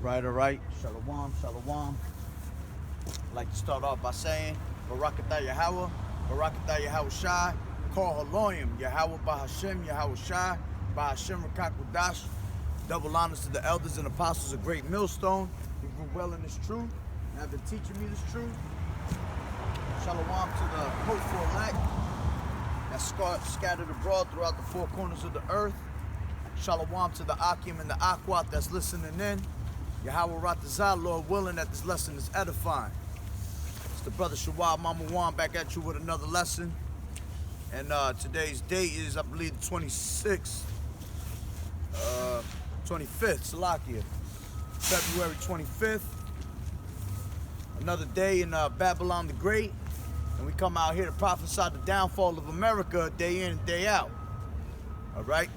All right. Shalom, shalom. I'd like to start off by saying, Barakatah Yahweh, Barakatah Yahweh Shai, Kol Haloyim, Yahweh Bahashem, Yahweh Shai, Bahashem Rakakudash. Double honors to the elders and apostles of Great Millstone who grew well in this truth and have been teaching me this truth. Shalom to the hopeful elect that's scattered abroad throughout the four corners of the earth. Shalom to the Akim and the Akwat that's listening in. Yahweh Ratazah, Lord willing that this lesson is edifying. It's the brother Shawab Mama Wan back at you with another lesson. And today's date is, I believe, the 25th, Salakia. February 25th. Another day in Babylon the Great. And we come out here to prophesy the downfall of America day in and day out. All right?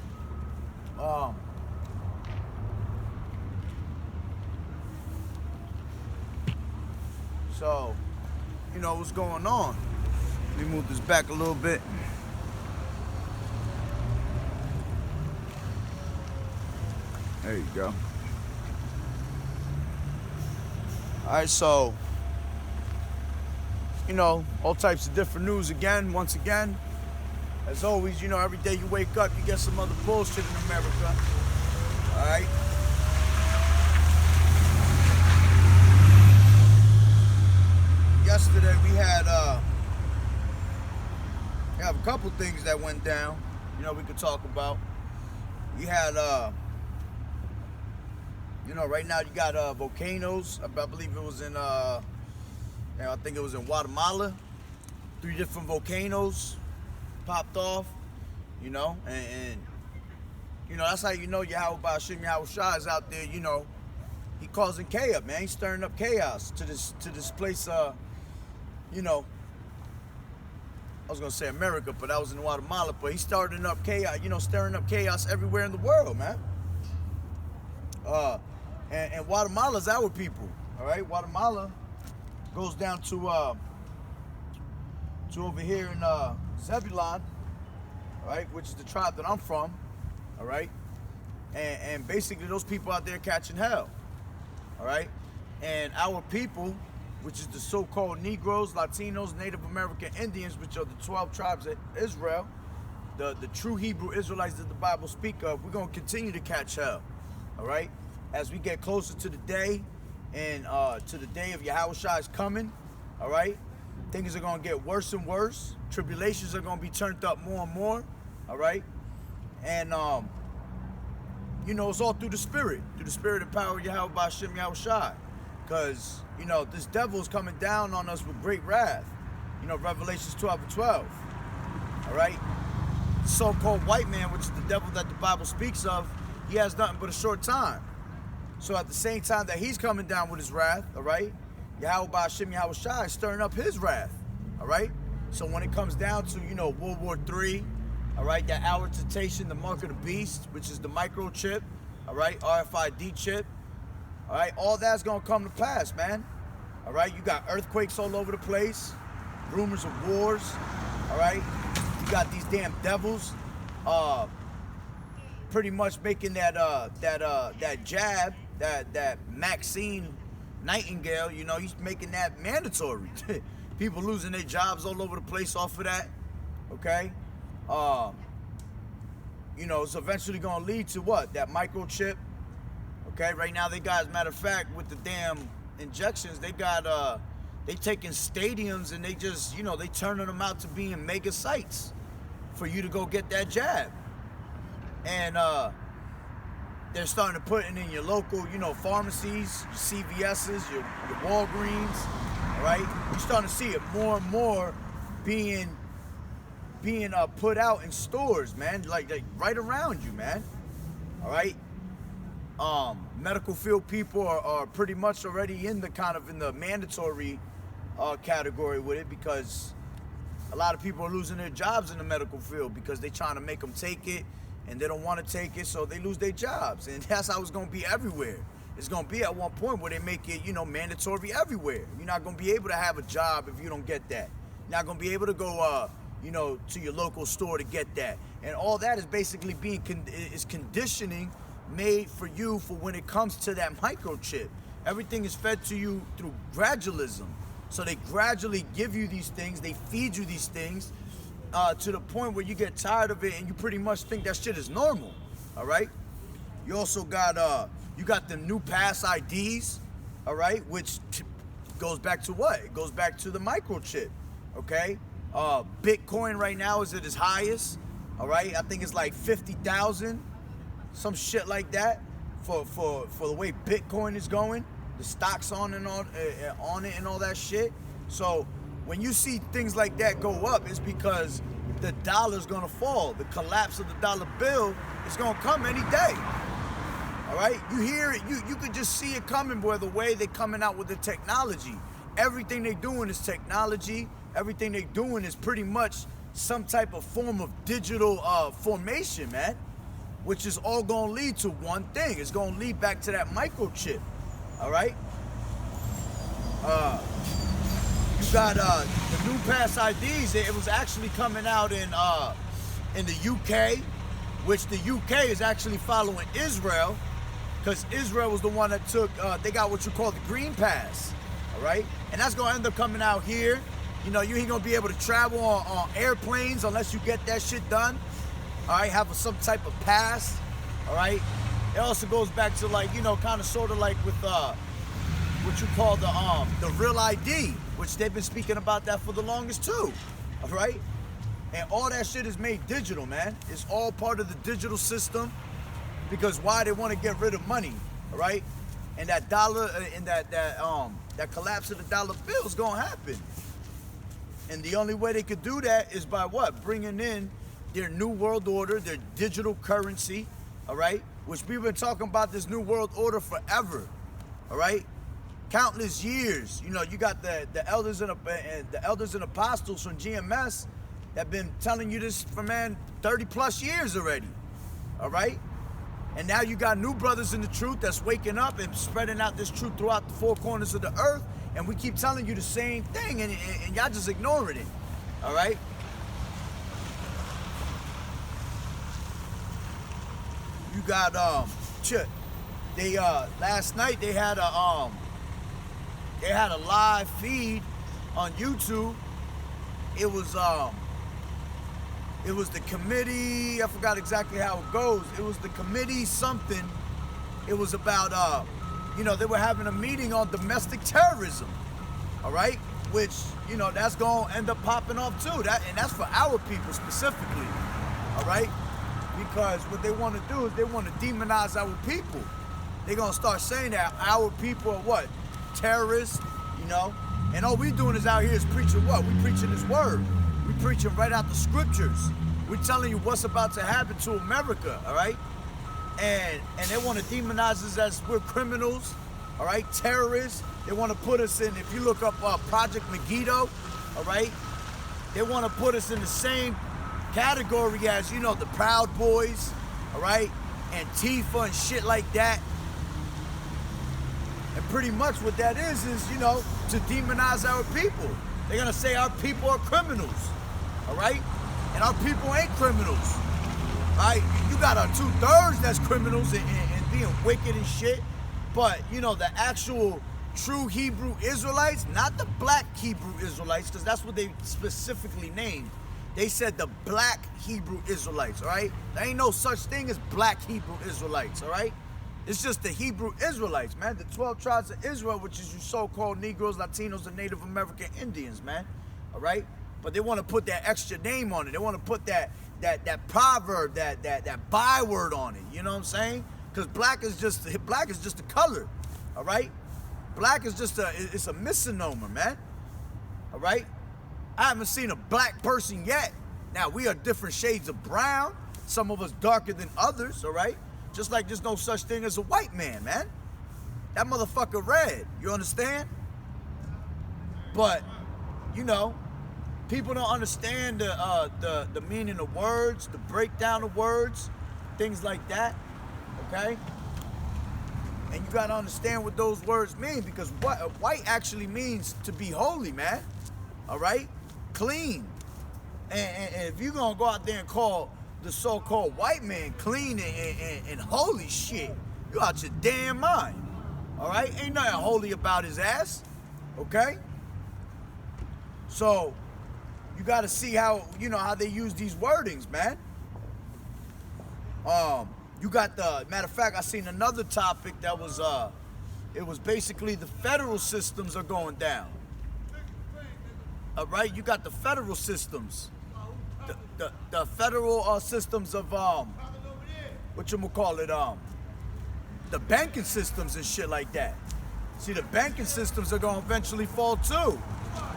So, you know what's going on. Let me move this back a little bit. There you go. All right, so, you know, all types of different news again, once again. As always, you know, every day you wake up, you get some other bullshit in America. All right? Yesterday we had a couple things that went down, you know, we could talk about. We had, you know, right now you got volcanoes. I believe it was in, I think it was in Guatemala. 3 different volcanoes popped off, you know, and you know, that's how you know Yahweh Ba'ashim Yahweh Shah is out there, you know. He causing chaos, man. He's stirring up chaos to this place, you know, I was gonna say America, but I was in Guatemala, but he's starting up chaos, you know, stirring up chaos everywhere in the world, man. And Guatemala's our people, all right? Guatemala goes down to over here in Zebulon, all right, which is the tribe that I'm from, all right? And basically those people out there catching hell, all right? And our people, which is the so-called Negroes, Latinos, Native American Indians, which are the 12 tribes of Israel, the true Hebrew Israelites that the Bible speak of, we're going to continue to catch hell, all right? As we get closer to the day and to the day of Yahweh Shai's coming, all right? Things are going to get worse and worse. Tribulations are going to be turned up more and more, all right? And, you know, it's all through the spirit and power of Yahweh Ba'ashim Yahweh Shai. Because, you know, this devil is coming down on us with great wrath. You know, Revelations 12:12. All right? The so-called white man, which is the devil that the Bible speaks of, he has nothing but a short time. So at the same time that he's coming down with his wrath, all right, Yahweh Ba'ashim Yahweh Shai is stirring up his wrath. All right? So when it comes down to, you know, World War III, all right, that hour temptation, the mark of the beast, which is the microchip, all right, RFID chip, all right, all that's gonna come to pass, man. All right, you got earthquakes all over the place, rumors of wars, all right. You got these damn devils, pretty much making that jab, that Maxine Nightingale, you know, he's making that mandatory. People losing their jobs all over the place off of that, okay. You know, it's eventually gonna lead to what? That microchip. Okay, right now they got, as a matter of fact, with the damn injections, they got, they taking stadiums and they just, you know, they turning them out to being mega sites for you to go get that jab. And they're starting to put it in your local, you know, pharmacies, your CVS's, your Walgreens, all right? You're starting to see it more and more being put out in stores, man, like right around you, man, all right? Medical field people are pretty much already in the mandatory category with it, because a lot of people are losing their jobs in the medical field because they're trying to make them take it and they don't want to take it, so they lose their jobs. And that's how it's going to be everywhere. It's going to be at one point where they make it, you know, mandatory everywhere. You're not going to be able to have a job if you don't get that. You're not going to be able to go, you know, to your local store to get that. And all that is basically being conditioning made for you for when it comes to that microchip. Everything is fed to you through gradualism. So they gradually give you these things, they feed you these things to the point where you get tired of it and you pretty much think that shit is normal, all right? You also got, you got the new pass IDs, all right? Which goes back to what? It goes back to the microchip, okay? Bitcoin right now is at its highest, all right? I think it's like 50,000, some shit like that for the way Bitcoin is going. The stocks on and on it and all that shit. So when you see things like that go up, it's because the dollar's gonna fall. The collapse of the dollar bill is gonna come any day. All right, you hear it, you could just see it coming, boy, the way they're coming out with the technology. Everything they doing is technology. Everything they doing is pretty much some type of form of digital formation, man, which is all gonna lead to one thing. It's gonna lead back to that microchip, all right? You got the new pass IDs. It was actually coming out in the UK, which the UK is actually following Israel, because Israel was the one that took, they got what you call the green pass, all right? And that's gonna end up coming out here. You know, you ain't gonna be able to travel on airplanes unless you get that shit done, all right? Have some type of pass, all right? It also goes back to, like, you know, kind of sort of like with what you call the real ID, which they've been speaking about that for the longest too, all right? And all that shit is made digital, man. It's all part of the digital system, because why? They want to get rid of money, all right? And that dollar and that collapse of the dollar bill is gonna happen. And the only way they could do that is by what? Bringing in their new world order, their digital currency, all right? Which we've been talking about this new world order forever, all right? Countless years. You know, you got the elders and the elders and apostles from GMS that have been telling you this for, man, 30 plus years already, all right? And now you got new brothers in the truth that's waking up and spreading out this truth throughout the four corners of the earth, and we keep telling you the same thing, and y'all just ignoring it, all right? You got they last night they had a live feed on YouTube. It was the committee, I forgot exactly how it goes. It was the committee something. It was about you know, they were having a meeting on domestic terrorism, all right? Which, you know, that's gonna end up popping off too. And that's for our people specifically, all right? Because what they want to do is they want to demonize our people. They're gonna start saying that our people are what? Terrorists, you know? And all we doing is out here is preaching what? We preaching His word. We preaching right out the scriptures. We telling you what's about to happen to America, all right? And they want to demonize us as we're criminals, all right? Terrorists. They want to put us in, if you look up Project Megiddo, all right? They want to put us in the same category as, you know, the Proud Boys, all right? Antifa and shit like that. And pretty much what that is, you know, to demonize our people. They're gonna say our people are criminals, all right? And our people ain't criminals, all right? You got our 2/3 that's criminals and being wicked and shit, but, you know, the actual true Hebrew Israelites, not the black Hebrew Israelites, because that's what they specifically named. They said the black Hebrew Israelites, all right? There ain't no such thing as black Hebrew Israelites, all right? It's just the Hebrew Israelites, man. The 12 tribes of Israel, which is your so-called Negroes, Latinos, and Native American Indians, man. All right? But they want to put that extra name on it. They want to put that proverb, that byword on it. You know what I'm saying? Because black is just a color. All right? Black is just it's a misnomer, man. All right? I haven't seen a black person yet. Now, we are different shades of brown. Some of us darker than others, all right? Just like there's no such thing as a white man, man. That motherfucker red, you understand? But, you know, people don't understand the meaning of words, the breakdown of words, things like that, okay? And you gotta understand what those words mean, because white actually means to be holy, man, all right? Clean. And if you're gonna go out there and call the so-called white man clean and holy shit. You out your damn mind. All right? Ain't nothing holy about his ass. Okay? So, you got to see how, how they use these wordings, man. You got matter of fact, I seen another topic that was, it was basically the federal systems are going down. All right? You got the federal systems. The federal systems of, the banking systems and shit like that. See, the banking systems are going to eventually fall too.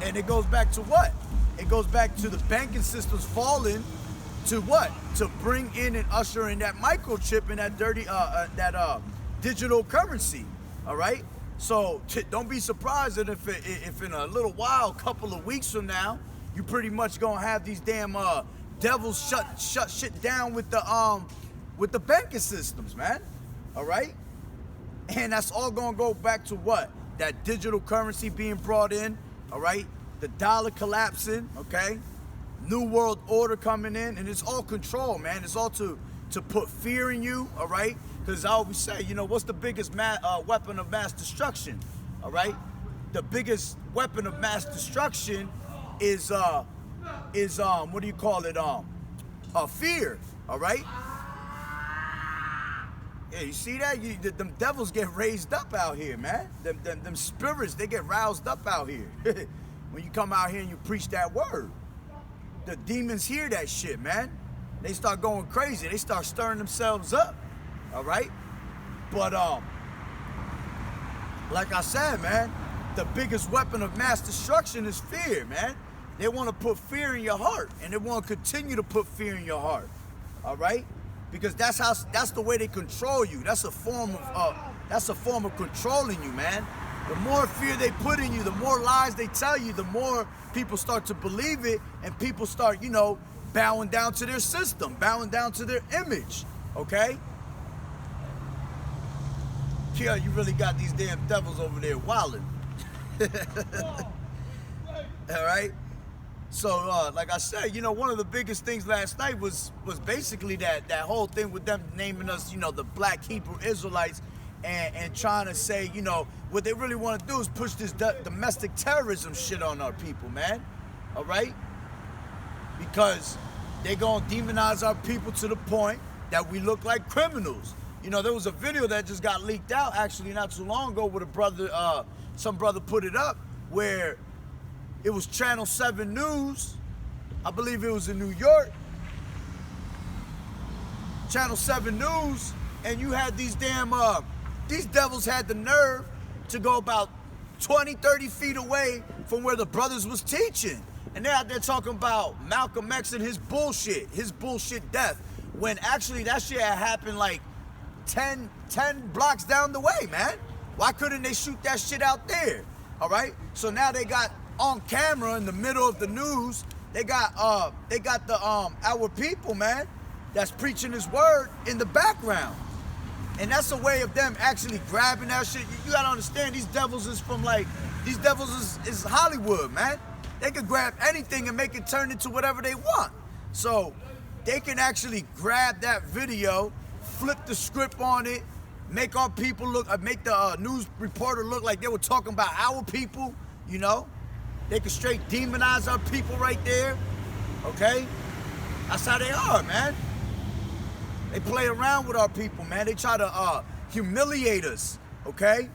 And it goes back to what? It goes back to the banking systems falling to what? To bring in and usher in that microchip and that dirty, digital currency. All right? So don't be surprised that if in a little while, a couple of weeks from now, you pretty much going to have these damn devils shut shit down with the banking systems, man. All right? And that's all going to go back to what? That digital currency being brought in, all right? The dollar collapsing, okay? New world order coming in, and it's all control, man. It's all to put fear in you, all right? Because I always say, what's the biggest weapon of mass destruction, all right? The biggest weapon of mass destruction is what do you call it? Fear, all right? Yeah, you see that? Them devils get raised up out here, man. Them spirits, they get roused up out here. When you come out here and you preach that word. The demons hear that shit, man. They start going crazy. They start stirring themselves up, all right? But, like I said, man, the biggest weapon of mass destruction is fear, man. They want to put fear in your heart, and they want to continue to put fear in your heart, all right? Because that's the way they control you. That's a form of controlling you, man. The more fear they put in you, the more lies they tell you, the more people start to believe it, and people start, bowing down to their system, bowing down to their image, okay? Yeah, you really got these damn devils over there wilding. All right? So, like I said, one of the biggest things last night was basically that whole thing with them naming us, the Black Hebrew Israelites, and trying to say, what they really want to do is push this domestic terrorism shit on our people, man. All right? Because they gonna demonize our people to the point that we look like criminals. There was a video that just got leaked out actually not too long ago with a brother, some brother put it up, where it was Channel 7 News. I believe it was in New York. Channel 7 News, and you had these damn, these devils had the nerve to go about 20, 30 feet away from where the brothers was teaching. And they're out there talking about Malcolm X and his bullshit death, when actually that shit had happened like 10 blocks down the way, man. Why couldn't they shoot that shit out there? All right? So now they got on camera in the middle of the news, they got the our people, man, that's preaching his word in the background. And that's a way of them actually grabbing that shit. You gotta understand, these devils is Hollywood, man. They could grab anything and make it turn into whatever they want. So they can actually grab that video, flip the script on it, make our people make the news reporter look like they were talking about our people, They could straight demonize our people right there, okay? That's how they are, man. They play around with our people, man. They try to humiliate us, okay?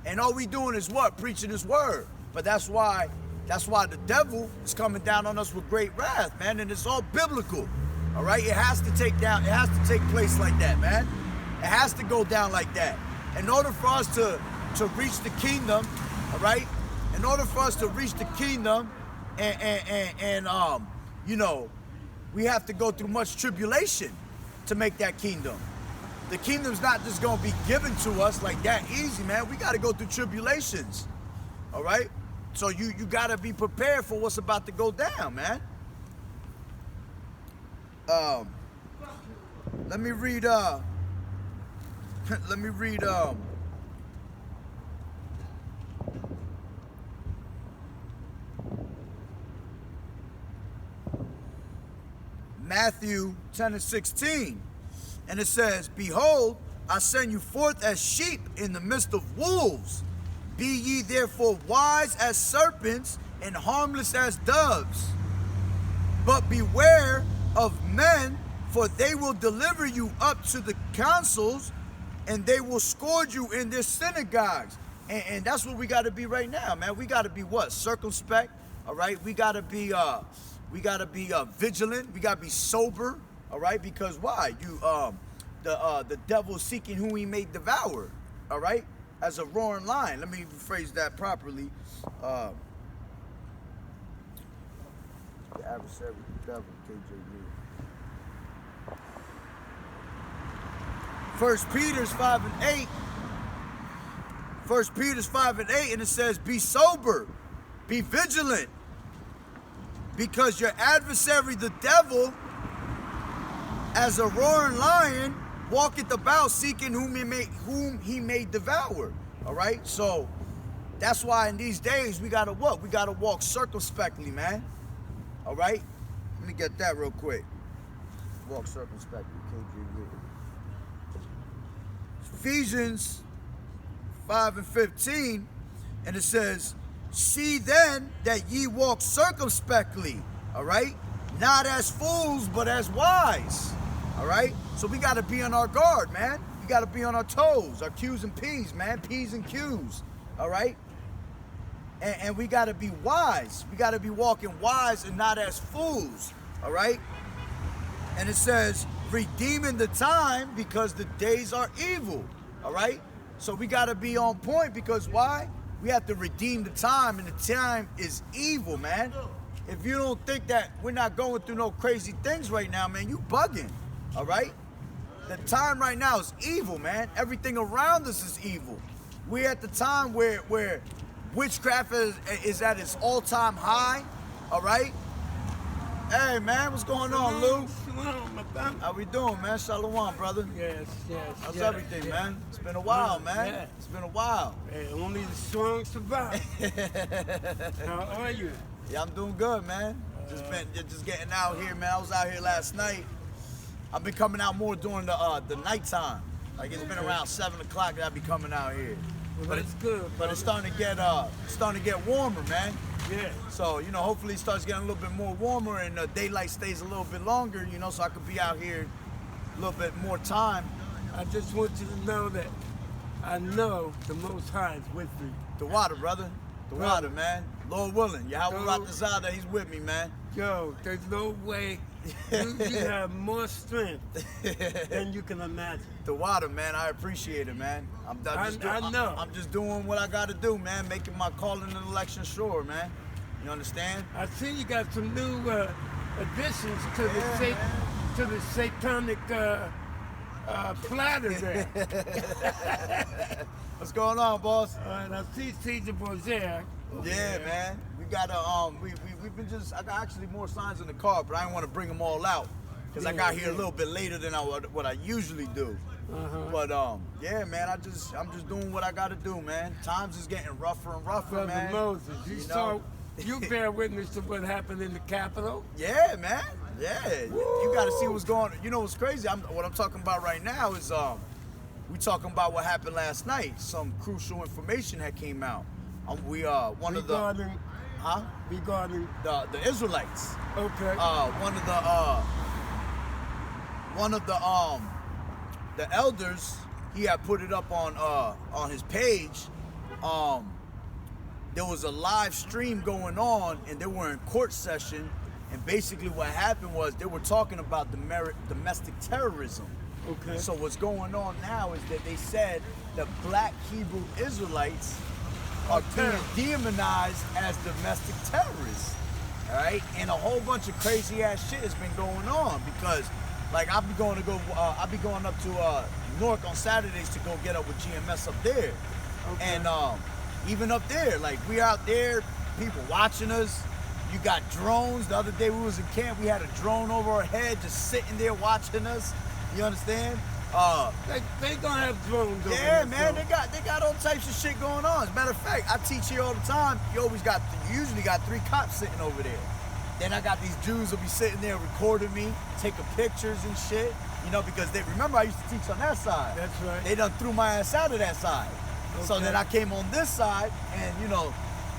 And all we doing is what? Preaching his word. But that's why the devil is coming down on us with great wrath, man. And it's all biblical, all right? It has to take place like that, man. It has to go down like that. In order for us to reach the kingdom, all right? In order for us to reach the kingdom, and we have to go through much tribulation to make that kingdom. The kingdom's not just gonna be given to us like that easy, man. We gotta go through tribulations, all right? So you gotta be prepared for what's about to go down, man. Let me read Matthew 10:16. And it says, behold, I send you forth as sheep in the midst of wolves. Be ye therefore wise as serpents and harmless as doves. But beware of men, for they will deliver you up to the councils, and they will scourge you in their synagogues. And that's what we got to be right now, man. We got to be what? Circumspect, all right? We got to be vigilant. We got to be sober, all right? Because why? The devil is seeking whom he may devour, all right? As a roaring lion. Let me phrase that properly. The adversary, the devil, KJV. 1 Peter 5:8. 1 Peter 5:8, and it says, be sober, be vigilant, because your adversary, the devil, as a roaring lion, walketh about seeking whom he may devour. All right, so that's why in these days we gotta what? We gotta walk circumspectly, man. All right, let me get that real quick. Walk circumspectly, KJV. Ephesians 5:15, and it says, see then that ye walk circumspectly, all right, not as fools but as wise. All right, so we got to be on our guard, man. We got to be on our toes, our Q's and P's, man. P's and Q's, all right? And we got to be wise. We got to be walking wise and not as fools, all right? And it says, redeeming the time because the days are evil, all right? So we got to be on point because why? We have to redeem the time, and the time is evil, man. If you don't think that we're not going through no crazy things right now, man, you bugging. All right? The time right now is evil, man. Everything around us is evil. We're at the time where witchcraft is at its all-time high. All right? Hey, man, what's going on, Lou? Shalom, my brother. How we doing, man? Shalom, brother. Yes. How's everything, man? It's been a while, man. Yeah. It's been a while. Hey, only the strong survive. How are you? Yeah, I'm doing good, man. Just getting out here, man. I was out here last night. I've been coming out more during the nighttime. Like it's been around 7 o'clock that I be coming out here. Well, but that's good. But it's starting to get warmer, man. Yeah. So hopefully it starts getting a little bit more warmer and daylight stays a little bit longer. So I could be out here a little bit more time. I just want you to know that I know the Most High is with me. The water, brother. The water, man. Lord willing. Yahweh Ratazada, he's with me, man. Yo, there's no way you have more strength than you can imagine. The water, man. I appreciate it, man. I know. I'm just doing what I got to do, man. Making my calling and election sure, man. You understand? I see you got some new additions to the satanic platter there. What's going on, boss? All right, I see Caesar Borgia. Yeah, man. We got we've been I got actually more signs in the car, but I didn't want to bring them all out because I got here a little bit later than what I usually do. But yeah, man, I'm just doing what I got to do, man. Times is getting rougher and rougher, Brother man. Moses, you bear witness to what happened in the Capitol. Yeah, man. Yeah, you got to see what's going on. You know what's crazy? What I'm talking about right now is we talking about what happened last night. Some crucial information that came out. Regarding the Israelites. Okay. One of the elders, he had put it up on his page. There was a live stream going on, and they were in court session. And basically, what happened was they were talking about domestic terrorism. Okay. So what's going on now is that they said the black Hebrew Israelites are being demonized as domestic terrorists, all right? And a whole bunch of crazy ass shit has been going on because, like, I'll be going up to Newark on Saturdays to go get up with GMS up there, and even up there, like we out there, people watching us. You got drones. The other day we was in camp, we had a drone over our head just sitting there watching us. You understand? They gonna have drones. Yeah, man, they got all types of shit going on. As a matter of fact, I teach here all the time. You usually got 3 cops sitting over there. Then I got these Jews who be sitting there recording me, taking pictures and shit. You know, because they remember I used to teach on that side. That's right. They done threw my ass out of that side. So Okay. then I came on this side, and you know,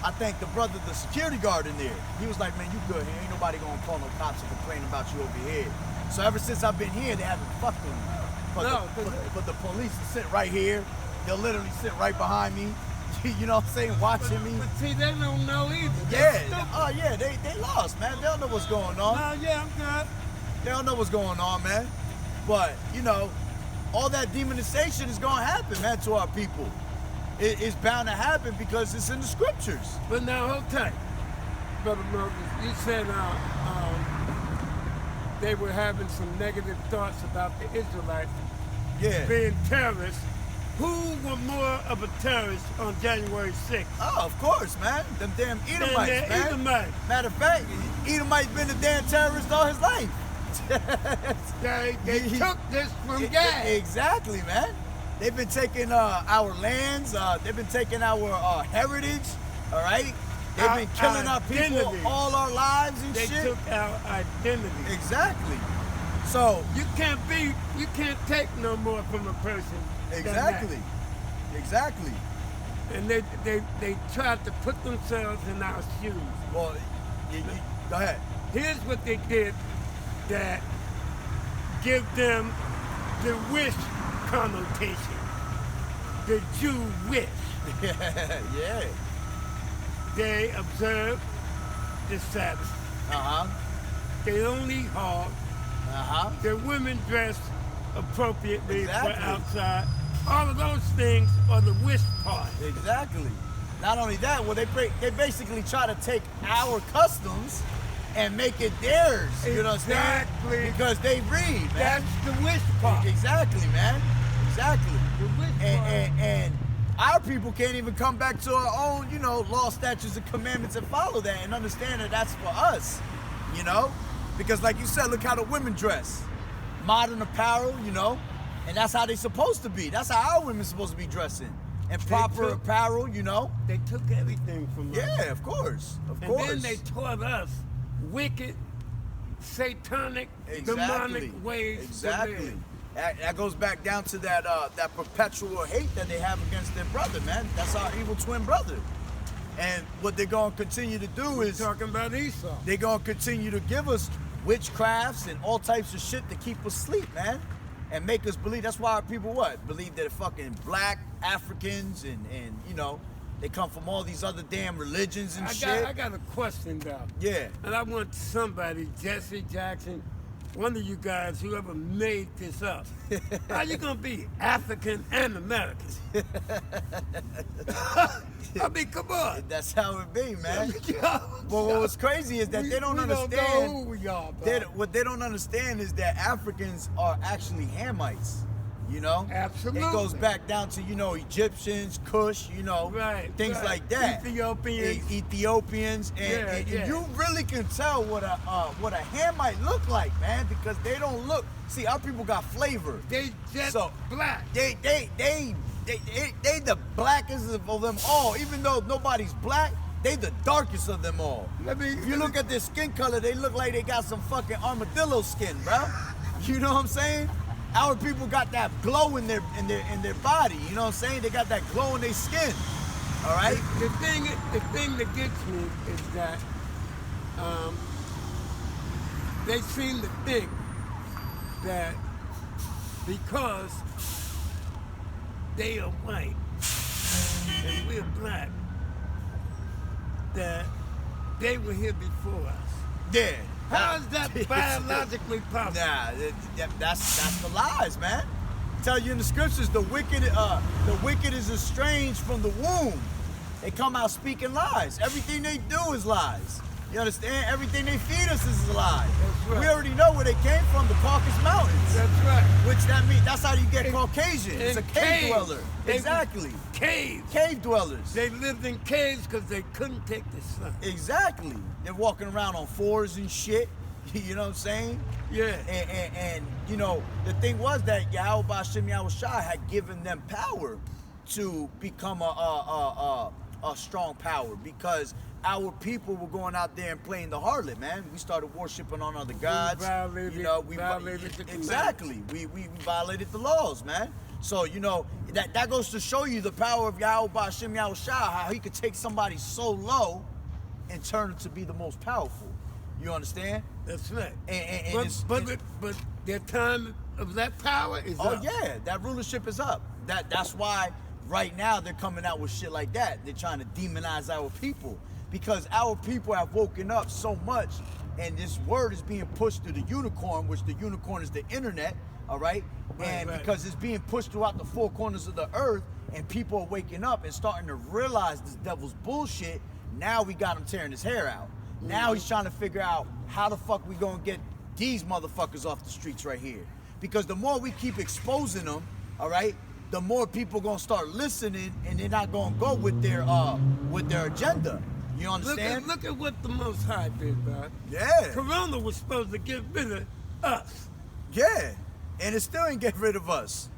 I thanked the brother, the security guard in there. He was like, man, you good here. Ain't nobody gonna call no cops and complain about you over here. So ever since I've been here, they haven't fucked with me. But, No, but the police will sit right here. They'll literally sit right behind me. You know what I'm saying? Watching me. But see, they don't know either. They Yeah. stupid. Oh yeah, they lost, man. They don't know what's going on. No, yeah, I'm good. They don't know what's going on, man. But, you know, all that demonization is going to happen, man, to our people. It's bound to happen because it's in the scriptures. But now, hold tight, Brother Moses. You said they were having some negative thoughts about the Israelites Yeah. being terrorists. Who were more of a terrorist on January 6th? Oh, of course, man. Them damn Edomites, Than the man. Edomites. Matter of fact, Edomite's been a damn terrorist all his life. They took this from Gad. Exactly, man. They've been taking our lands. They've been taking our heritage. All right. They've been killing our people identity. all our lives and They shit. took our identity. Exactly. So You can't take no more from a person. than exactly, exactly. that. And they tried to put themselves in our shoes. Well, go ahead. Here's what they did that give them the wish connotation. The Jew wish. Yeah. They observe the Sabbath. Uh-huh. They don't eat hog. Uh-huh. The women dress appropriately Exactly. for outside. All of those things are the wish part. Exactly. Not only that, well, they basically try to take our customs and make it theirs. You know what I'm saying? Exactly. Because they read, man. That's the wish part. Exactly, man. Exactly. The wish part. And our people can't even come back to our own, you know, law, statutes, and commandments and follow that and understand that that's for us, you know? Because like you said, look how the women dress. Modern apparel, you know? And that's how they supposed to be. That's how our women supposed to be dressing. And proper took- apparel, you know? They took everything from us. Yeah, of course. Of And course. then they taught us wicked, satanic, demonic ways to Exactly. live. That goes back down to that that perpetual hate that they have against their brother, man. That's our evil twin brother. And what they're gonna continue to do We're is talking about Esau. they're gonna continue to give us witchcrafts and all types of shit to keep us asleep, man. And make us believe. That's why our people what? Believe they're fucking black Africans and you know, they come from all these other damn religions and shit. I got a question though. Yeah. And I want somebody, Jesse Jackson, one of you guys, whoever made this up. How you gonna be African and American? I mean, come on. That's how it be, man. Yo, Well, what's crazy is that they don't we understand. Don't know who we are, bro. What they don't understand is that Africans are actually Hamites. You know, Absolutely. It goes back down to Egyptians, Kush, Right, things right. like that. Ethiopians. Ethiopians, and Yeah. you really can tell what a Hamite look like, man, because they don't look. See, our people got flavor. They just So, black. They the blackest of them all. Even though nobody's black, they the darkest of them all. If you look at their skin color, they look like they got some fucking armadillo skin, bro. You know what I'm saying? Our people got that glow in their body. You know what I'm saying? They got that glow in their skin. All right. The thing that gets me is that they seem to think that because they are white and we're black, that they were here before us. Yeah. How is that biologically possible? Nah, that's the lies, man. Tell you in the scriptures, the wicked is estranged from the womb. They come out speaking lies. Everything they do is lies. You understand? Everything they feed us is a lie. That's right. We already know where they came from, the Caucasus Mountains. That's right. Which that's how you get Caucasian. It's a In cave caves. dweller. They Exactly. were Caves. Cave dwellers. They lived in caves because they couldn't take the sun. Exactly. They're walking around on fours and shit. You know what I'm saying? Yeah. And you know, the thing was that Yahweh Ba'ashem Yahweh Shai had given them power to become a a strong power because our people were going out there and playing the harlot, man. We started worshiping on other gods. We violated the exactly. We violated the laws, man. So, that goes to show you the power of Yahweh Ba'Shem Yahweh Shah, how he could take somebody so low and turn them to be the most powerful. You understand? That's right. But their time of that power is up. Oh yeah, that rulership is up. That's why right now they're coming out with shit like that. They're trying to demonize our people because our people have woken up so much, and this word is being pushed through the unicorn, which the unicorn is the internet. All right, right. Because it's being pushed throughout the four corners of the earth, and people are waking up and starting to realize this devil's bullshit. Now we got him tearing his hair out. Now he's trying to figure out how the fuck we gonna get these motherfuckers off the streets right here. Because the more we keep exposing them, all right, the more people gonna start listening, and they're not gonna go with their agenda. You understand? Look at what the Most High did, bro. Yeah. Corona was supposed to get rid of us. Yeah, and it still ain't getting rid of us.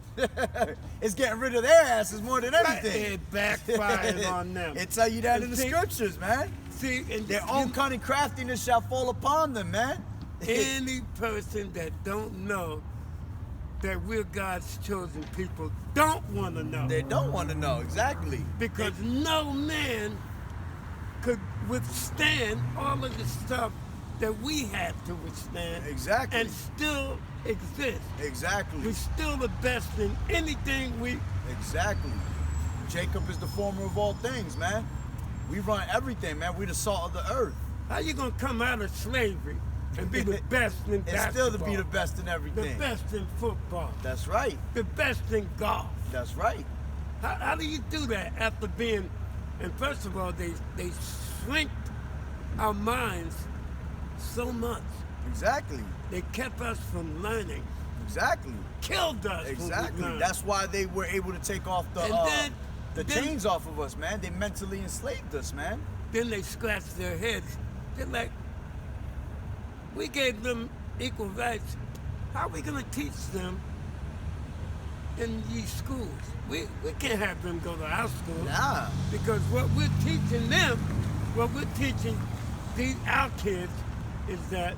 It's getting rid of their asses more than anything. It backfired on them. It tell you that in the scriptures, man. See, and their own cunning craftiness shall fall upon them, man. Any person that don't know that we're God's chosen people don't want to know. They don't want to know, exactly. Because no man could withstand all of the stuff that we had to withstand. Exactly. And still exist. Exactly. We're still the best in anything we... Exactly. Jacob is the former of all things, man. We run everything, man. We the salt of the earth. How you gonna come out of slavery and be the best in basketball? And still to be the best in everything. The best in football. That's right. The best in golf. That's right. How do you do that after being... And first of all, they shrinked our minds so much. Exactly. They kept us from learning. Exactly. Killed us. Exactly. That's why they were able to take off the chains off of us, man. They mentally enslaved us, man. Then they scratched their heads. They're like, we gave them equal rights. How are we going to teach them in these schools? We can't have them go to our school. Nah. Because what we're teaching them, what we're teaching our kids is that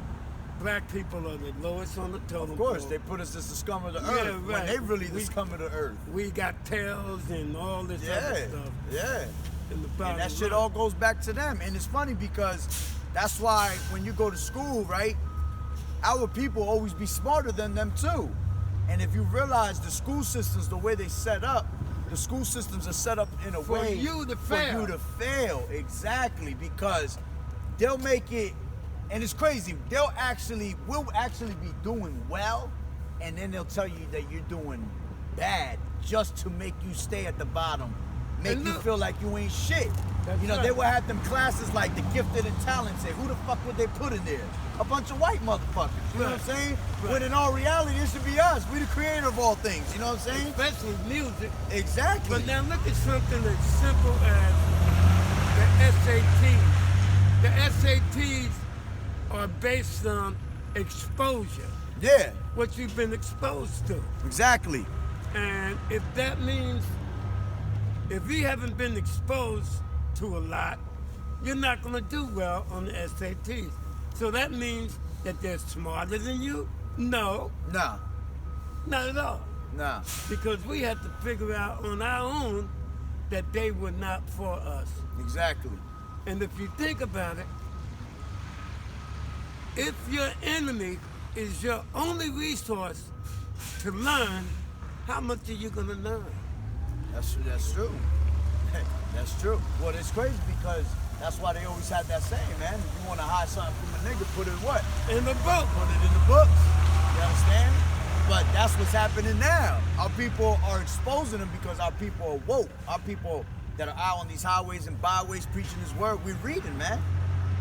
black people are the lowest on the totem pole. Of course, they put us as the scum of the earth. Right. When they really the scum of the earth. We got tails and all this other stuff. Yeah. In the And that shit all goes back to them. And it's funny because that's why when you go to school, right, our people always be smarter than them too. And if you realize the school systems, the way they set up, the school systems are set up in a way for you to fail. Exactly, because they'll make it, and it's crazy. We'll actually be doing well, and then they'll tell you that you're doing bad just to make you stay at the bottom, make you feel like you ain't shit. They would have them classes like the gifted and talented. Who the fuck would they put in there? A bunch of white motherfuckers. You know what I'm saying? Right. When in all reality, it should be us. We the creator of all things. You know what I'm saying? Especially music. Exactly. But now look at something as simple as the SATs. The SATs are based on exposure. Yeah. What you've been exposed to. Exactly. And if that means, if you haven't been exposed to a lot, you're not going to do well on the SATs. So that means that they're smarter than you? No. Nah. Not at all. Nah. Because we had to figure out on our own that they were not for us. Exactly. And if you think about it, if your enemy is your only resource to learn, how much are you going to learn? That's true. That's true. Well, it's crazy because that's why they always had that saying, man. If you want to hide something from a nigga, put it what? In the book. Put it in the books. You understand? But that's what's happening now. Our people are exposing them because our people are woke. Our people that are out on these highways and byways preaching this word, we're reading, man.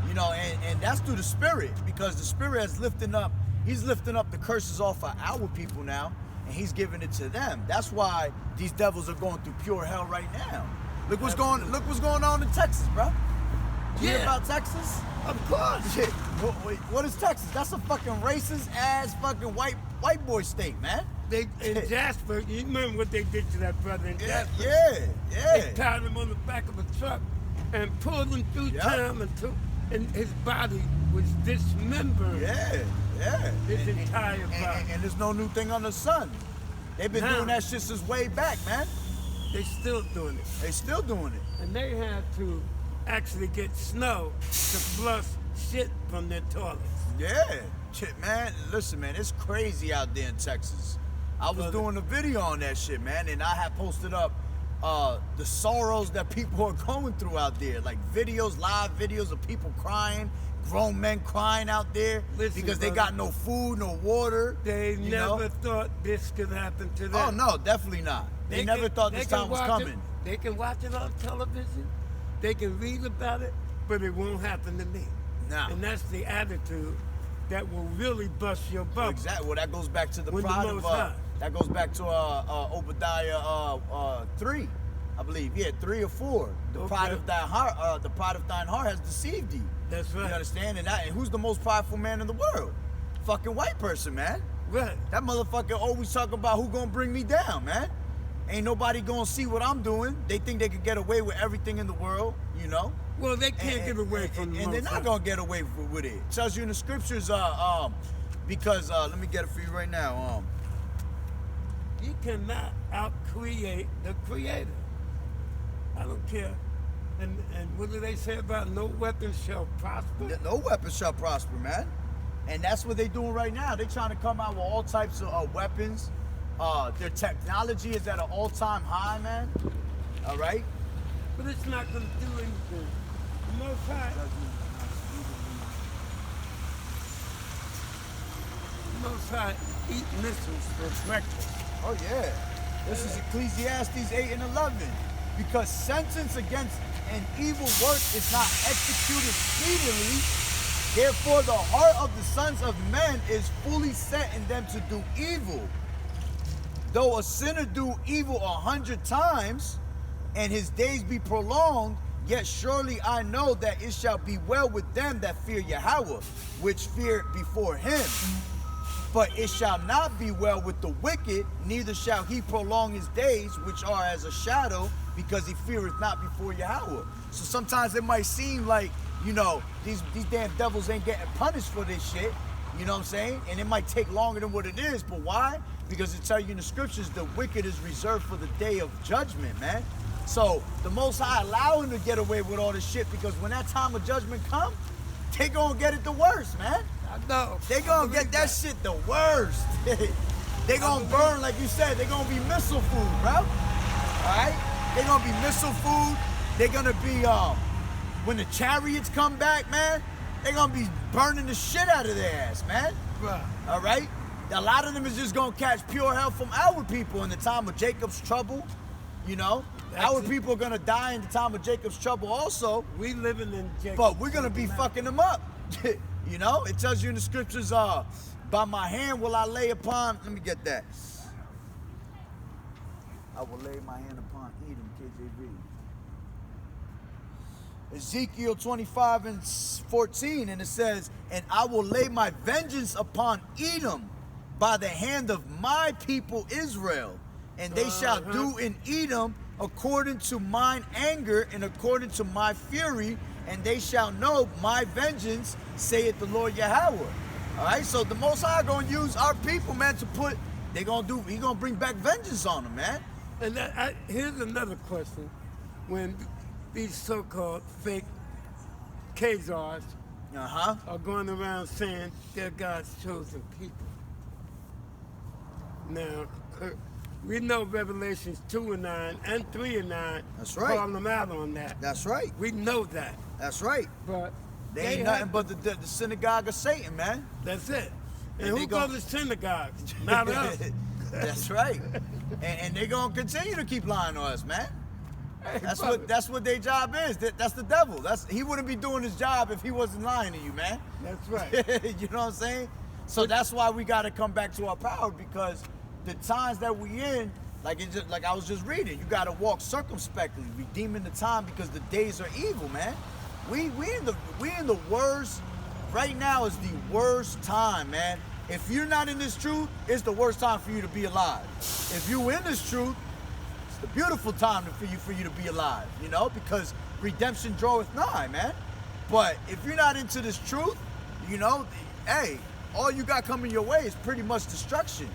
And that's through the Spirit, because the Spirit is he's lifting up the curses off of our people now, and he's giving it to them. That's why these devils are going through pure hell right now. Look what's going on in Texas, bro. You hear about Texas? Of course. Shit. What is Texas? That's a fucking racist ass fucking white boy state, man. In Jasper, you remember what they did to that brother in Jasper? Yeah. They tied him on the back of a truck and pulled him through Yep. time and his body was dismembered. Yeah, yeah. His entire body. And there's no new thing on the sun. They've been Now- doing that shit since way back, man. They still doing it. They still doing it. And they had to actually get snow to flush shit from their toilets. Yeah, shit, man. Listen, man, it's crazy out there in Texas. I was Brother. doing a video on that shit, man, and I had posted up the sorrows that people are going through out there, like videos, live videos of people crying, grown men crying out there Listen, because they brother. got no food, no water. They you never know? thought this could happen to them. Oh no, definitely not. They never can- thought they this can time was watch coming. It, they can watch it on television. They can read about it, but it won't happen to me. Nah. And that's the attitude that will really bust your bubble. Exactly. Well, that goes back to the When the pride of Most High. that goes back to Obadiah 3, I believe. Yeah, 3 or 4. The pride Okay. of thine heart, the pride of thine heart has deceived thee. That's right. You understand? And who's the most prideful man in the world? Fucking white person, man. Right. That motherfucker always talking about who gonna bring me down, man. Ain't nobody gonna see what I'm doing. They think they could get away with everything in the world, you know. Well, they can't get away from the and they're Most not High. gonna get away with it. It tells you in the scriptures, because let me get it for you right now. You cannot out-create the Creator. I don't care. And what do they say about no weapon shall prosper? No weapon shall prosper, man. And that's what they're doing right now. They're trying to come out with all types of weapons. Their technology is at an all-time high, man. All right. But it's not going to do anything. The Most High, eat missiles for breakfast. Oh yeah. This is Ecclesiastes 8 and 11. Because sentence against an evil work is not executed speedily, therefore the heart of the sons of men is fully set in them to do evil. Though a sinner do evil 100 times, and his days be prolonged, yet surely I know that it shall be well with them that fear Yahweh, which fear before him. But it shall not be well with the wicked, neither shall he prolong his days, which are as a shadow, because he feareth not before Yahweh. So sometimes it might seem like, you know, these damn devils ain't getting punished for this shit. You know what I'm saying? And it might take longer than what it is, but why? Because it tells you in the scriptures the wicked is reserved for the day of judgment, man. So the Most High allow him to get away with all this shit, because when that time of judgment come, they gonna get it the worst, man. I know. They gonna get that shit the worst. They gonna burn, like you said, they gonna be missile food, bro. Alright? They gonna be missile food. They gonna be when the chariots come back, man, they gonna be burning the shit out of their ass, man. Right. Alright? A lot of them is just gonna catch pure hell from our people in the time of Jacob's trouble. You know? That's Our it. people are gonna die in the time of Jacob's trouble also. We living in Jacob. But we're gonna be fucking them up. You know, it tells you in the scriptures, by my hand will I lay upon, let me get that. I will lay my hand upon Edom, KJV. Ezekiel 25 and 14, and it says, and I will lay my vengeance upon Edom by the hand of my people Israel, and they shall do in Edom according to mine anger and according to my fury, and they shall know my vengeance, saith the Lord Yahweh. All right, so the Most High gonna use our people, man, to put. He gonna bring back vengeance on them, man. And here's another question. When these so-called fake Khazars are going around saying they're God's chosen people. Now, we know Revelations 2 and 9 and 3 and 9 That's right. call them out on that. That's right. We know that. That's right. But They ain't nothing but the synagogue of Satan, man. That's it. And And who they goes gon- to synagogues? Not us. That's right. And they're gonna continue to keep lying on us, man. That's what their job is. That's the devil. He wouldn't be doing his job if he wasn't lying to you, man. That's right. You know what I'm saying? So that's why we gotta come back to our power, because the times that we in, like I was just reading, you gotta walk circumspectly, redeeming the time, because the days are evil, man. We in the worst. Right now is the worst time, man. If you're not in this truth, it's the worst time for you to be alive. If you in this truth, it's the beautiful time for you to be alive, you know, because redemption draweth nigh, man. But if you're not into this truth, you know, hey, all you got coming your way is pretty much destruction.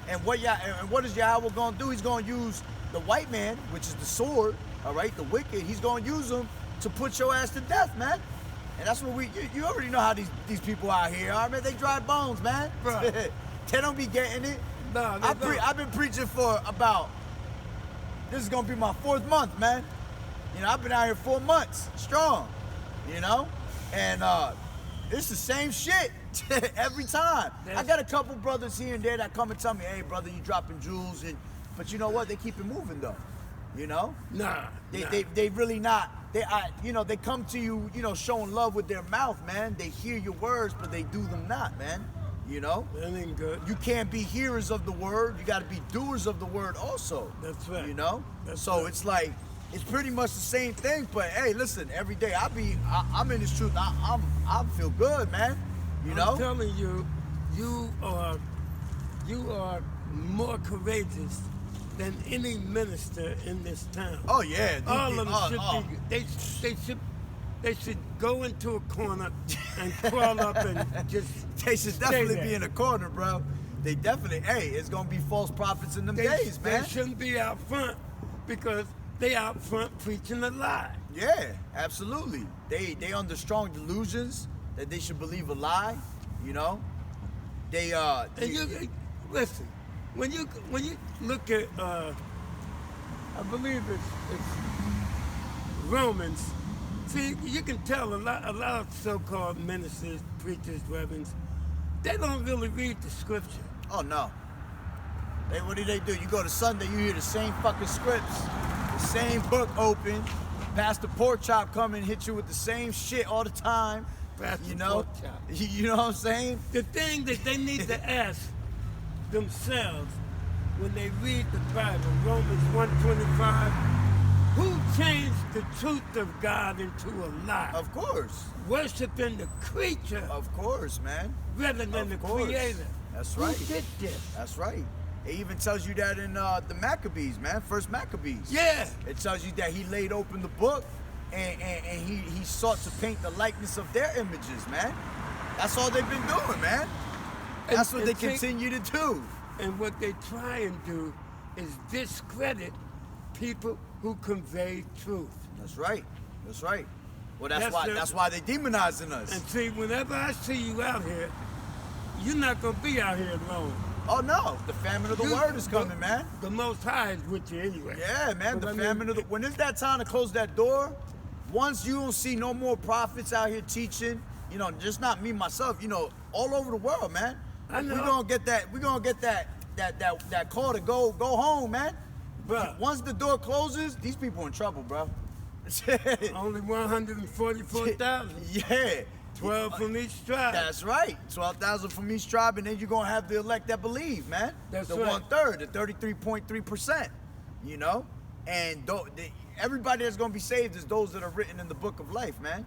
And what is Yahweh gonna do? He's gonna use the white man, which is the sword, all right, the wicked. He's gonna use them to put your ass to death, man. And that's what you already know how these people out here are, man. They dry bones, man. Right. They don't be getting it. No, I've been preaching for about, this is gonna be my 4th month, man. You know, I've been out here 4 months strong, you know? And it's the same shit every time. I got a couple brothers here and there that come and tell me, hey, brother, you dropping jewels. But you know what? They keep it moving, though. You know? They really not. They come to you, you know, showing love with their mouth, man. They hear your words, but they do them not, man. You know? That ain't good. You can't be hearers of the word. You got to be doers of the word also. That's right. You know? That's so right. it's like, it's pretty much the same thing. But hey, listen, every day I'm in this truth. I feel good, man. You know? I'm telling you, you are more courageous than any minister in this town. Oh yeah. All of them they should go into a corner and crawl up and just They should stay definitely there. be in a corner, bro. They definitely, hey, it's gonna be false prophets in them days, man. They shouldn't be out front because they out front preaching a lie. Yeah, absolutely. They under strong delusions that they should believe a lie, you know? Listen, when you look at I believe it's Romans. See, you can tell a lot of so-called ministers, preachers, reverends, they don't really read the scripture. Oh no. What do? You go to Sunday, you hear the same fucking scripts, the same book open. Pastor Pork Chop come and hit you with the same shit all the time. Pastor You know? Pork Chop. You know what I'm saying? The thing that they need to ask themselves when they read the Bible, Romans 1:25, who changed the truth of God into a lie? Of course. Worshiping the creature Of course, man. rather than Of the course. creator. That's right. Who did this? That's right. It even tells you that in the Maccabees, man. First Maccabees. Yeah. It tells you that he laid open the book and he sought to paint the likeness of their images, man. That's all they've been doing, man. That's what they continue to do. And what they try and do is discredit people who convey truth. That's right. That's right. Well, that's That's why they demonizing us. And see, whenever I see you out here, you're not gonna be out here alone. Oh no, the famine of the word is coming, man. The Most High is with you anyway. Yeah, man. But The I mean, famine of the when it's that time to close that door, once you don't see no more prophets out here teaching, you know, just not me myself, you know, all over the world, man. I know. We're gonna get that call to go home, man. Bruh. Once the door closes, these people in trouble, bro. Only 144,000. Yeah. 12 from each tribe. That's right. 12,000 from each tribe, and then you're gonna have the elect that believe, man. That's the right. 1/3, the 33.3%. You know, and everybody that's gonna be saved is those that are written in the book of life, man.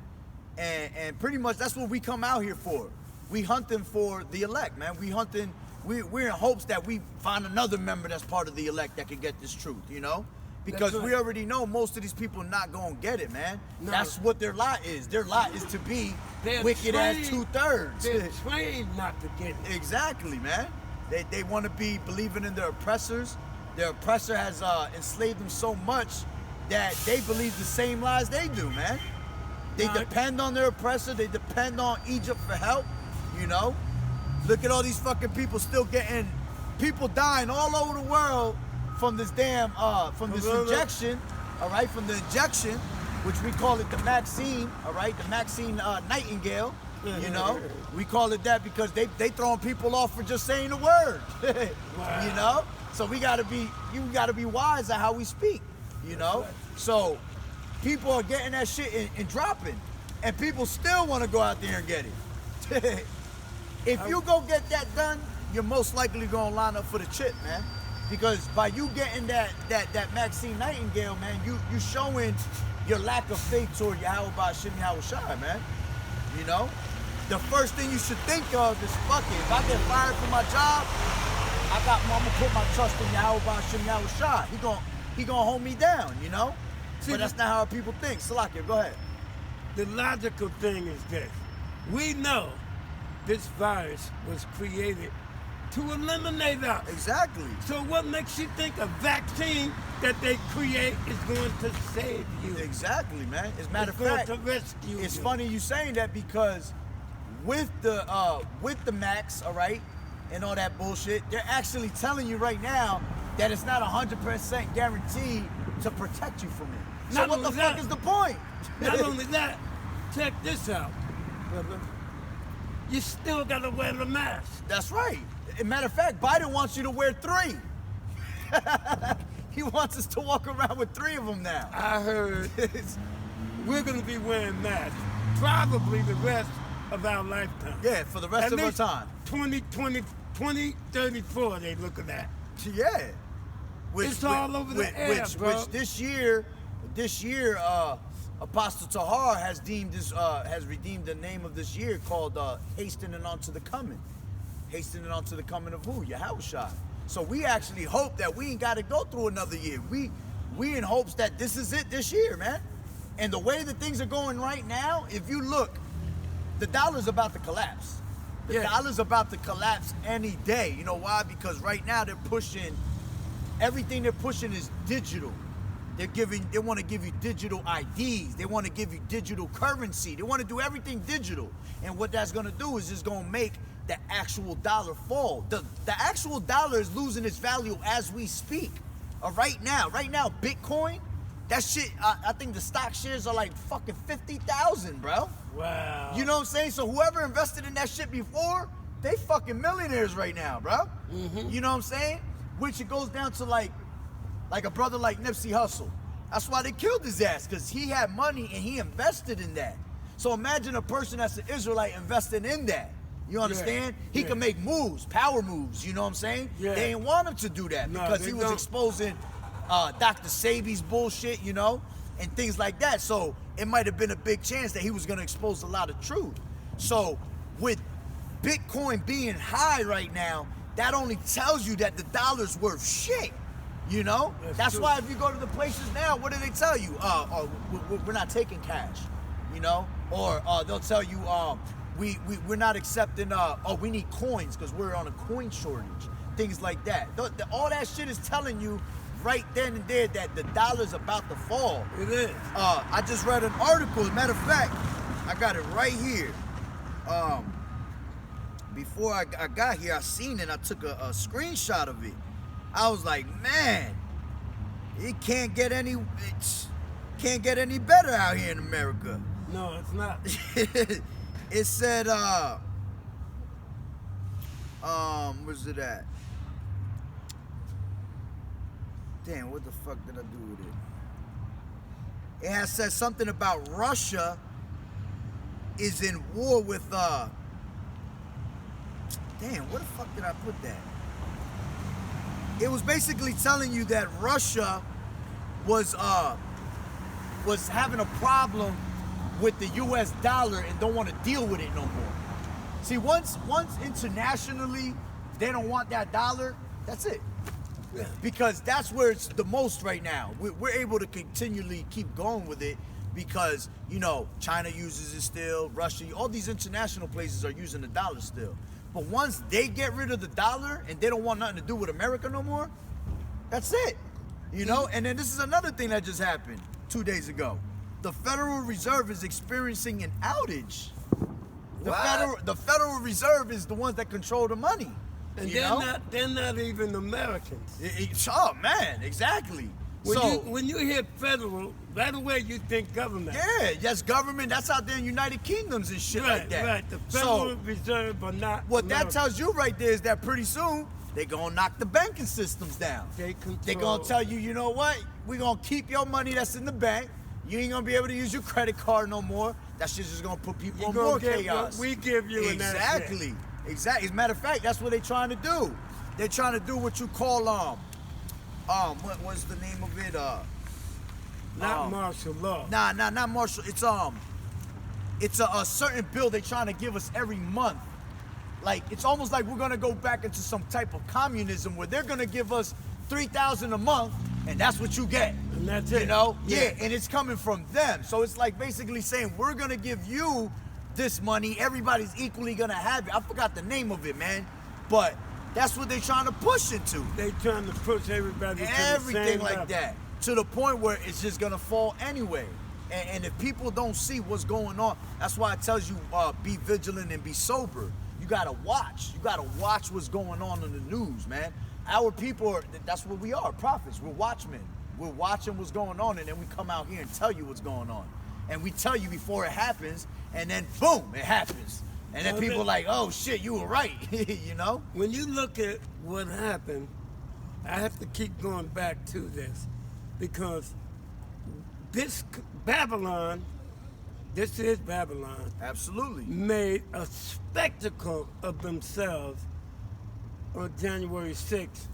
And pretty much that's what we come out here for. We hunting for the elect, man. We're in hopes that we find another member that's part of the elect that can get this truth, you know? Because That's right. we already know most of these people not gonna get it, man. No. That's what their lot is. Their lot is to be They're wicked as trained- 2/3. They're trained not to get it. Exactly, man. They want to be believing in their oppressors. Their oppressor has enslaved them so much that they believe the same lies they do, man. They Nah. depend on their oppressor. They depend on Egypt for help, you know? Look at all these fucking people still getting, people dying all over the world from this damn, from this Corona. injection, all right? From the injection, which we call it the Maxine, all right? The Maxine Nightingale, you know? We call it that because they throwing people off for just saying the word, Wow. you know? So you gotta be wise at how we speak, you know? right. So people are getting that shit and dropping, and people still want to go out there and get it. If you go get that done, you're most likely gonna line up for the chip, man. Because by you getting that Maxine Nightingale, man, you showing your lack of faith toward Yahweh Ba'Shem Yahweh Shai, man. You know? The first thing you should think of is, fuck it, if I get fired from my job, I'm gonna put my trust in Yahweh Ba'Shem Yahweh Shai. He gonna hold me down, you know? See, But that's not how people think. Salakia, go ahead. the logical thing is this. We know this virus was created to eliminate us. Exactly. So what makes you think a vaccine that they create is going to save you? Exactly, man. As a matter It's of going fact, to rescue it's you. funny you saying that because with the max, all right, and all that bullshit, they're actually telling you right now that it's not 100% guaranteed to protect you from it. So Not what the only fuck that- is the point? Not only that, check this out, brother. You still gotta wear the mask. That's right. As a matter of fact, Biden wants you to wear 3. He wants us to walk around with 3 of them now. I heard we're gonna be wearing masks probably the rest of our lifetime. Yeah, for the rest At of our least time. 2034 they looking at. Yeah. It's all over the air, bro. Which this year, Apostle Tahar has redeemed the name of this year called Hastening Unto the Coming. Hastening Unto the Coming of who? Yahushua. So we actually hope that we ain't got to go through another year. We in hopes that this is it this year, man. And the way that things are going right now, if you look, the dollar's about to collapse. The Yeah. dollar's about to collapse any day. You know why? Because right now they're pushing, everything they're pushing is digital. They want to give you digital IDs. They want to give you digital currency. They want to do everything digital. And what that's going to do is just going to make the actual dollar fall. The actual dollar is losing its value as we speak. Right now, Bitcoin, that shit, I think the stock shares are like fucking 50,000, bro. Wow. You know what I'm saying? So whoever invested in that shit before, they fucking millionaires right now, bro. You know what I'm saying? Which it goes down to like a brother like Nipsey Hussle. That's why they killed his ass, because he had money and he invested in that. So imagine a person that's an Israelite investing in that. You understand? He can make moves, power moves, you know what I'm saying? Yeah. They didn't want him to do that No, because they he was don't. exposing Dr. Sabi's bullshit, you know, and things like that. So it might have been a big chance that he was going to expose a lot of truth. So with Bitcoin being high right now, that only tells you that the dollar's worth shit. You know? That's true. why if you go to the places now, what do they tell you? We're not taking cash, you know? Or they'll tell you, we're not accepting, we need coins because we're on a coin shortage. Things like that. All that shit is telling you right then and there that the dollar's about to fall. It is. I just read an article. As a matter of fact, I got it right here. Before I got here, I seen it. I took a screenshot of it. I was like, man, it can't get any better out here in America. No, it's not. It said, where's it at? Damn, what the fuck did I do with it? It has said something about Russia is in war with, damn, where the fuck did I put that? It was basically telling you that Russia was having a problem with the U.S. dollar and don't want to deal with it no more. See, once internationally they don't want that dollar, that's it. Yeah. Because that's where it's the most right now. We're able to continually keep going with it because, you know, China uses it still, Russia, all these international places are using the dollar still. But once they get rid of the dollar and they don't want nothing to do with America no more, that's it. You know? And then this is another thing that just happened 2 days ago. The Federal Reserve is experiencing an outage. The Federal Reserve is the ones that control the money. And you know? they're not even Americans. Oh man, exactly. When you hear federal, right away you think government. Yeah, that's government. That's out there in United Kingdoms and shit like that. Right. The Federal Reserve are not. What American. that tells you right there is that pretty soon they gonna knock the banking systems down. They control. They gonna tell you, you know what? We gonna keep your money that's in the bank. You ain't gonna be able to use your credit card no more. That shit's just gonna put people in more chaos. What we give you. Exactly. Exactly. As a matter of fact, that's what they're trying to do. They're trying to do what you call what was the name of it? Not martial law. Nah, not martial. It's a certain bill they're trying to give us every month. Like it's almost like we're gonna go back into some type of communism where they're gonna give us $3,000 a month, and that's what you get. And that's You it. know? Yeah. Yeah, and it's coming from them. So it's like basically saying, we're gonna give you this money, everybody's equally gonna have it. I forgot the name of it, man. But that's what they're trying to push into. They trying to push everybody to Everything the same like level. that. To the point where it's just gonna fall anyway. And if people don't see what's going on, that's why it tells you be vigilant and be sober. You gotta watch. You gotta watch what's going on in the news, man. Our people are, that's what we are, prophets. We're watchmen. We're watching what's going on, and then we come out here and tell you what's going on. And we tell you before it happens, and then boom, it happens. And then Well, people then- are like, oh shit, you were right, you know? When you look at what happened, I have to keep going back to this because Babylon, this is Babylon, Absolutely. made a spectacle of themselves on January 6th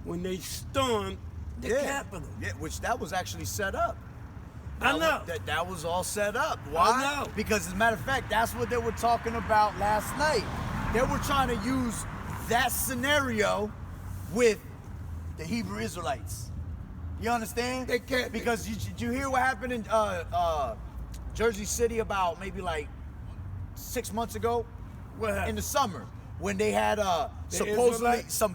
when they stormed the Capitol. Yeah, which that was actually set up. I know. That was all set up. Why? know. Because as a matter of fact, that's what they were talking about last night. They were trying to use that scenario with the Hebrew Israelites. You understand? They can't- Because did you hear what happened in Jersey City about maybe like 6 months ago? What happened? In the summer when they had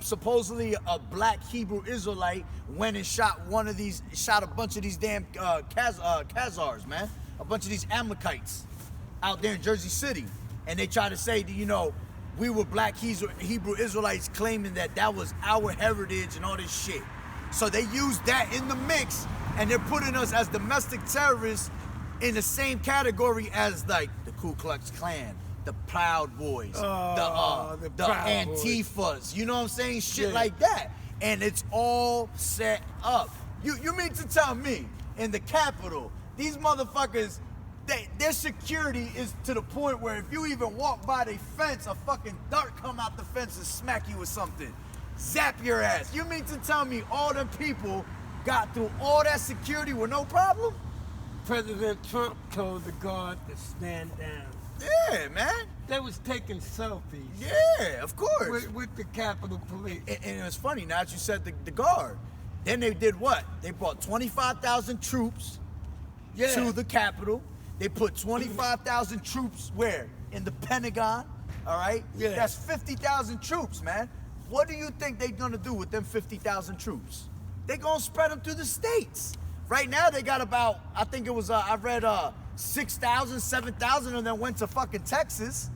supposedly a black Hebrew Israelite went and shot a bunch of these damn Khazars, man, a bunch of these Amalekites out there in Jersey City, and they tried to say that, you know, we were black Hebrew Israelites claiming that was our heritage and all this shit. So they used that in the mix, and they're putting us as domestic terrorists in the same category as like the Ku Klux Klan, the Proud Boys, the the Proud Boys. Antifas, you know what I'm saying? Shit Yeah. like that. And it's all set up. You mean to tell me in the Capitol, these motherfuckers, their security is to the point where if you even walk by their fence, a fucking dart come out the fence and smack you with something. Zap your ass. You mean to tell me all them people got through all that security with no problem? President Trump told the guard to stand down. Yeah, man. They was taking selfies Yeah, of course. with the Capitol Police. And it's funny, now that you said the guard, then they did what? They brought 25,000 troops Yeah. to the Capitol. They put 25,000 troops where? In the Pentagon, all right? Yeah. That's 50,000 troops, man. What do you think they're gonna do with them 50,000 troops? They're gonna spread them through the states. Right now they got about, I think it was, I read 6,000, 7,000 of them went to fucking Texas.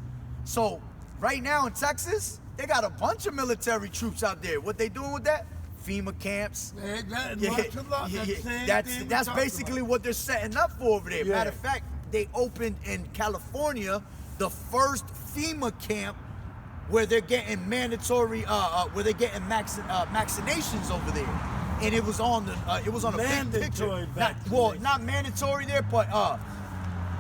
So right now in Texas, they got a bunch of military troops out there. What they doing with that? FEMA camps. That's basically what they're setting up for over there. Yeah. Matter of fact, they opened in California the first FEMA camp where they're getting mandatory, where they're getting vaccinations over there, and it was on the big picture. Mandatory Not mandatory there, but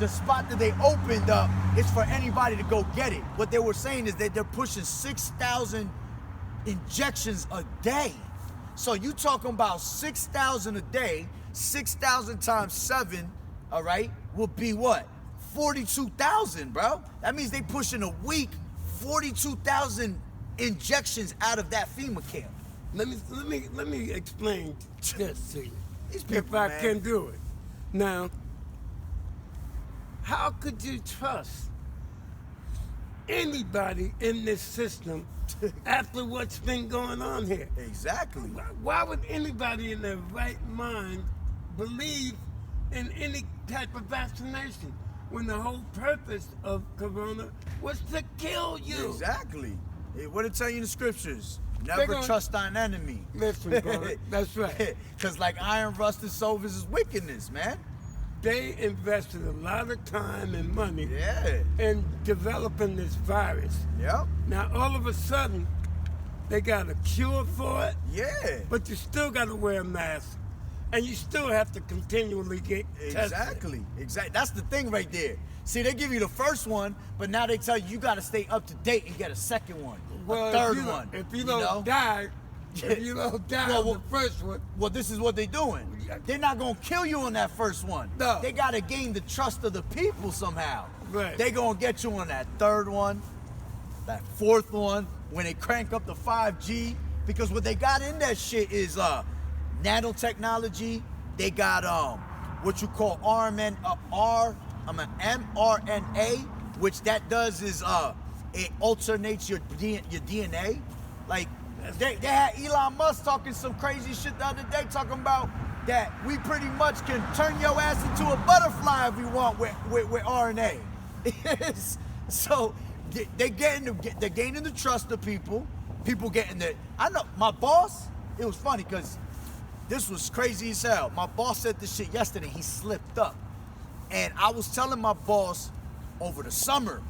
the spot that they opened up is for anybody to go get it. What they were saying is that they're pushing 6,000 injections a day. So you talking about 6,000 a day, 6,000 times 7, all right, will be what? 42,000, bro. That means they pushing a week 42,000 injections out of that FEMA camp. Let me explain this to you, These if people, I man. can do it. Now, how could you trust anybody in this system after what's been going on here? Exactly. Why would anybody in their right mind believe in any type of vaccination when the whole purpose of Corona was to kill you? Exactly. Hey, what it tell you in the scriptures? They're Never gonna- trust thine enemy. Listen, bro, that's right. Because like iron rusted solvers is wickedness, man. They invested a lot of time and money Yeah. in developing this virus. Yep. Now, all of a sudden, they got a cure for it, Yeah. but you still got to wear a mask, and you still have to continually get tested. Exactly. Exactly. That's the thing right there. See, they give you the first one, but now they tell you got to stay up to date and get a second one, Well, a third if you, one. If you know? don't die, if you don't die Well, on the first one, Well, this is what they're doing. They're not gonna kill you on that first one. No. They gotta gain the trust of the people somehow. Right. They gonna get you on that third one, that fourth one, when they crank up the 5G, because what they got in that shit is nanotechnology, They got what you call mRNA, which that does is it alternates your DNA. Like they had Elon Musk talking some crazy shit the other day, talking about that we pretty much can turn your ass into a butterfly if we want with RNA. So they're gaining the trust of people. People getting the. I know my boss. It was funny because this was crazy as hell. My boss said this shit yesterday. He slipped up, and I was telling my boss over the summer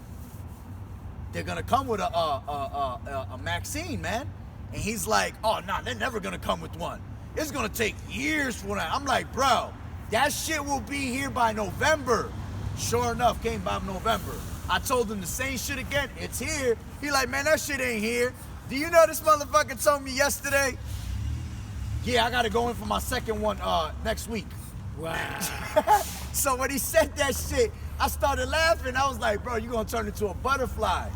they're gonna come with a vaccine, man. And he's like, "Oh no, they're never gonna come with one. It's gonna take years for that." I'm like, "Bro, that shit will be here by November." Sure enough, came by November. I told him the same shit again. It's here. He like, "Man, that shit ain't here." Do you know this motherfucker told me yesterday? Yeah, I gotta go in for my second one next week. Wow. So when he said that shit, I started laughing. I was like, "Bro, you gonna turn into a butterfly."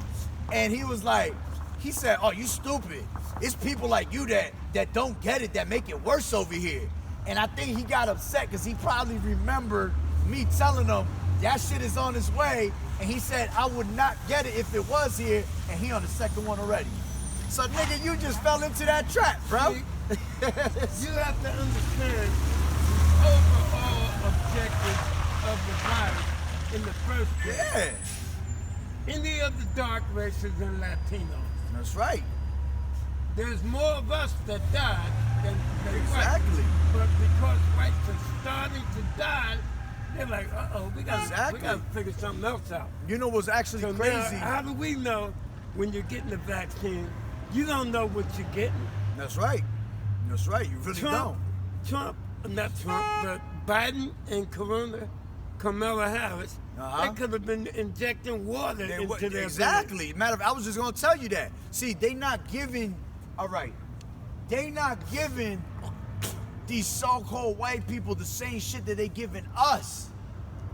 And he was like, he said, "Oh, you stupid. It's people like you that don't get it, that make it worse over here." And I think he got upset because he probably remembered me telling him that shit is on its way. And he said, "I would not get it if it was here." And he on the second one already. So nigga, you just fell into that trap, bro. You have to understand the overall objective of the virus in the first place. Yeah. Any of the dark races and Latinos. That's right. There's more of us that died than Exactly. whites. But because whites are starting to die, they're like, we gotta figure something else out. You know what's actually So crazy? now, how do we know when you're getting the vaccine, you don't know what you're getting? That's right. That's right. You really don't. Not Trump, but Biden and Kamala Harris, they could have been injecting water into their Exactly. Matter of fact, I was just gonna tell you that. See, they not giving. All right. They not giving these so-called white people the same shit that they giving us.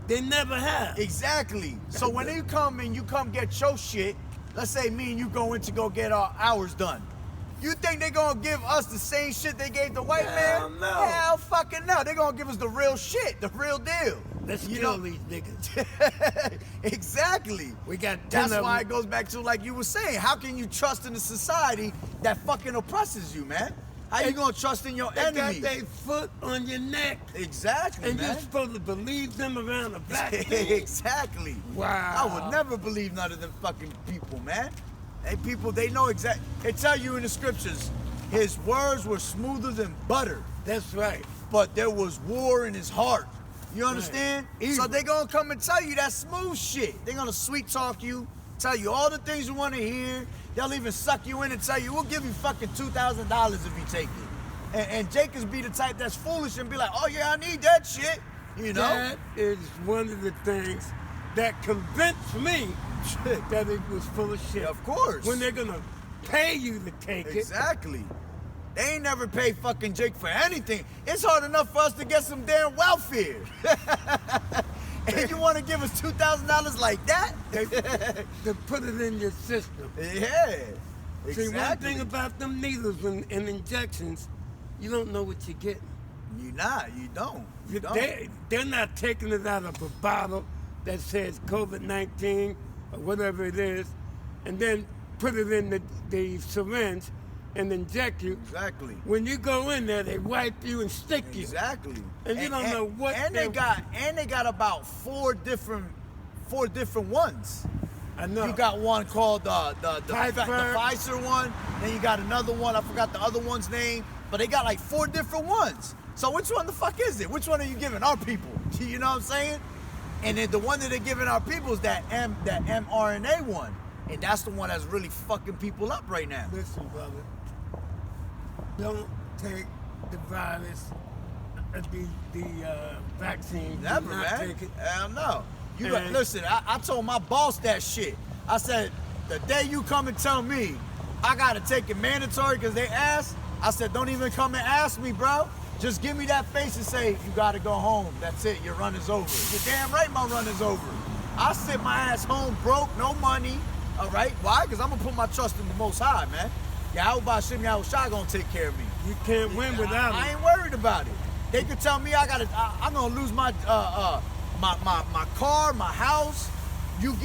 They never have. Exactly. So when you come get your shit, let's say me and you go in to go get our hours done. You think they gonna give us the same shit they gave the white Hell man? no. Hell fucking no. They gonna give us the real shit, the real deal. Let's You kill know- these niggas. Exactly. We got 10 That's of why them. it goes back to like you were saying. How can you trust in a society that fucking oppresses you, man? How you gonna trust in your They got enemy? their foot on your neck, Exactly, and you're man. supposed to believe them around a vaccine. Exactly. Wow. I would never believe none of them fucking people, man. They people, they know exact. They tell you in the scriptures, his words were smoother than butter, That's right. but there was war in his heart. You understand? Evil. So they gonna come and tell you that smooth shit. They gonna sweet talk you, tell you all the things you want to hear. They'll even suck you in and tell you, "We'll give you fucking $2,000 if you take it." And Jacobs be the type that's foolish and be like, "Oh yeah, I need that shit." You know? That is one of the things that convinced me that it was full of shit. Of course. When they're gonna pay you to take it. Exactly. They ain't never paid fucking Jake for anything. It's hard enough for us to get some damn welfare. And you want to give us $2,000 like that? To put it in your system. Yeah. See, one Exactly. thing about them needles and injections, you don't know what you're getting. You not. You don't. You don't. They're not taking it out of a bottle that says COVID-19 or whatever it is, and then put it in the syringe and inject you. Exactly. When you go in there, they wipe you and stick you. Exactly. And you don't know what And they got about four different ones. I know. You got one called the Pfizer. Pfizer one. Then you got another one. I forgot the other one's name. But they got like 4 different ones. So which one the fuck is it? Which one are you giving our people? You know what I'm saying? And then the one that they're giving our people is that mRNA one. And that's the one that's really fucking people up right now. Listen, brother. Don't take the virus, the vaccine. Never, Do not man. take it. Hell no. And- Listen, I told my boss that shit. I said, the day you come and tell me I gotta take it mandatory because they asked, I said, don't even come and ask me, bro. Just give me that face and say, you gotta go home. That's it, your run is over. You're damn right my run is over. I sit my ass home broke, no money, all right? Why? Because I'm gonna put my trust in the Most High, man. Yahweh Shim Yahweh Shai gonna take care of me. You can't win without I it. ain't worried about it. They could tell me I'm gonna lose my my car, my house. You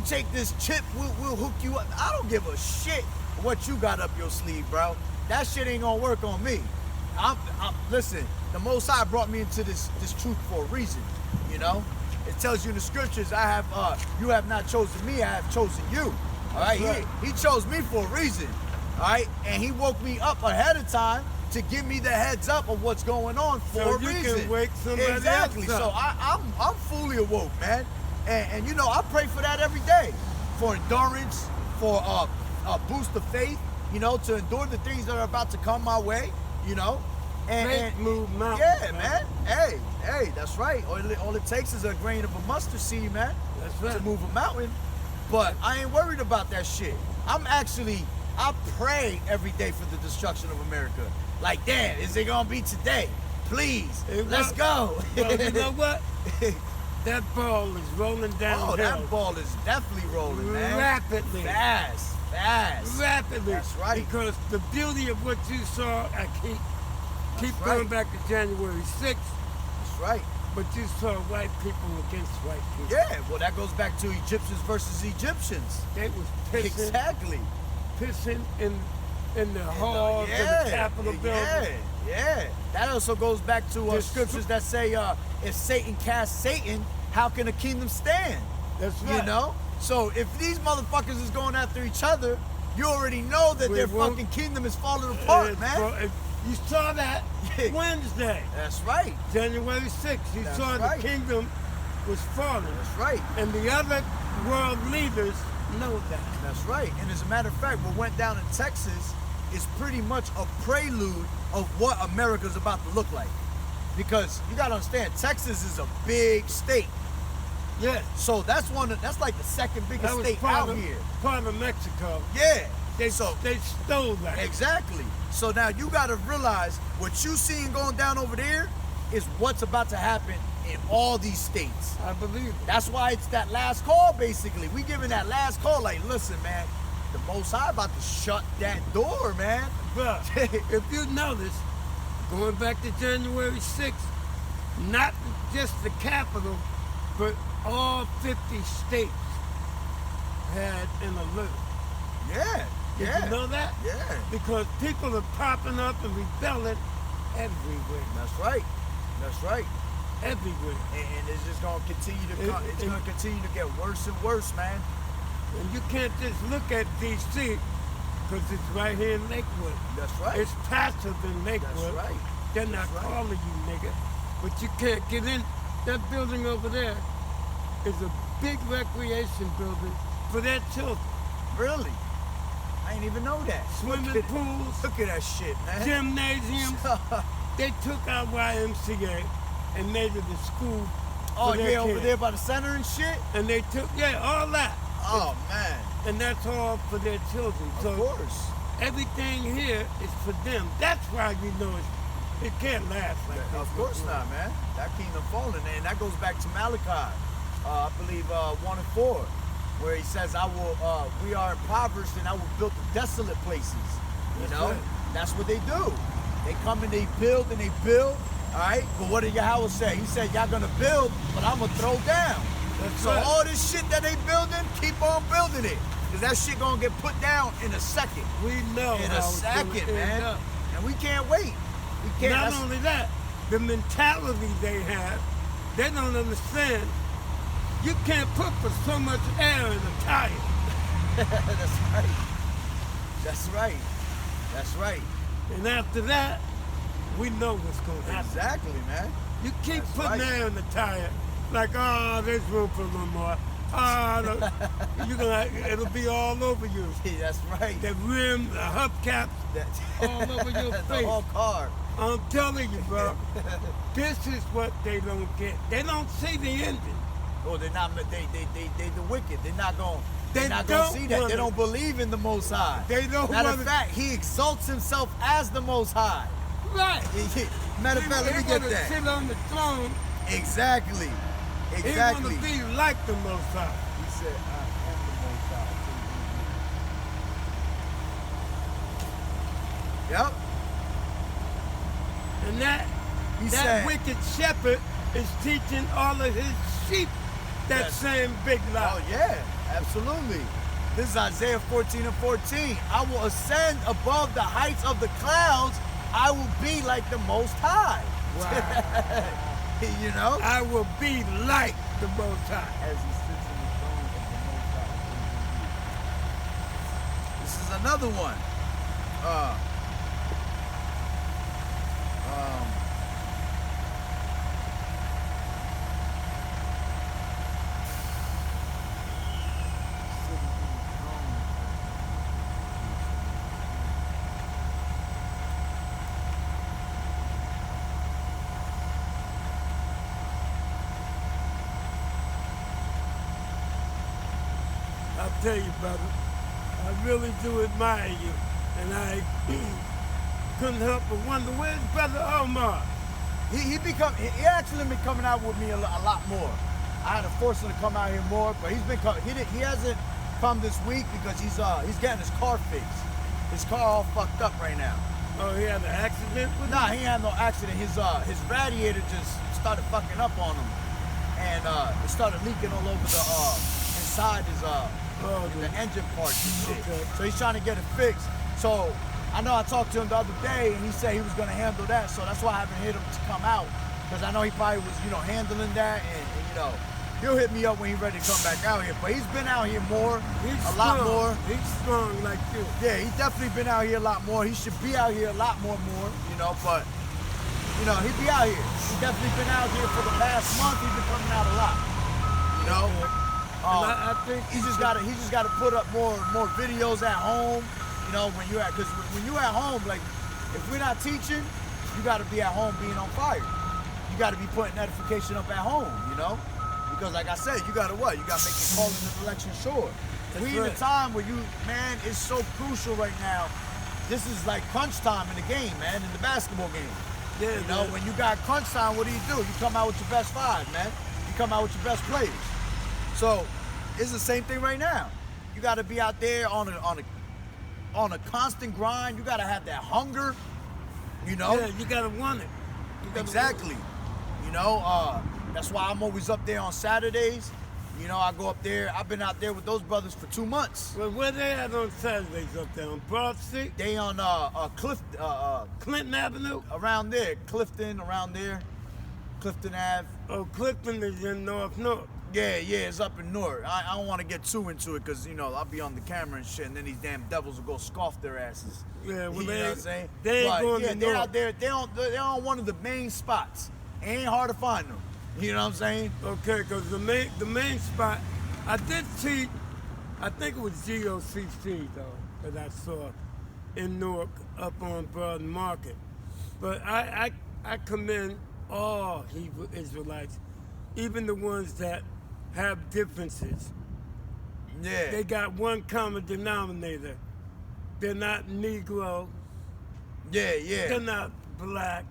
take this chip, we'll hook you up. I don't give a shit what you got up your sleeve, bro. That shit ain't gonna work on me. Listen, the Most High brought me into this truth for a reason. You know, it tells you in the scriptures, you have not chosen me, I have chosen you. All right, Right. He chose me for a reason. All right, and he woke me up ahead of time to give me the heads up of what's going on for So a you reason. can wake somebody exactly. else So up. I'm fully awoke, man. And you know, I pray for that every day, for endurance, for a boost of faith. You know, to endure the things that are about to come my way. You know, Faith move mountains, yeah, man. Hey, that's right. All it takes is a grain of a mustard seed, man, That's right. to move a mountain. But I ain't worried about that shit. I pray every day for the destruction of America. Like, damn, is it gonna be today? Please, let's go. Well, you know what? That ball is rolling downhill. Oh, that ball is definitely rolling, man. Rapidly. Fast. Rapidly. That's right. Because the beauty of what you saw, I keep That's going right. back to January 6th, That's right. but you saw white people against white people. Yeah, well, that goes back to Egyptians versus Egyptians. They was pissing, Exactly. pissing in the halls of the Capitol building. Yeah. That also goes back to Just- scriptures that say, if Satan casts Satan, how can a kingdom stand? That's right. You know? So if these motherfuckers is going after each other, you already know that We their won't- fucking kingdom is falling apart, It's man. You saw that Yeah. Wednesday, That's right. January 6th. You That's saw right. the kingdom was falling. That's right. And the other world leaders know that. That's right. And as a matter of fact, what went down in Texas is pretty much a prelude of what America's about to look like. Because you gotta understand, Texas is a big state. Yeah. So that's like the second biggest That was state part out of, here. part of Mexico. Yeah. They So stole that. exactly. So now you gotta realize what you seeing going down over there is what's about to happen in all these states. I believe it. That's why it's that last call, basically. We giving that last call, like, listen, man, the Most High about to shut that door, man. But if you notice, going back to January 6th, not just the capital, but all 50 states had an alert. Yeah, Did yeah. you know that? Yeah. Because people are popping up and rebelling everywhere. That's right. That's right. Everywhere. And it's just gonna continue to it's it- gonna continue to get worse and worse, man. And you can't just look at D.C. because it's right here in Lakewood. That's right. It's passive in Lakewood. That's right. They're not That's right. calling you nigga. But you can't get in. That building over there is a big recreation building for their children. Really? I ain't even know that. Swimming Look at- pools, Look at that shit, man. gymnasiums. They took our YMCA and made it a school Oh for their yeah, over kids. there by the center and shit. And they took, all that. Oh man. And that's all for their children. Of So course. everything here is for them. That's why you know it can't last like this. Of course not, man. That kingdom fallen, and that goes back to Malachi, I believe 1 and 4, where he says, "I will. We are impoverished, and I will build the desolate places." You That's know, right. that's what they do. They come and they build and they build. All right, but what did Yahweh say? He said, "Y'all gonna build, but I'm gonna throw down." That's So right. all this shit that they building, keep on building it, cause that shit gonna get put down in a second. We know In how a it's gonna second, end man. up. And we can't wait. We can't. Not that's- only that, the mentality they have, they don't understand. You can't put for so much air in a tire. That's right. That's right. That's right. And after that, we know what's going to happen. Exactly, man. You keep That's putting right. air in the tire, like, oh, there's room for a little more. Oh, it'll be all over you. That's right. The rim, the hubcaps, all over your The face. whole car. I'm telling you, bro. This is what they don't get. They don't see the ending. Oh, they're not. They the wicked. They're not going. They They're not going to don't see that. wanna- They don't believe in the Most High. They don't Matter of wanna- fact, He exalts Himself as the Most High. Right. Matter of fact, let me They get wanna that. sit on the throne. Exactly. They Exactly. want to be like the Most High. He said, "I am the Most High." And that He that said, wicked shepherd is teaching all of his sheep that Yes. same big lie. oh yeah, absolutely. This is Isaiah 14:14. I will ascend above the heights of the clouds. I will be like the Most High. Wow. You know? I will be like the Most High. As he sits in the throne of the Most High. This is another one. I'll tell you, brother, I really do admire you, and I couldn't help but wonder, where's Brother Omar? He actually been coming out with me a lot more. I had to force him to come out here more, but he hasn't come this week because he's getting his car fixed. His car all fucked up right now. Oh, he had an accident with Nah, he had no accident. His radiator just started fucking up on him, and it started leaking all over the inside his the engine parts and shit. Okay. So he's trying to get it fixed. So I know I talked to him the other day, and he said he was gonna handle that. So that's why I haven't hit him to come out, because I know he probably was handling that, and he'll hit me up when he's ready to come back out here. But he's been out here more, He's a lot strong. more. He's strong like you. Yeah, he's definitely been out here a lot more. He should be out here a lot more, but he be out here. He definitely been out here for the past month. He's been coming out a lot. And I think He just gotta put up more videos at home. Because when you at home, like if we're not teaching, you gotta be at home being on fire. You gotta be putting edification up at home, Because like I said, you gotta what? You gotta make your call in the election sure. We in a right. time where it's so crucial right now. This is like crunch time in the game, man, in the basketball game. Yeah, man. When you got crunch time, what do? You come out with your best five, man. You come out with your best players. So it's the same thing right now. You gotta be out there on a constant grind. You gotta have that hunger, Yeah, you gotta want it. You gotta Exactly. That's why I'm always up there on Saturdays. I go up there. I've been out there with those brothers for 2 months. Well, where they at on Saturdays up there? On Broad Street? They on Clinton Avenue? around there, Clifton, Clifton Ave. Oh, Clifton is in North. Yeah, it's up in North. I don't want to get too into it because I'll be on the camera and shit, and then these damn devils will go scoff their asses. Yeah, well, You know what I'm saying? they ain't But, going yeah, to they're North. out there. They're on one of the main spots. It ain't hard to find them. You know what I'm saying? Okay, because the main spot, I did see, I think it was GOCC though, that I saw in Newark up on Broad Market. But I commend all Hebrew Israelites, even the ones that have differences. Yeah. They got one common denominator. They're not Negro, yeah. they're not black,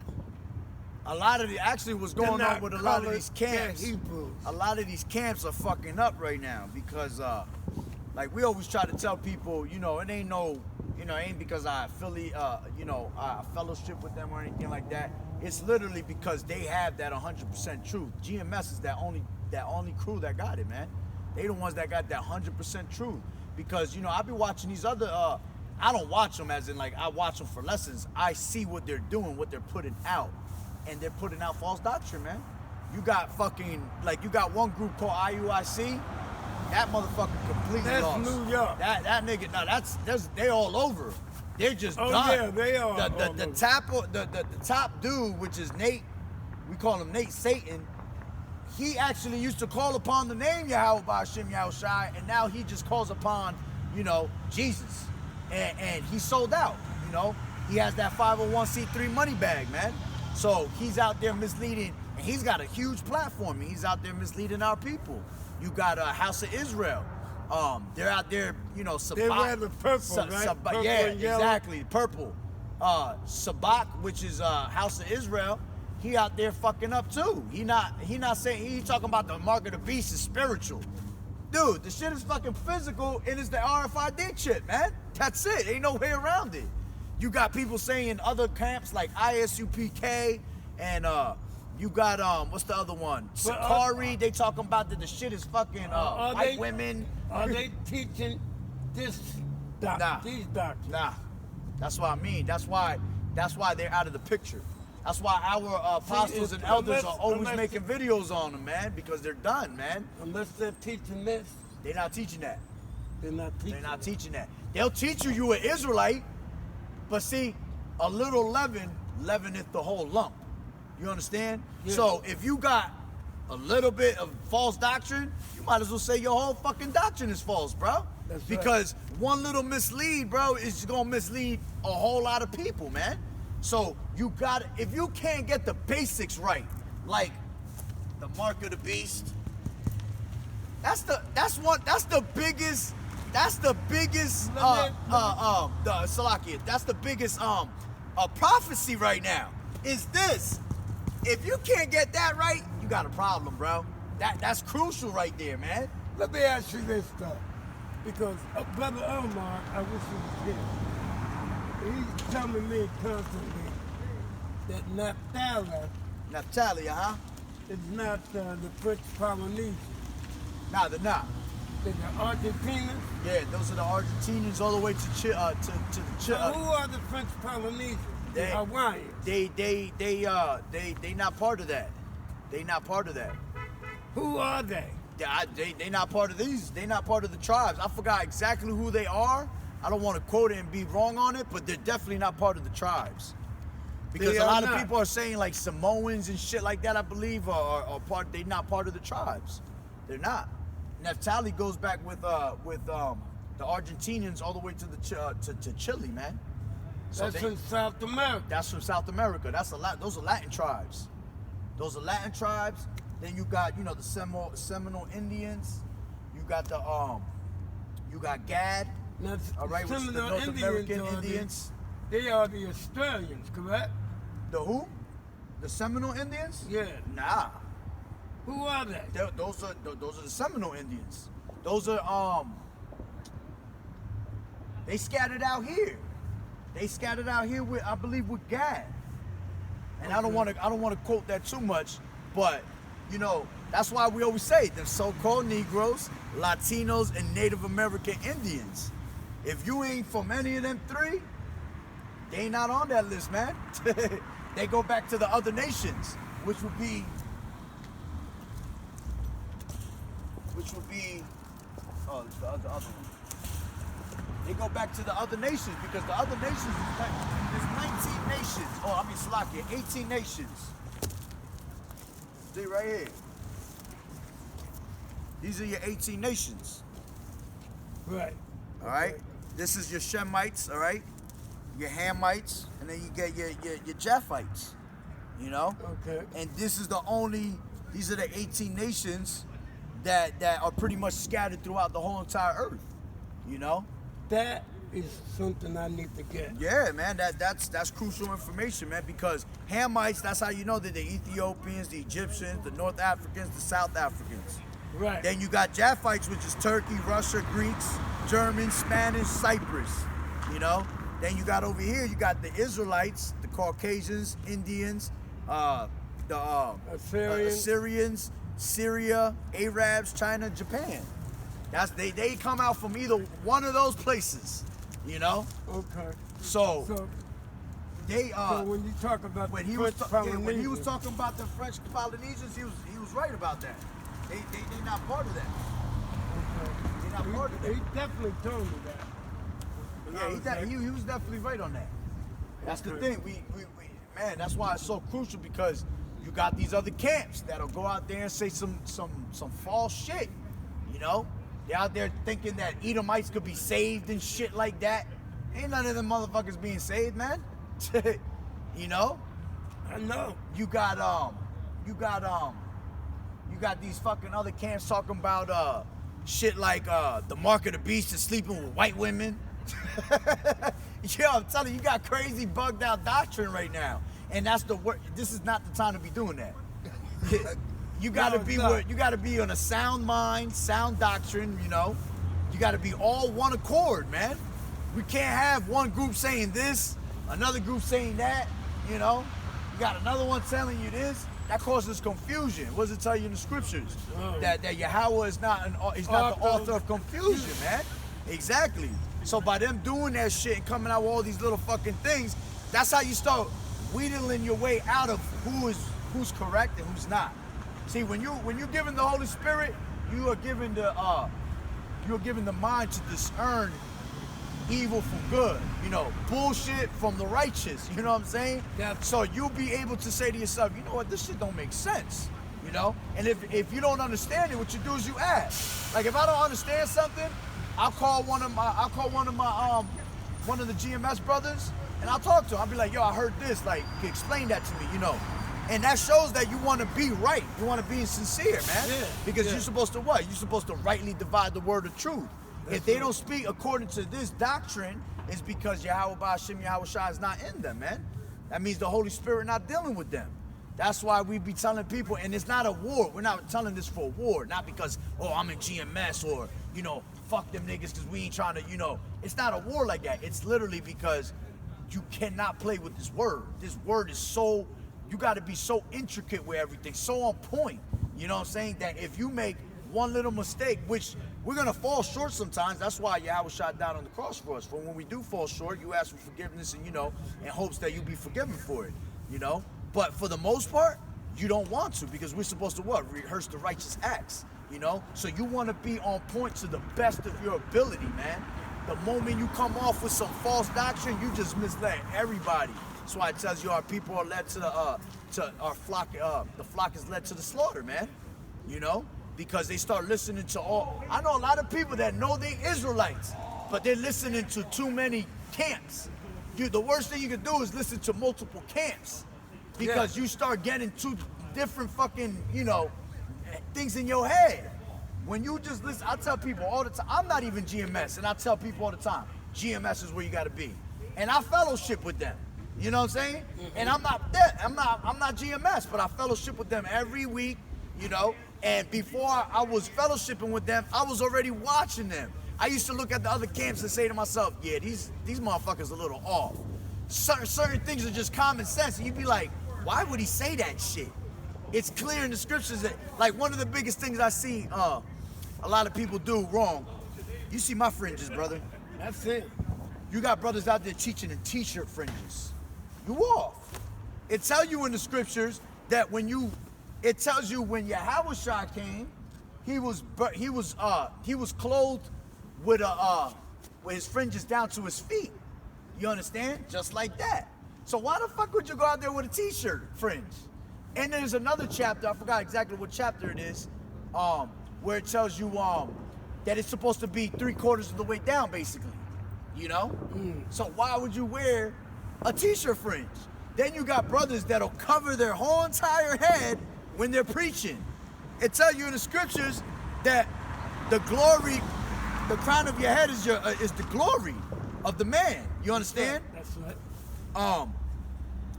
A lot of what's they're going not on with a lot of colored, these camps. they're Hebrews. A lot of these camps are fucking up right now because, like we always try to tell people, it ain't no, it ain't because I I fellowship with them or anything like that. It's literally because they have that 100% truth. GMS is that only crew that got it, man. They the ones that got that 100% truth. Because I be watching these other. I don't watch them as in like I watch them for lessons. I see what they're doing, what they're putting out, and they're putting out false doctrine, man. You got you got one group called IUIC. That motherfucker completely That's lost. New York. That nigga, no, they all over. They're just Oh, done. yeah, they are all The over. the top dude, which is Nate, we call him Nate Satan. He actually used to call upon the name Yahweh Ba'Shem Yahushai, and now he just calls upon, Jesus. And he sold out, He has that 501c3 money bag, man. So he's out there misleading, and he's got a huge platform, and he's out there misleading our people. You got House of Israel. They're out there, Sabak. They wear the purple, right? Purple yeah, and yellow. exactly, purple. Sabak, which is House of Israel, he out there fucking up too. He not saying, he talking about the mark of the beast is spiritual. Dude, the shit is fucking physical, and it's the RFID chip, man. That's it. Ain't no way around it. You got people saying other camps like ISUPK and you got what's the other one? But, Sakari. They talking about that the shit is fucking white women. Are they teaching this doctrine? Nah. These doctrines? Nah, that's what I mean. That's why they're out of the picture. That's why our apostles and elders are always making videos on them, man, because they're done, man. Unless they're teaching this, They're not teaching that. they're not teaching. They're not teaching that. They'll teach you an Israelite, but see, a little leaven leaveneth the whole lump. You understand? Yeah. So if you got a little bit of false doctrine, you might as well say your whole fucking doctrine is false, bro. That's right. Because one little mislead, bro, is gonna mislead a whole lot of people, man. So you got, if you can't get the basics right, like the mark of the beast, that's the biggest Salakia, that's the biggest prophecy right now. Is this. If you can't get that right, you got a problem, bro. That's crucial right there, man. Let me ask you this though, because Brother Omar, I wish he was here. He's telling me constantly that Naphtali, huh? is not the French Polynesians. Nah, they're not. They're the Argentinians. Yeah, those are the Argentinians all the way to So who are the French Polynesians? The They- Hawaiians. They not part of that. They not part of that. Who are they? They not part of these. They not part of the tribes. I forgot exactly who they are. I don't want to quote it and be wrong on it, but they're definitely not part of the tribes. Because They a are lot of not. people are saying like Samoans and shit like that, I believe, are part. They're not part of the tribes. They're not. Naphtali goes back with the Argentinians all the way to to Chile, man. So That's they- in South America. That's from South America. That's a lot. Those are Latin tribes. Those are Latin tribes. Then you got, the Seminole Indians. You got you got Gad. Now, All right, which is the Seminole North American are Indians. They are the Australians, correct? The who? The Seminole Indians? Yeah. Nah. Who are they? Those are the Seminole Indians. Those are they scattered out here. They scattered out here with, I believe, with Gad. And I don't want to quote that too much, but that's why we always say the so-called Negroes, Latinos, and Native American Indians. If you ain't from any of them three, they ain't not on that list, man. They go back to the other nations, which would be the other one. They go back to the other nations because the other nations there's 19 nations. Oh, I mean Slovakia, 18 nations. See right here. These are your 18 nations. Right. All right. This is your Shemites. All right. Your Hamites, and then you get your Japhites. Okay. And this is these are the 18 nations that are pretty much scattered throughout the whole entire earth. That is something I need to get. Yeah, man, that's crucial information, man, because Hamites, that's how you know that the Ethiopians, the Egyptians, the North Africans, the South Africans. Right. Then you got Japhites, which is Turkey, Russia, Greeks, Germans, Spanish, Cyprus. Then you got over here, you got the Israelites, the Caucasians, Indians, the Assyrians, Syria, Arabs, China, Japan. They come out from either one of those places, Okay. So they So when you talk about when the he was French when he was Polynesians, talking about the French Polynesians, he was right about that. They not part of that. They're not part of that. he definitely told me that. Yeah, he was definitely right on that. That's the Okay. thing. We man, that's why it's so crucial because you got these other camps that'll go out there and say some false shit. They're out there thinking that Edomites could be saved and shit like that. Ain't none of them motherfuckers being saved, man. I know. You got these fucking other camps talking about shit like the mark of the beast is sleeping with white women. Yo, I'm telling you, you got crazy bugged out doctrine right now. And that's the word. This is not the time to be doing that. You gotta No, be it's not. you gotta be on a sound mind, sound doctrine, You gotta be all one accord, man. We can't have one group saying this, another group saying that, You got another one telling you this. That causes confusion. What does it tell you in the scriptures? That Yahweh is not he's not the author of confusion, man. Exactly. So by them doing that shit and coming out with all these little fucking things, that's how you start wheedling your way out of who's correct and who's not. See, when you're given the Holy Spirit, you are given the mind to discern evil from good, you know, bullshit from the righteous, you know what I'm saying? Yeah. So you'll be able to say to yourself, you know what, this shit don't make sense, you know? And if you don't understand it, what you do is you ask. Like if I don't understand something, I'll call one of the GMS brothers and I'll talk to him. I'll be like, yo, I heard this, like, explain that to me, you know? And that shows that you want to be right. You want to be sincere, man. Yeah, because yeah. you're supposed to what? You're supposed to rightly divide the word of truth. That's if they right. don't speak according to this doctrine, it's because Yahweh Ba'Shem Yahweh Shai is not in them, man. That means the Holy Spirit not dealing with them. That's why we be telling people, and it's not a war. We're not telling this for a war, not because, oh, I'm in GMS or, you know, fuck them niggas because we ain't trying to, you know. It's not a war like that. It's literally because you cannot play with this word. This word is so, you got to be so intricate with everything, so on point. You know what I'm saying? That if you make one little mistake, which we're going to fall short sometimes. That's why Yahweh shot down on the cross for us. For when we do fall short, you ask for forgiveness and, you know, in hopes that you'll be forgiven for it, you know? But for the most part, you don't want to because we're supposed to what? Rehearse the righteous acts, you know? So you want to be on point to the best of your ability, man. The moment you come off with some false doctrine, you just misled everybody. That's why it tells you our people are led to our flock, the flock is led to the slaughter, man, you know? Because they start listening to all. I know a lot of people that know they Israelites, but they're listening to too many camps. The worst thing you can do is listen to multiple camps, because you start getting two different fucking, you know, things in your head. When you just listen, I tell people all the time, I'm not even GMS, and I tell people all the time, GMS is where you gotta be. And I fellowship with them. You know what I'm saying? And I'm not GMS, but I fellowship with them every week, you know. And before I was fellowshipping with them, I was already watching them. I used to look at the other camps and say to myself, yeah, these motherfuckers a little off. Certain things are just common sense, and you'd be like, why would he say that shit? It's clear in the scriptures that, like, one of the biggest things I see a lot of people do wrong. You see my fringes, brother. That's it. You got brothers out there teaching in t-shirt fringes. You off. It tells you in the scriptures that it tells you when Yahweh Shai came, he was clothed with his fringes down to his feet. You understand? Just like that. So why the fuck would you go out there with a t-shirt fringe? And there's another chapter, I forgot exactly what chapter it is, where it tells you that it's supposed to be 3/4 of the way down, basically. You know? So why would you wear a t-shirt fringe? Then you got brothers that'll cover their whole entire head when they're preaching. It tells you in the scriptures that the crown of your head is the glory of the man. You understand? That's right.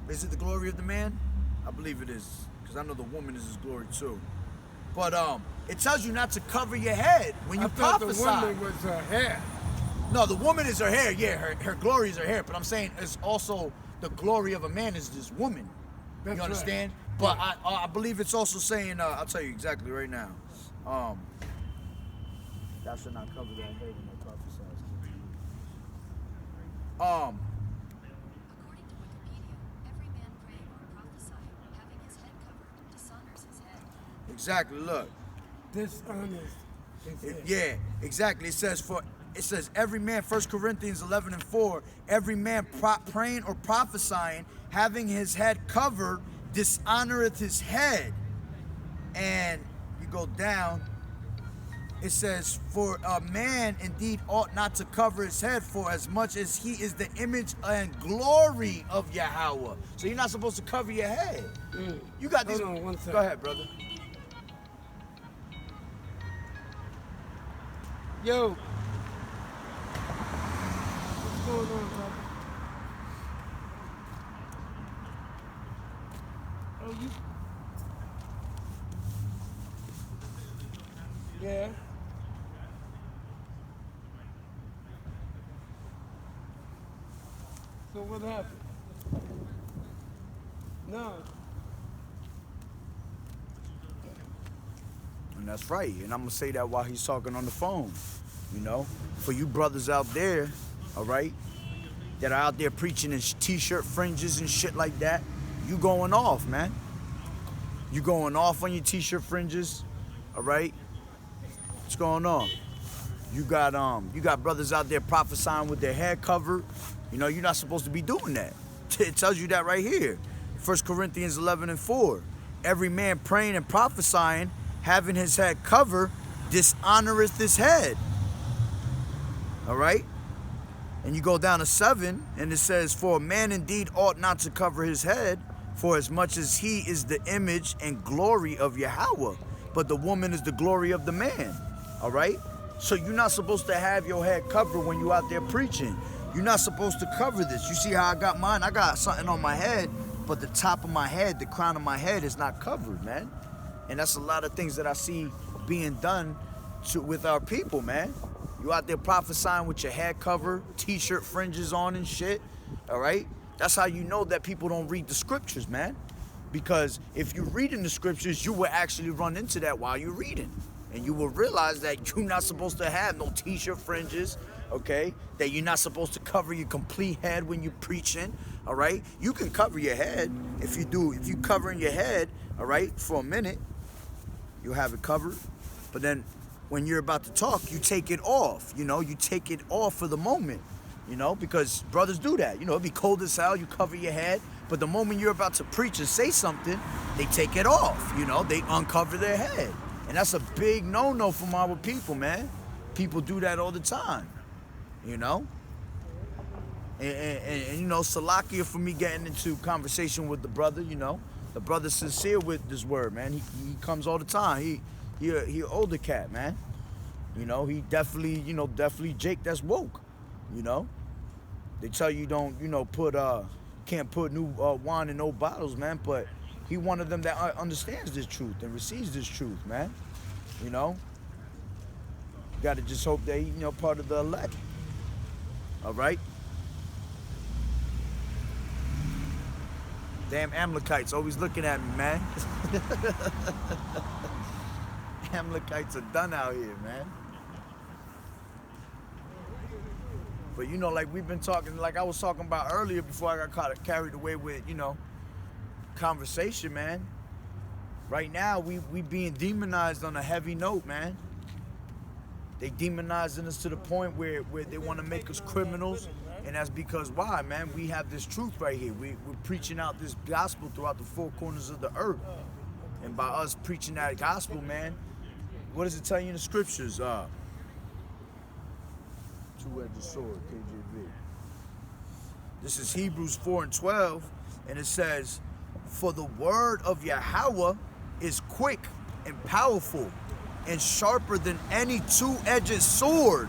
Is it the glory of the man? I believe it is, because I know the woman is his glory too. But it tells you not to cover your head when you prophesy. I thought the woman was her hair. No, the woman is her hair. Yeah, her glory is her hair. But I'm saying it's also the glory of a man is this woman. That's you understand? Right. But I believe it's also saying, I'll tell you exactly right now. Thou shalt not cover thy head when thou prophesiest. According to Wikipedia, every man praying or prophesying, having his head covered, dishonors his head. Exactly. Look. Dishonest. Yeah, exactly. It says every man, 1 Corinthians 11:4, every man praying or prophesying, having his head covered, dishonoreth his head. And you go down, it says, for a man indeed ought not to cover his head, for as much as he is the image and glory of Yahweh. So you're not supposed to cover your head. You got these. Hold on one second. Go ahead, brother. Yo. What's going on, brother? Oh, you. Yeah. So what happened? No. And that's right. And I'm going to say that while he's talking on the phone. You know, for you brothers out there, all right, that are out there preaching in t-shirt fringes and shit like that, you going off, man. You going off on your t-shirt fringes, all right? What's going on? You got brothers out there prophesying with their head covered. You know, you're not supposed to be doing that. It tells you that right here. 1 Corinthians 11:4. Every man praying and prophesying, having his head covered, dishonoreth his head. All right? And you go down to 7, and it says, for a man indeed ought not to cover his head, for as much as he is the image and glory of Yahweh, but the woman is the glory of the man. All right? So you're not supposed to have your head covered when you're out there preaching. You're not supposed to cover this. You see how I got mine? I got something on my head, but the top of my head, the crown of my head is not covered, man. And that's a lot of things that I see being done with our people, man. You out there prophesying with your head covered, t-shirt fringes on and shit, all right? That's how you know that people don't read the scriptures, man. Because if you're reading the scriptures, you will actually run into that while you're reading. And you will realize that you're not supposed to have no t-shirt fringes, okay? That you're not supposed to cover your complete head when you're preaching, all right? You can cover your head if you covering your head, all right, for a minute, you'll have it covered. But then when you're about to talk, you take it off, you know? You take it off for the moment, you know? Because brothers do that. You know, it'd be cold as hell, you cover your head. But the moment you're about to preach and say something, they take it off, you know? They uncover their head. And that's a big no-no from our people, man. People do that all the time, you know? And you know, Salakia for me getting into conversation with the brother, you know? The brother's sincere with this word, man. He comes all the time. He an older cat, man. You know, he definitely Jake that's woke, you know? They tell you don't, you know, can't put new wine in old bottles, man, but he one of them that understands this truth and receives this truth, man. You know? You gotta just hope that he, you know, part of the elect. All right? Damn Amalekites always looking at me, man. Amalekites are done out here, man. But you know, like we've been talking, like I was talking about earlier before I got carried away with, you know, conversation, man. Right now, we being demonized on a heavy note, man. They demonizing us to the point where they want to make us criminals. And that's because why, man? We have this truth right here. We're preaching out this gospel throughout the four corners of the earth. And by us preaching that gospel, man, what does it tell you in the scriptures? Two-edged sword, KJV. This is Hebrews 4:12, and it says, for the word of Yahweh is quick and powerful and sharper than any two-edged sword,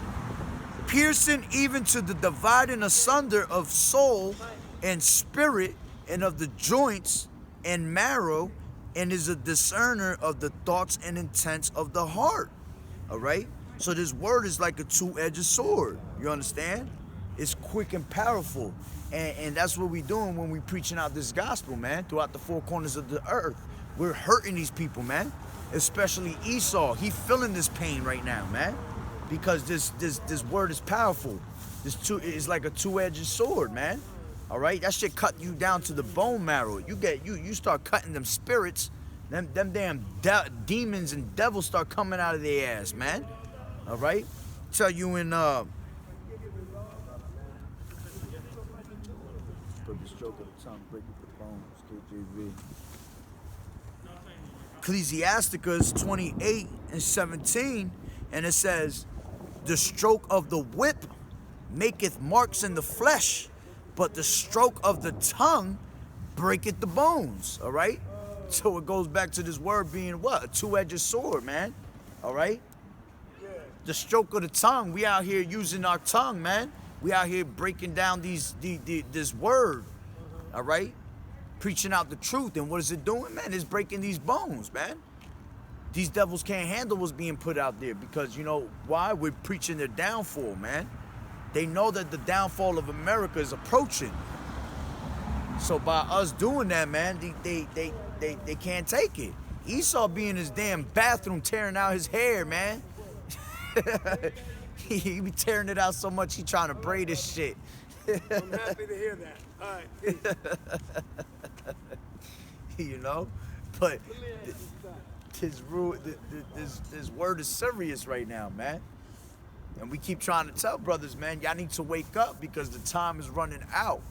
piercing even to the dividing asunder of soul and spirit and of the joints and marrow, and is a discerner of the thoughts and intents of the heart. All right? So this word is like a two-edged sword. You understand? It's quick and powerful. And that's what we're doing when we're preaching out this gospel, man, throughout the four corners of the earth. We're hurting these people, man. Especially Esau. He feeling this pain right now, man. Because this word is powerful. It's like a two-edged sword, man. All right? That shit cut you down to the bone marrow. You start cutting them spirits. Them damn demons and devils start coming out of their ass, man. All right? Tell you in purpose stroke of the tongue, break the bones, KJV. Ecclesiasticus 28:17, and it says, the stroke of the whip maketh marks in the flesh, but the stroke of the tongue breaketh the bones. All right? So it goes back to this word being what? A two-edged sword, man. All right? The stroke of the tongue. We out here using our tongue, man. We out here breaking down this word. All right? Preaching out the truth. And what is it doing, man? It's breaking these bones, man. These devils can't handle what's being put out there because, you know, why? We're preaching their downfall, man. They know that the downfall of America is approaching. So by us doing that, man, they can't take it. Esau be in his damn bathroom tearing out his hair, man. He be tearing it out so much he trying to braid his shit. I'm happy to hear that. All right, peace. You know, but Let me ask you something. this word is serious right now, man. And we keep trying to tell brothers, man, y'all need to wake up because the time is running out.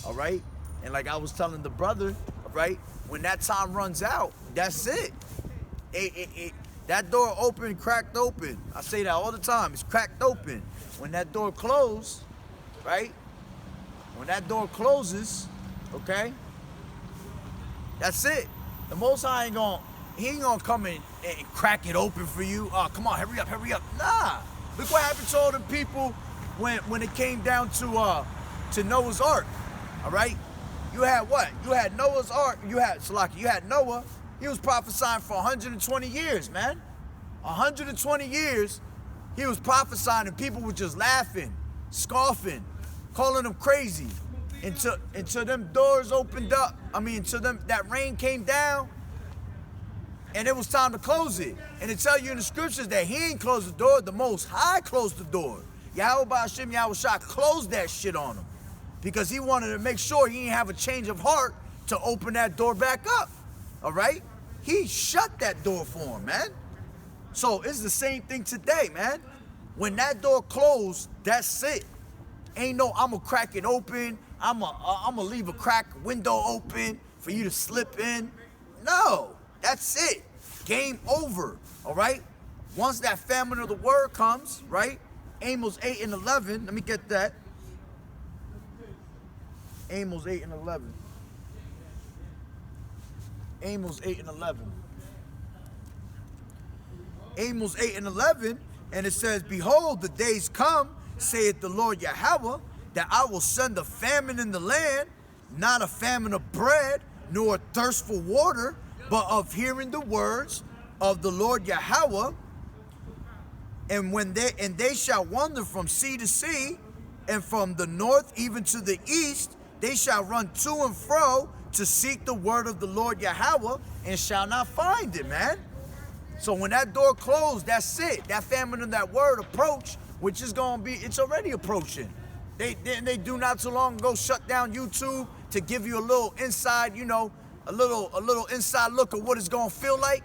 All right. And like I was telling the brother, right, when that time runs out, that's it. That door open, cracked open. I say that all the time. It's cracked open. When that door closes, right? When that door closes, okay, that's it. The Most High he ain't gonna come in and crack it open for you. Oh, come on, hurry up, hurry up. Nah. Look what happened to all the people when it came down to Noah's Ark. All right? You had what? You had Noah's Ark. You had Noah. He was prophesying for 120 years, man. 120 years, he was prophesying and people were just laughing, scoffing, calling him crazy. Until them doors opened up. Until that rain came down and it was time to close it. And it tell you in the scriptures that he ain't closed the door, the Most High closed the door. Yahweh Ba'ashem Yahushua closed that shit on him because he wanted to make sure he didn't have a change of heart to open that door back up. All right? He shut that door for him, man. So it's the same thing today, man. When that door closed, that's it. Ain't no, I'm gonna crack it open. I'm gonna leave a crack window open for you to slip in. No, that's it. Game over, all right? Once that famine of the word comes, right? Amos 8 and 11, let me get that. Amos 8 and 11. Amos 8 and 11. Amos 8 and 11, and it says, behold, the days come, saith the Lord Yahweh, that I will send a famine in the land, not a famine of bread, nor a thirst for water, but of hearing the words of the Lord Yahweh. And they shall wander from sea to sea, and from the north even to the east, they shall run to and fro to seek the word of the Lord Yahweh, and shall not find it, man. So when that door closed, that's it. That famine of that word approach, which is gonna be, it's already approaching. They do not too long ago shut down YouTube to give you a little inside, a little inside look of what it's gonna feel like.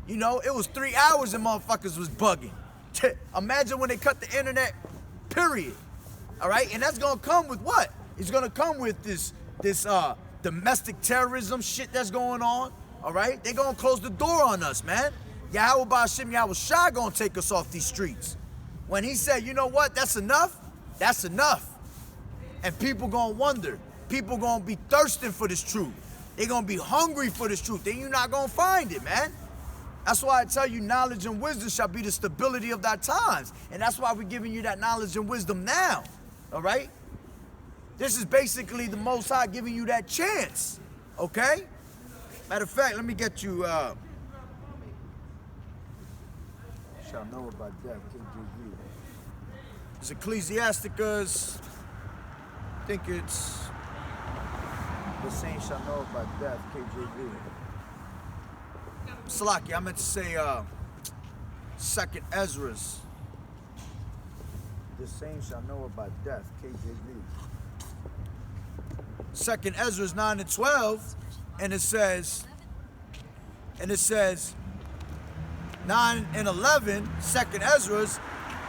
It was 3 hours and motherfuckers was bugging. Imagine when they cut the internet, period. All right, and that's gonna come with what? It's gonna come with this domestic terrorism shit that's going on. All right, they gonna close the door on us, man. Yahweh Ba'ashem Yahushua gonna take us off these streets. When he said, you know what, that's enough, that's enough. And people gonna wonder. People gonna be thirsting for this truth. They gonna be hungry for this truth. Then you're not gonna find it, man. That's why I tell you knowledge and wisdom shall be the stability of thy times. And that's why we're giving you that knowledge and wisdom now. All right? This is basically the Most High giving you that chance. Okay? Matter of fact, let me get you shall know about that, KJV. It's Ecclesiasticus, I think it's the saints shall know about death, KJV. Salaki, I meant to say 2nd Ezra's. The saints shall know about death, KJV. 2nd Ezra's 9 and 12, and it says 9 and 11, 2nd Ezra's,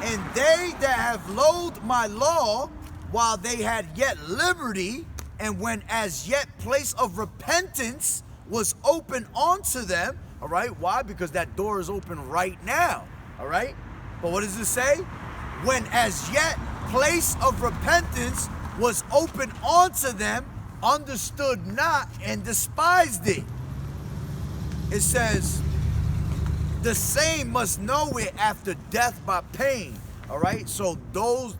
and they that have loathed my law while they had yet liberty, and when as yet place of repentance was open unto them. All right, why? Because that door is open right now. All right, but what does it say? When as yet place of repentance was open unto them, understood not and despised it. It says, the same must know it after death by pain. All right, so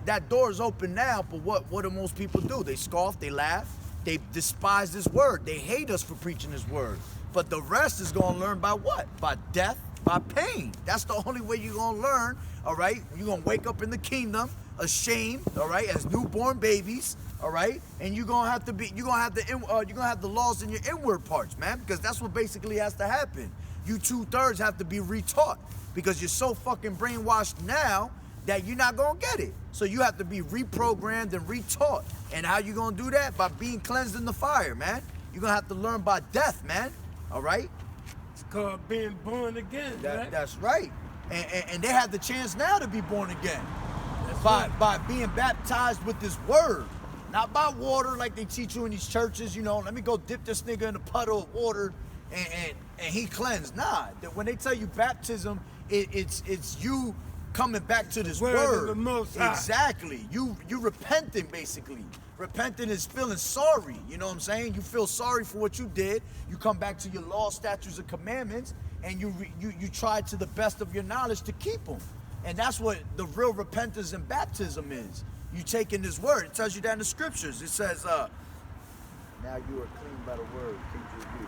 that door is open now, but what do most people do? They scoff, they laugh, they despise this word, they hate us for preaching this word. But the rest is going to learn by what? By death By pain. That's the only way you're gonna learn, all right? You're gonna wake up in the kingdom ashamed, all right, as newborn babies, all right? And you're gonna have the laws in your inward parts, man, because that's what basically has to happen. You 2/3 have to be retaught because you're so fucking brainwashed now that you're not gonna get it. So you have to be reprogrammed and retaught. And how you gonna do that? By being cleansed in the fire, man. You're gonna have to learn by death, man. All right? It's called being born again, right? That's right. And they have the chance now to be born again. That's By right. being baptized with this word. Not by water like they teach you in these churches, you know, let me go dip this nigga in a puddle of water and he cleansed. Nah, when they tell you baptism, it's you coming back to this Word word. of the Most High. Exactly. You repenting basically. Repenting is feeling sorry. You know what I'm saying? You feel sorry for what you did. You come back to your law, statutes, and commandments, and you try to the best of your knowledge to keep them. And that's what the real repentance and baptism is. You taking this word. It tells you that in the scriptures. It says, now you are clean by the word. KJV.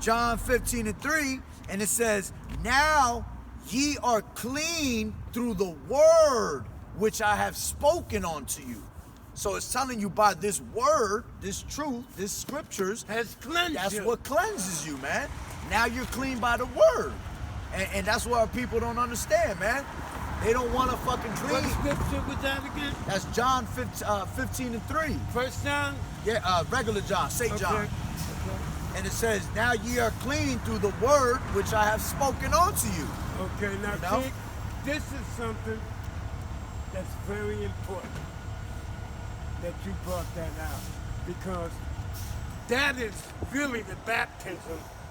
John 15:3, and it says, now ye are clean through the word which I have spoken unto you. So it's telling you by this word, this truth, this scriptures, Has cleansed that's you. what cleanses you, man. Now you're clean by the word. And that's what our people don't understand, man. They don't want to fucking What clean. scripture was that again? That's John 15:3. First John? Yeah, regular John, St. John. Okay. And it says, now ye are clean through the word which I have spoken unto you. Okay, now You know? King, this is something that's very important that you brought that out, because that is really the baptism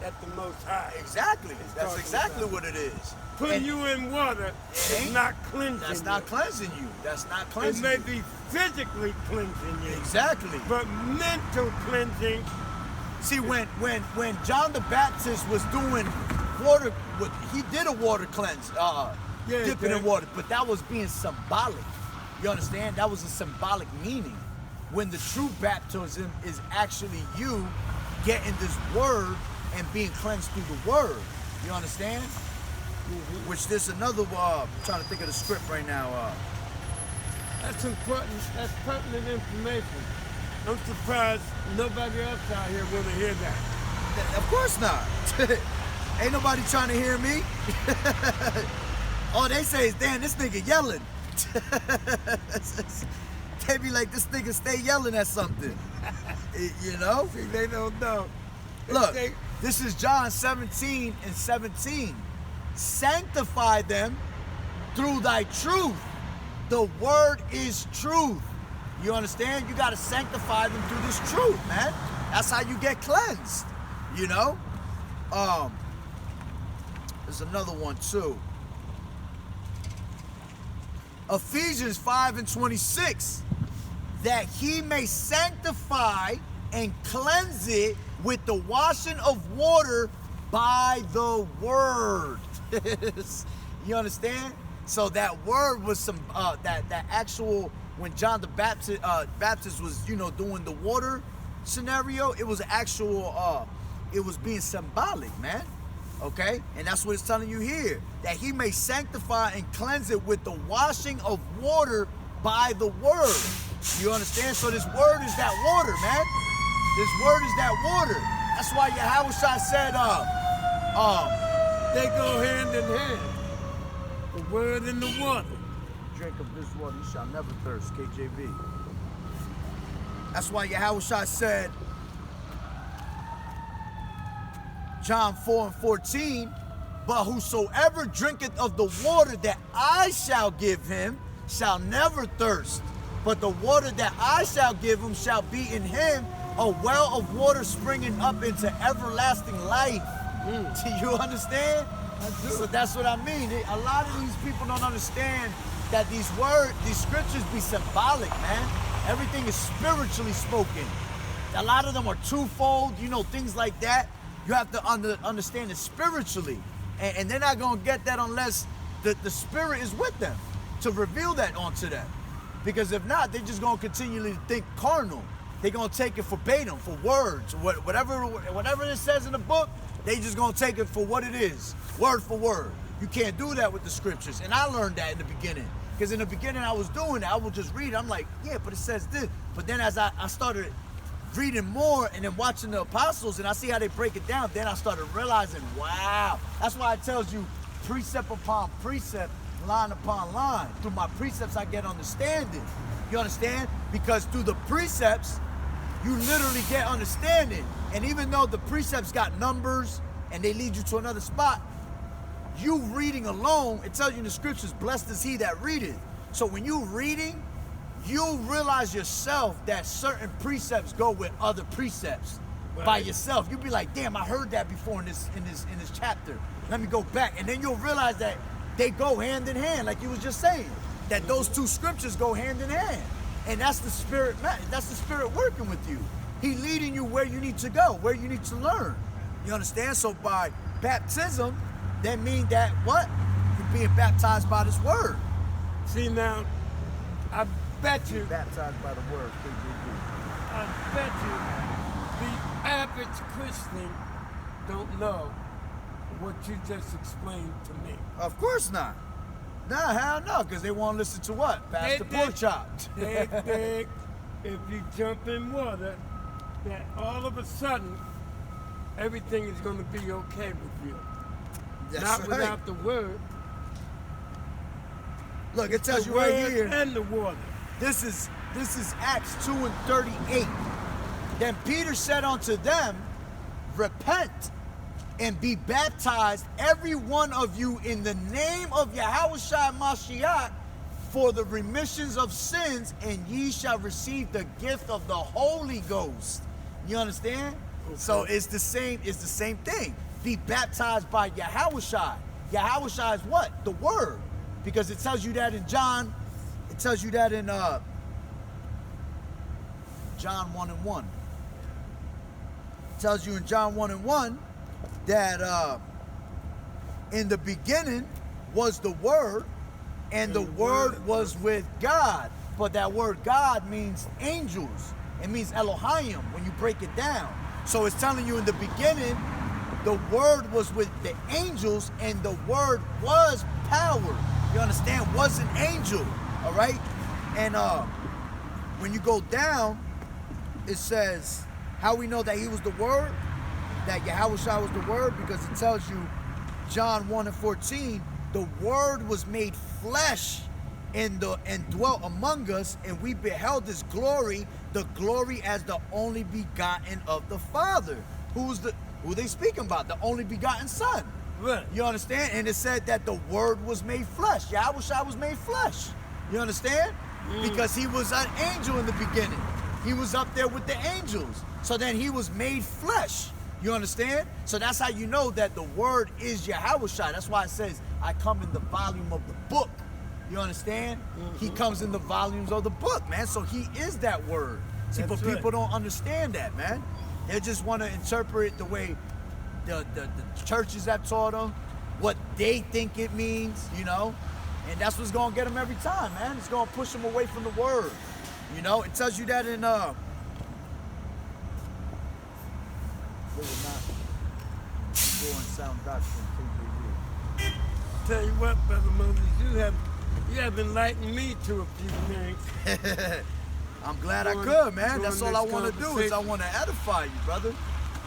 at the Most High. Exactly. That's talking exactly about. what it is. Putting And you in water is ain't- not cleansing that's you. not cleansing you. That's not It cleansing may you. be physically cleansing you, Exactly. but mental cleansing, See, when John the Baptist was doing water, he did a water cleanse, Yeah, dipping yeah. in water, but that was being symbolic. You understand? That was a symbolic meaning. When the true baptism is actually you getting this word and being cleansed through the word. You understand? Which there's another, I'm trying to think of the script right now. that's important, that's pertinent information. I'm surprised nobody else out here want to hear that. Of course not. Ain't nobody trying to hear me. All they say is, damn, this nigga yelling. They be like, this nigga stay yelling at something. You know? See, they don't know. Look, They- this is John 17:17. Sanctify them through thy truth. The word is truth. You understand? You got to sanctify them through this truth, man. That's how you get cleansed. You know? There's another one too. Ephesians 5:26. That he may sanctify and cleanse it with the washing of water by the word. You understand? So that word was some that actual, when John the Baptist was, you know, doing the water scenario, it was actual it was being symbolic, man. Okay? And that's what it's telling you here. That he may sanctify and cleanse it with the washing of water by the word. You understand? So this word is that water, man. This word is that water. That's why Yahushua said, They go hand in hand. The word and the water. drink of this water, you shall never thirst, KJV. That's why Yahushua said, John 4:14, but whosoever drinketh of the water that I shall give him shall never thirst. But the water that I shall give him shall be in him a well of water springing up into everlasting life. Do you understand? So that's what I mean. A lot of these people don't understand that these scriptures be symbolic, man. Everything is spiritually spoken. A lot of them are twofold, you know, things like that. You have to understand it spiritually. And they're not going to get that unless the spirit is with them to reveal that onto them. Because if not, they're just going to continually think carnal. They're going to take it verbatim for words. Whatever it says in the book, They just gonna take it for what it is, word for word. You can't do that with the scriptures. And I learned that in the beginning. Because in the beginning I was doing it, I would just read. I'm like, yeah, but it says this. But then as I started reading more and then watching the apostles and I see how they break it down, then I started realizing, wow. That's why it tells you precept upon precept, line upon line. Through my precepts I get understanding. You understand? Because through the precepts, you literally get understanding. And even though the precepts got numbers and they lead you to another spot, you reading alone, it tells you in the scriptures, blessed is he that readeth. So when you reading, you realize yourself that certain precepts go with other precepts by yourself. You'll be like, damn, I heard that before in this chapter. Let me go back. And then you'll realize that they go hand in hand, like you was just saying. That those two scriptures go hand in hand. And that's the spirit, that's the spirit working with you. He leading you where you need to go, where you need to learn. You understand? So by baptism, that means that what? You're being baptized by this word. See now, I bet you, Baptized by the word, KJV. I bet you the average Christian don't know what you just explained to me. Of course not. Nah, hell no, because they won't listen to what? Pastor Pork Chop. They think if you jump in water, that all of a sudden, everything is going to be okay with you. That's Not right. without the word. Look, it tells The you right word here. and the water. This is Acts 2:38. Then Peter said unto them, repent and be baptized, every one of you, in the name of Yahushua Mashiach, for the remissions of sins, and ye shall receive the gift of the Holy Ghost. You understand? Okay. So it's the same thing. Be baptized by Yahushua. Yahushua is what? The word. Because it tells you that in John. It tells you that in John 1:1. It tells you in John 1:1 that in the beginning was the word, and the word was with God. But that word God means angels. It means Elohim when you break it down. So it's telling you in the beginning, the word was with the angels, and the word was power. You understand? Was an angel. All right? And when you go down, it says how we know that he was the word, that Yahushua was the word, because it tells you, John 1:14, the word was made flesh and dwelt among us, and we beheld his glory, the glory as the only begotten of the Father. Who they speaking about? The only begotten Son. Right. You understand? And it said that the word was made flesh. Yahushua was made flesh. You understand? Because he was an angel in the beginning. He was up there with the angels. So then he was made flesh. You understand? So that's how you know that the word is Yahushua. That's why it says, I come in the volume of the book. You understand? He comes in the volumes of the book, man. So he is that word. See, That's but right. people don't understand that, man. They just want to interpret the way the churches have taught them, what they think it means, you know? And that's what's going to get them every time, man. It's going to push them away from the word. You know? It tells you that in, not doing sound doctrine, KJV. Tell you what, Brother Moses, you have enlightened me to a few things. I'm glad I During- could, man. during That's all this I want to do is I conversation. want to edify you, brother.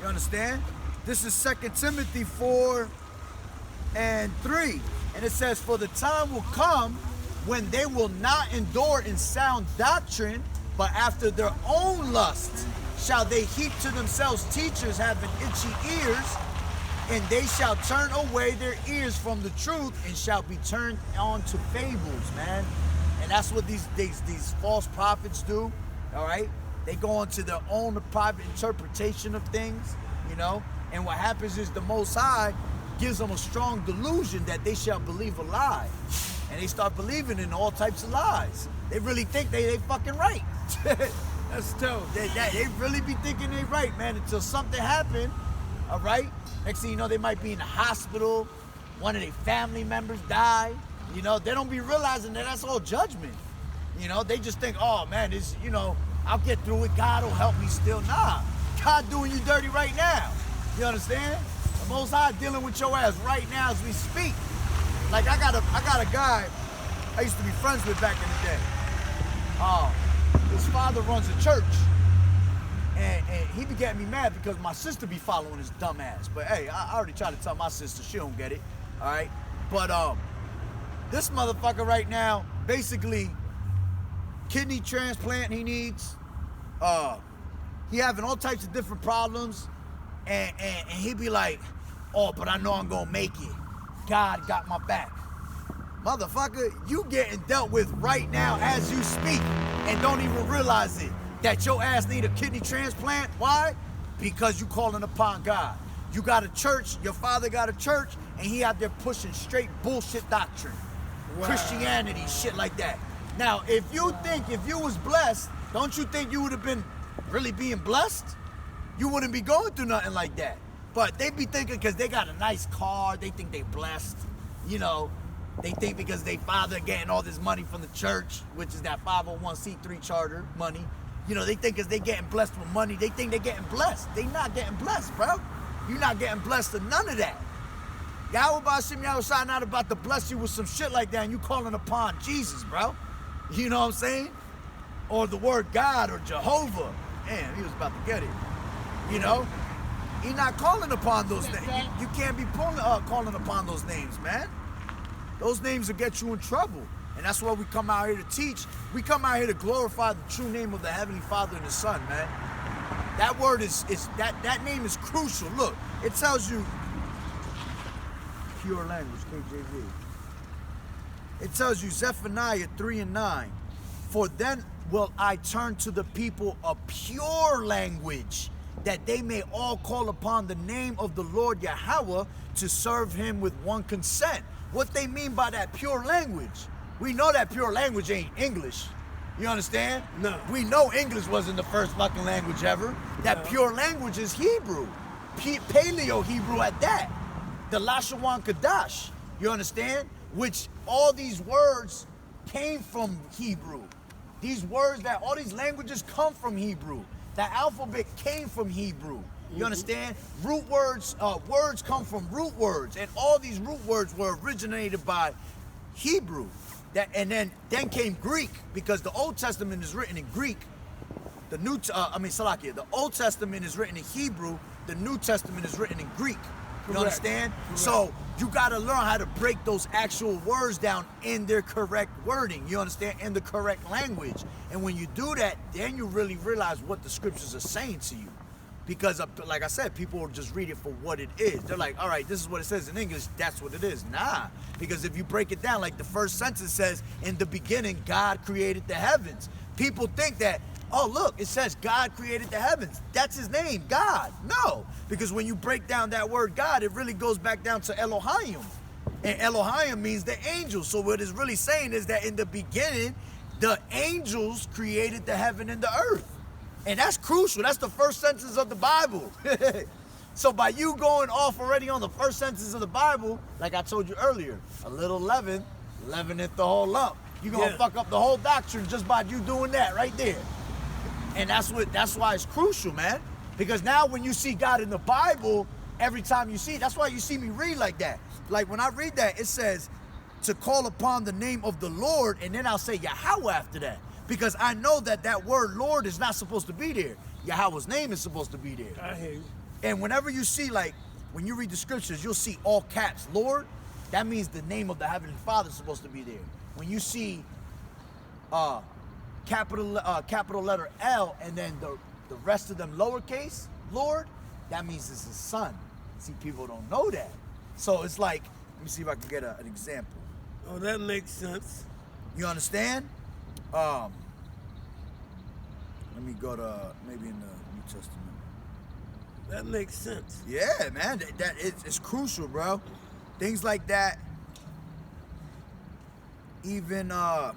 You understand? This is 2 Timothy 4:3. And it says, for the time will come when they will not endure in sound doctrine, but after their own lusts shall they heap to themselves teachers having itchy ears, and they shall turn away their ears from the truth and shall be turned on to fables, man. And that's what these false prophets do, all right? They go into their own private interpretation of things, you know? And what happens is the Most High gives them a strong delusion that they shall believe a lie. And they start believing in all types of lies. They really think they fucking right. That's dope. They really be thinking they right, man, until something happened, all right? Next thing you know, they might be in the hospital. One of their family members die. You know, they don't be realizing that that's all judgment. You know, they just think, oh, man, this, you know, I'll get through it. God will help me still. Nah, God doing you dirty right now. You understand? The Most High dealing with your ass right now as we speak. Like I got a guy I used to be friends with back in the day. His father runs a church. And he be getting me mad because my sister be following his dumb ass. But hey, I already tried to tell my sister, she don't get it. Alright? But this motherfucker right now, basically, kidney transplant he needs. He having all types of different problems. And he be like, oh, but I know I'm gonna make it. God got my back. Motherfucker, you getting dealt with right now as you speak and don't even realize it. That your ass need a kidney transplant. Why? Because you calling upon God. You got a church, your father got a church, and he out there pushing straight bullshit doctrine. Wow. Christianity, shit like that. Now, if you was blessed, don't you think you would have been really being blessed? You wouldn't be going through nothing like that. But they be thinking because they got a nice car, they think they blessed. You know, they think because they father getting all this money from the church, which is that 501c3 charter money. You know, they think because they getting blessed with money, they think they getting blessed. They not getting blessed, bro. You not getting blessed with none of that. Yahweh Bashim Yahushua not about to bless you with some shit like that and you calling upon Jesus, bro. You know what I'm saying? Or the word God or Jehovah. Man, he was about to get it. You know? He not calling upon those names. You can't be calling upon those names, man. Those names will get you in trouble. And that's why we come out here to teach. We come out here to glorify the true name of the Heavenly Father and the Son, man. That word that name is crucial. Look, it tells you pure language, KJV. It tells you Zephaniah 3:9. For then will I turn to the people a pure language, that they may all call upon the name of the Lord Yahweh to serve him with one consent. What they mean by that pure language? We know that pure language ain't English. You understand? No. We know English wasn't the first fucking language ever. That pure language is Hebrew. Paleo Hebrew at that. The Lashawan Kadash. You understand? Which all these words came from Hebrew. These words all these languages come from Hebrew. The alphabet came from Hebrew. You understand? Root words, words come from root words. And all these root words were originated by Hebrew. And then came Greek, because the Old Testament is written in Greek. The Old Testament is written in Hebrew. The New Testament is written in Greek. You understand? Correct. So you gotta learn how to break those actual words down in their correct wording. You understand? In the correct language. And when you do that, then you really realize what the scriptures are saying to you. Because, like I said, people will just read it for what it is. They're like, all right, this is what it says in English, that's what it is. Nah, because if you break it down, like the first sentence says, in the beginning, God created the heavens. People think that, oh, look, it says God created the heavens. That's his name, God. No, because when you break down that word God, it really goes back down to Elohim. And Elohim means the angels. So what it's really saying is that in the beginning, the angels created the heaven and the earth. And that's crucial. That's the first sentence of the Bible. So by you going off already on the first sentence of the Bible, like I told you earlier, a little leaven, leaveneth the whole lump. You're going to fuck up the whole doctrine just by you doing that right there. And that's why it's crucial, man. Because now when you see God in the Bible, every time you see it, that's why you see me read like that. Like when I read that, it says to call upon the name of the Lord, and then I'll say Yahweh after that. Because I know that word Lord is not supposed to be there. Yahweh's name is supposed to be there. I hear you. And whenever you see, like, when you read the scriptures, you'll see all caps, Lord. That means the name of the Heavenly Father is supposed to be there. When you see capital letter L and then the rest of them lowercase, Lord, that means it's his son. See, people don't know that. So it's like, let me see if I can get an example. Oh, that makes sense. You understand? Let me go to maybe in the New Testament. That makes sense. Yeah, man, it's crucial, bro. Things like that. Even it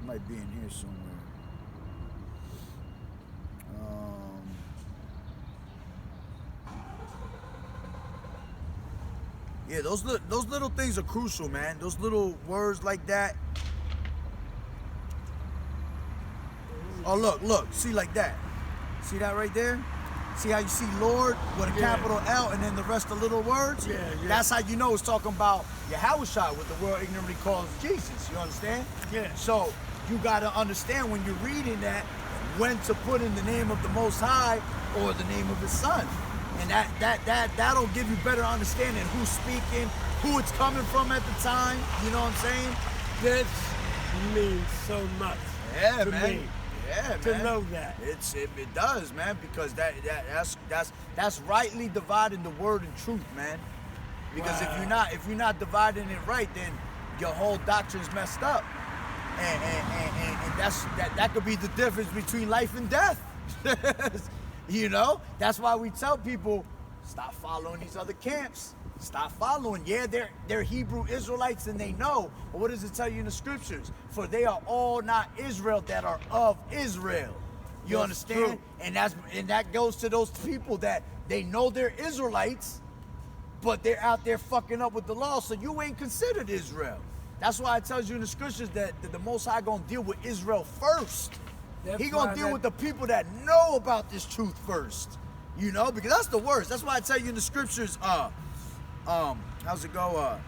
might be in here somewhere. Yeah, those little things are crucial, man. Those little words like that. Oh, look, see like that. See that right there? See how you see Lord with a Yeah. capital L and then the rest of little words? Yeah, yeah. That's how you know it's talking about Yahushua, what the world ignorantly calls Jesus. You understand? Yeah. So you got to understand when you're reading that when to put in the name of the Most High or the name of His Son, and that'll give you better understanding who's speaking, who it's coming from at the time. You know what I'm saying? This means so much Yeah, to man. me Yeah, to man. know that. It does, man, because that's rightly dividing the word and truth, man. Because Wow. if you're not dividing it right, then your whole doctrine's messed up, and that could be the difference between life and death. You know, that's why we tell people stop following these other camps. Stop following. Yeah, they're Hebrew Israelites and they know. But what does it tell you in the scriptures? For they are all not Israel that are of Israel. You That's understand? true. And that goes to those people that they know they're Israelites, but they're out there fucking up with the law, so you ain't considered Israel. That's why it tells you in the scriptures that the Most High gonna deal with Israel first. That's He gonna why deal that- with the people that know about this truth first. You know, because that's the worst. That's why I tell you in the scriptures, how's it go?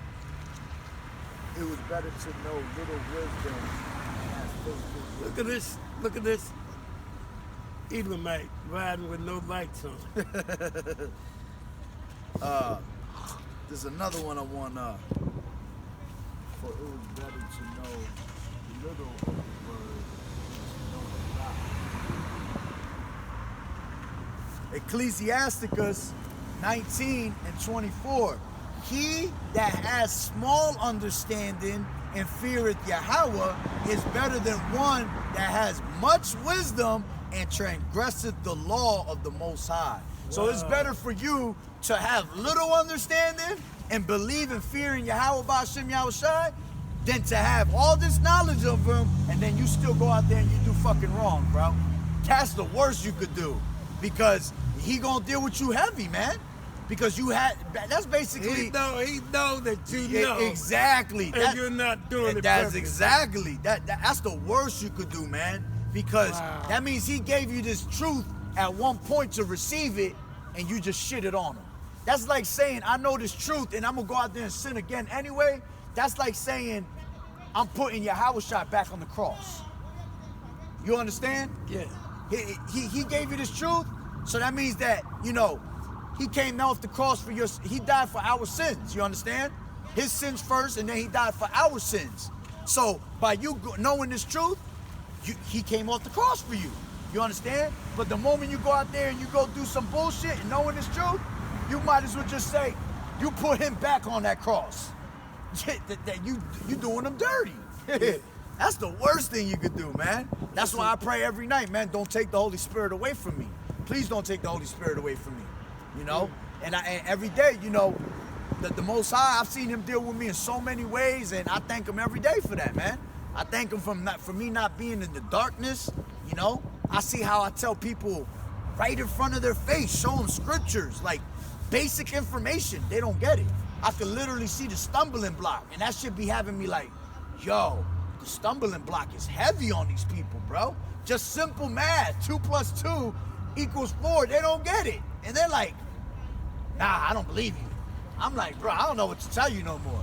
It was better to know little wisdom and have faith in Look at this. Look at this. Elamite riding with no lights on. There's another one I want. For it was better to know little of the word than to know the God. Ecclesiasticus 19:24. He that has small understanding and feareth Yahweh is better than one that has much wisdom and transgresseth the law of the Most High. So it's Wow. better for you to have little understanding and believe and fear in Yahweh Ba'ashem Yahushai than to have all this knowledge of him and then you still go out there and you do fucking wrong, bro. That's the worst you could do because he gonna deal with you heavy, man. Because you had, that's basically... He know that you Yeah, know. exactly. And you're not doing it That's perfectly. exactly. That's the worst you could do, man. Because Wow. that means he gave you this truth at one point to receive it, and you just shit it on him. That's like saying, I know this truth, and I'm gonna go out there and sin again anyway. That's like saying, I'm putting Yahushua back on the cross. You understand? Yeah. He gave you this truth, so that means that, you know, he came off the cross for your, he died for our sins, you understand? His sins first, and then he died for our sins. So by you knowing this truth, he came off the cross for you. You understand? But the moment you go out there and you go do some bullshit and knowing this truth, you might as well just say, you put him back on that cross. that you doing him dirty. That's the worst thing you could do, man. That's why I pray every night, man. Don't take the Holy Spirit away from me. Please don't take the Holy Spirit away from me. You know? And every day, you know, the Most High, I've seen him deal with me in so many ways, and I thank him every day for that, man. I thank him for me not being in the darkness, you know? I see how I tell people right in front of their face, show them scriptures, like basic information. They don't get it. I could literally see the stumbling block, and that should be having me like, yo, the stumbling block is heavy on these people, bro. Just simple math, 2 + 2 = 4. They don't get it. And they're like, nah, I don't believe you. I'm like, bro, I don't know what to tell you no more.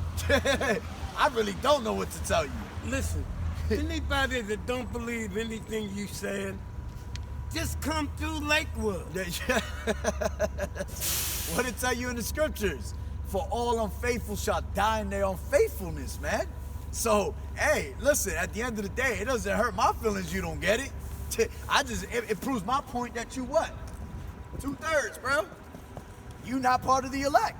I really don't know what to tell you. Listen, anybody that don't believe anything you said, just come through Lakewood. What it tell you in the scriptures? For all unfaithful shall die in their unfaithfulness, man. So, hey, listen, at the end of the day, it doesn't hurt my feelings you don't get it. It proves my point that you what? 2/3, bro. You not part of the elect.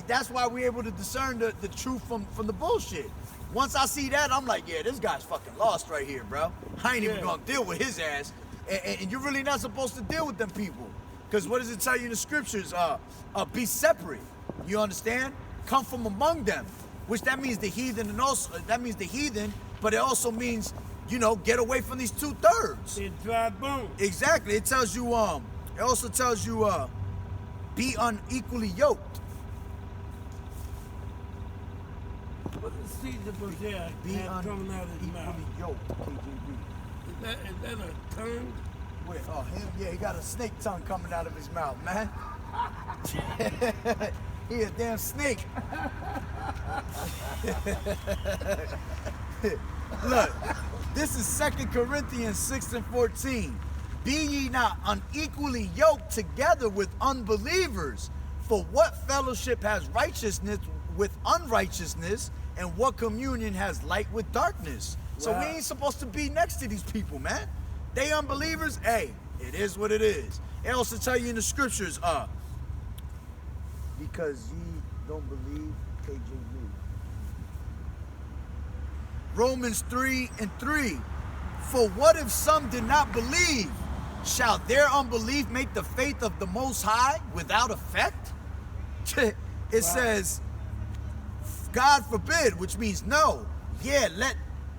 That's why we're able to discern the truth from the bullshit. Once I see that, I'm like, yeah, this guy's fucking lost right here, bro. I ain't even Yeah. gonna deal with his ass. And you're really not supposed to deal with them people. Because what does it tell you in the scriptures? Be separate. You understand? Come from among them. Which that means the heathen, and also that means the heathen, but it also means, you know, get away from these 2/3. It's dry bone. Exactly. It tells you, it also tells you, be unequally yoked. What does Caesar Bozea Be have coming out of his mouth? unequally yoked, KJV. Is that a tongue? Wait, oh, him? Yeah, he got a snake tongue coming out of his mouth, man. He a damn snake. Look, this is 2 Corinthians 6 and 14. Be ye not unequally yoked together with unbelievers. For what fellowship has righteousness with unrighteousness, and what communion has light with darkness? So we Wow. ain't supposed to be next to these people, man. They unbelievers, hey, it is what it is. It also tell you in the scriptures, because ye don't believe, KJV. Romans 3 and 3. For what if some did not believe? Shall their unbelief make the faith of the Most High without effect? It says, God forbid, which means no. Yeah, let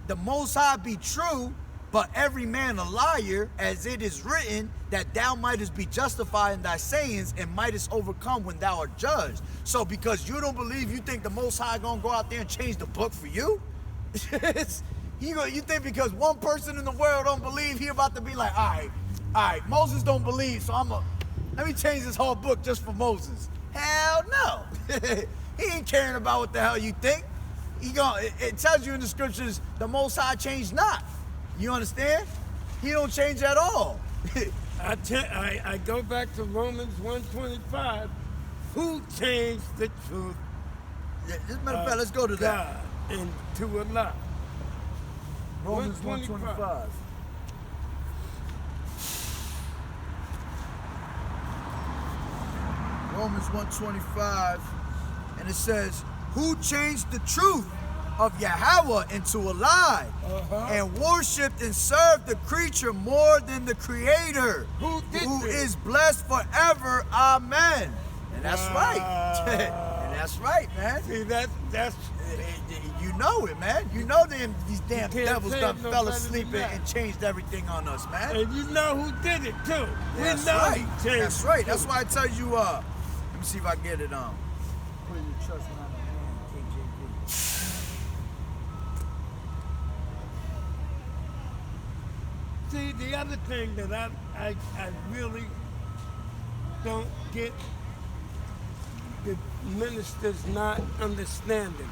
the Most High be true, but every man a liar, as it is written, that thou mightest be justified in thy sayings and mightest overcome when thou art judged. So because you don't believe, you think the Most High gonna go out there and change the book for you? You think because one person in the world don't believe, he about to be like, all right, Moses don't believe, so let me change this whole book just for Moses. Hell no. He ain't caring about what the hell you think. It tells you in the scriptures, the Most High changed not. You understand? He don't change at all. I go back to Romans 1:25. Who changed the truth? Yeah, as a matter of fact, let's go to that. God into a lie. Romans 1:25. 1:25. Romans 1:25, and it says, who changed the truth of Yahweh into a lie, and worshipped and served the creature more than the creator, Who did who this? is blessed forever. Amen. And that's right. And that's right, man. See, that's You know it, man. You know these damn can't devils say done it no fell better asleep than that. and changed everything on us, man. and you know who did it too. That's we know right. who changed That's right. it, That's too. why I tell you. Let me see if I get it on. Put your trust in man, KJV. See, the other thing that I really don't get the ministers not understanding.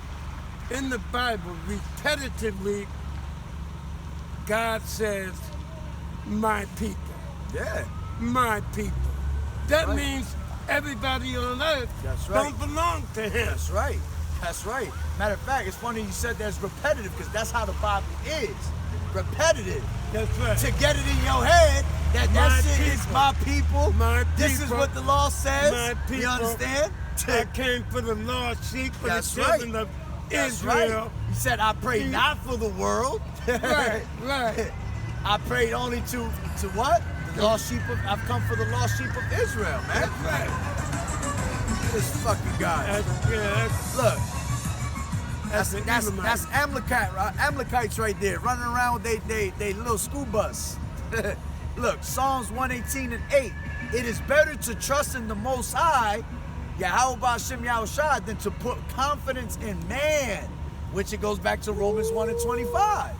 In the Bible, repetitively, God says, my people, Yeah, my people. That Right. means everybody on earth That's right. don't belong to him. that's right. That's right. Matter of fact, it's funny you said that's repetitive because that's how the Bible is. Repetitive. That's right. To get it in your head that My shit is people. my people. My This is people. what the law says. My people. You understand? I came for the lost sheep for That's the right. children of That's Israel. right. He said, I pray See? not for the world. Right, right. I prayed only to what? The lost sheep of, I've come for the lost sheep of Israel, man. That's right. This fucking guy. That's Look, That's an Elamite. that's Amalekites right there, running around with they little school bus. Look, Psalms 118 and 8. It is better to trust in the Most High, Yahweh B'Shem Yahushua, than to put confidence in man, which it goes back to Romans 1 and 25.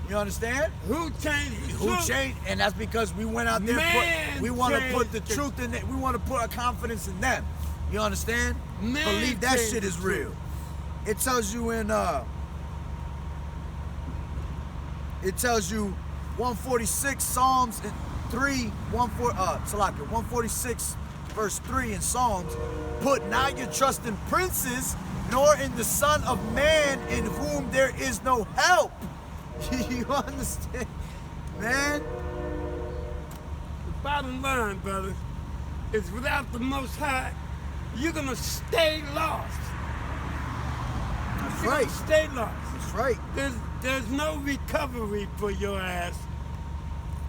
You understand? Who changed the Who truth? changed? And that's because we went out there. Man We want to put changed the the- truth in it. We want to put our confidence in them. You understand? Man Believe that changed shit is the real. truth. It tells you in it tells you 146 Psalms 146 verse 3 in Psalms. Put not your trust in princes, nor in the Son of Man, in whom there is no help. You understand, man? The bottom line, brother, is without the Most High, you're gonna stay lost. That's You're right. gonna stay lost. That's right. There's no recovery for your ass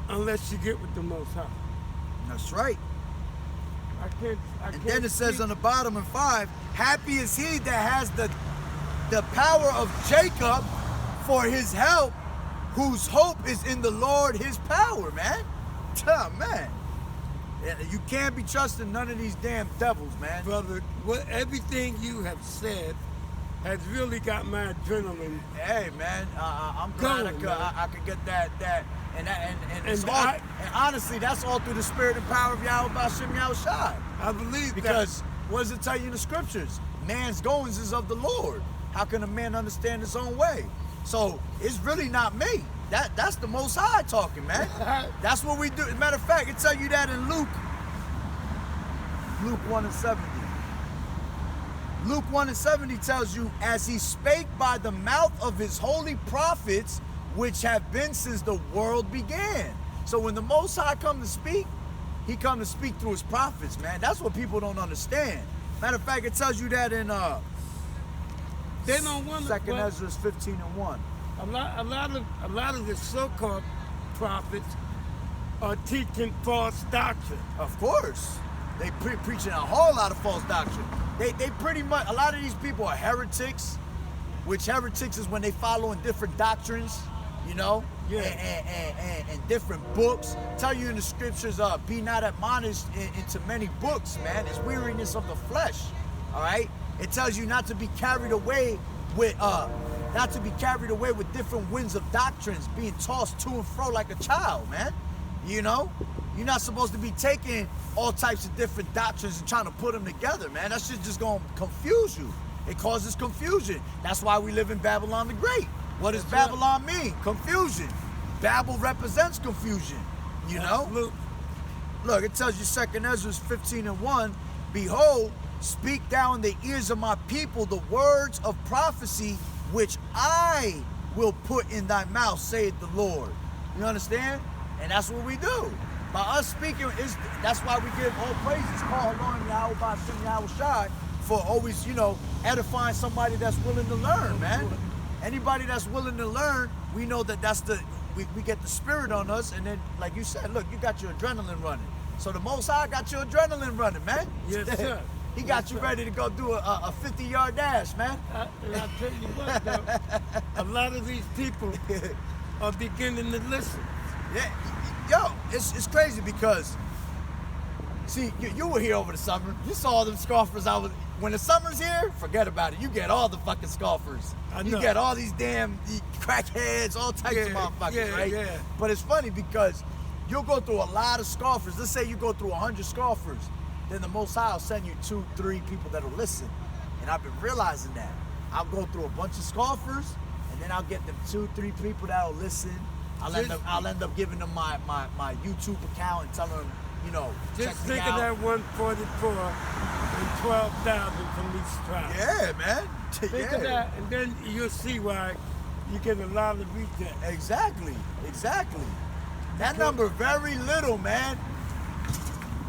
unless you get with the Most High. That's right. I can't. And then it says on the bottom in 5, happy is he that has the power of Jacob for his help, whose hope is in the Lord his power, man. Oh, man. Yeah, you can't be trusting none of these damn devils, man. brother, everything you have said has really got my adrenaline. Hey, man, I'm glad Going, man. I could get that and And And honestly, that's all through the spirit and power of Yahweh Bashim Yahushai. I believe Because what does it tell you in the scriptures? Man's goings is of the Lord. How can a man understand his own way? So it's really not me. That's the Most High talking, man. That's what we do. As a matter of fact, it tell you that in Luke 1:70. Luke 1:70 tells you, as he spake by the mouth of his holy prophets, which have been since the world began. So when the Most High come to speak, he come to speak through his prophets, man. That's what people don't understand. Matter of fact, it tells you that in they don't want to. 2nd Ezra 15:1. A lot of the so-called prophets are teaching false doctrine. Of course. They preaching a whole lot of false doctrine. They pretty much, a lot of these people are heretics, which heretics is when they follow in different doctrines, you know, Yeah. and different books. Tell you in the scriptures, be not admonished into many books, man. It's weariness of the flesh, all right? It tells you not to be carried away with, different winds of doctrines, being tossed to and fro like a child, man. You know? You're not supposed to be taking all types of different doctrines and trying to put them together, man. That shit's just gonna confuse you. It causes confusion. That's why we live in Babylon the Great. What does Babylon mean? Confusion. Babel represents confusion, you know? Absolutely. Look, it tells you 2nd Ezra 15:1, behold, speak thou in the ears of my people the words of prophecy which I will put in thy mouth, saith the Lord. You understand? And that's what we do. By us speaking, that's why we give all praises, call along Yahweh Bashim Yahushai, for always, you know, edifying somebody that's willing to learn, man. Anybody that's willing to learn, we know that we get the spirit on us, and then, like you said, look, you got your adrenaline running. So the Most High got your adrenaline running, man. Yes, sir. He got you ready to go do a 50-yard dash, man. And I'll tell you what, though, a lot of these people are beginning to listen. Yeah, yo, it's crazy because, see, you were here over the summer. You saw all them scoffers. When the summer's here, forget about it. You get all the fucking scoffers. I You know. get all these damn crackheads, all types of motherfuckers, right? Yeah. But it's funny because you'll go through a lot of scoffers. Let's say you go through 100 scoffers. Then the Most High will send you 2, 3 people that'll listen. And I've been realizing that. I'll go through a bunch of scoffers, and then I'll get them 2, 3 people that'll listen. I'll end up giving them my YouTube account and telling them, you know, Just check me think out. of that 144 and 12,000 from each tribe. Yeah, man. Think of that, and then you'll see why you get a lot of rejects. Exactly. That number very little, man.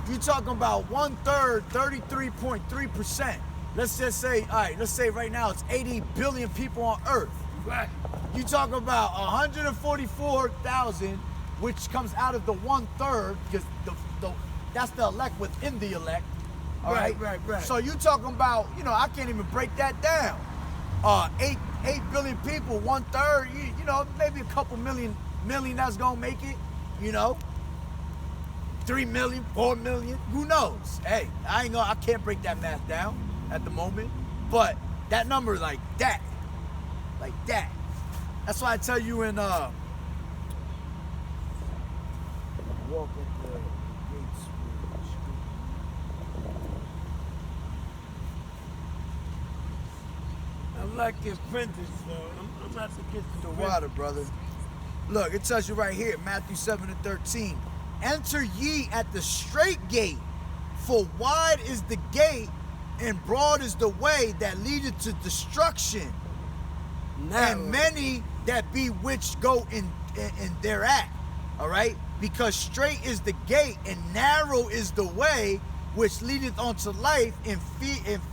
You're talking about 1/3, 33.3%. Let's just say, all right, let's say right now it's 80 billion people on Earth. Right. You talk about 144,000, which comes out of the 1/3, because that's the elect within the elect. All right. Right. So you talking about, you know, I can't even break that down. 8 billion people, 1/3, you know, maybe a couple million that's gonna make it, you know. 3 million, 4 million, who knows? Hey, I can't break that math down at the moment, but that number like that. That's why I tell you in walk at the gates. I like your printers, though. I'm about to get The water, brother. Look, it tells you right here, Matthew 7:13. Enter ye at the straight gate, for wide is the gate, and broad is the way that leadeth to destruction, and many that be which go in thereat. All right, because straight is the gate, and narrow is the way which leadeth unto life, and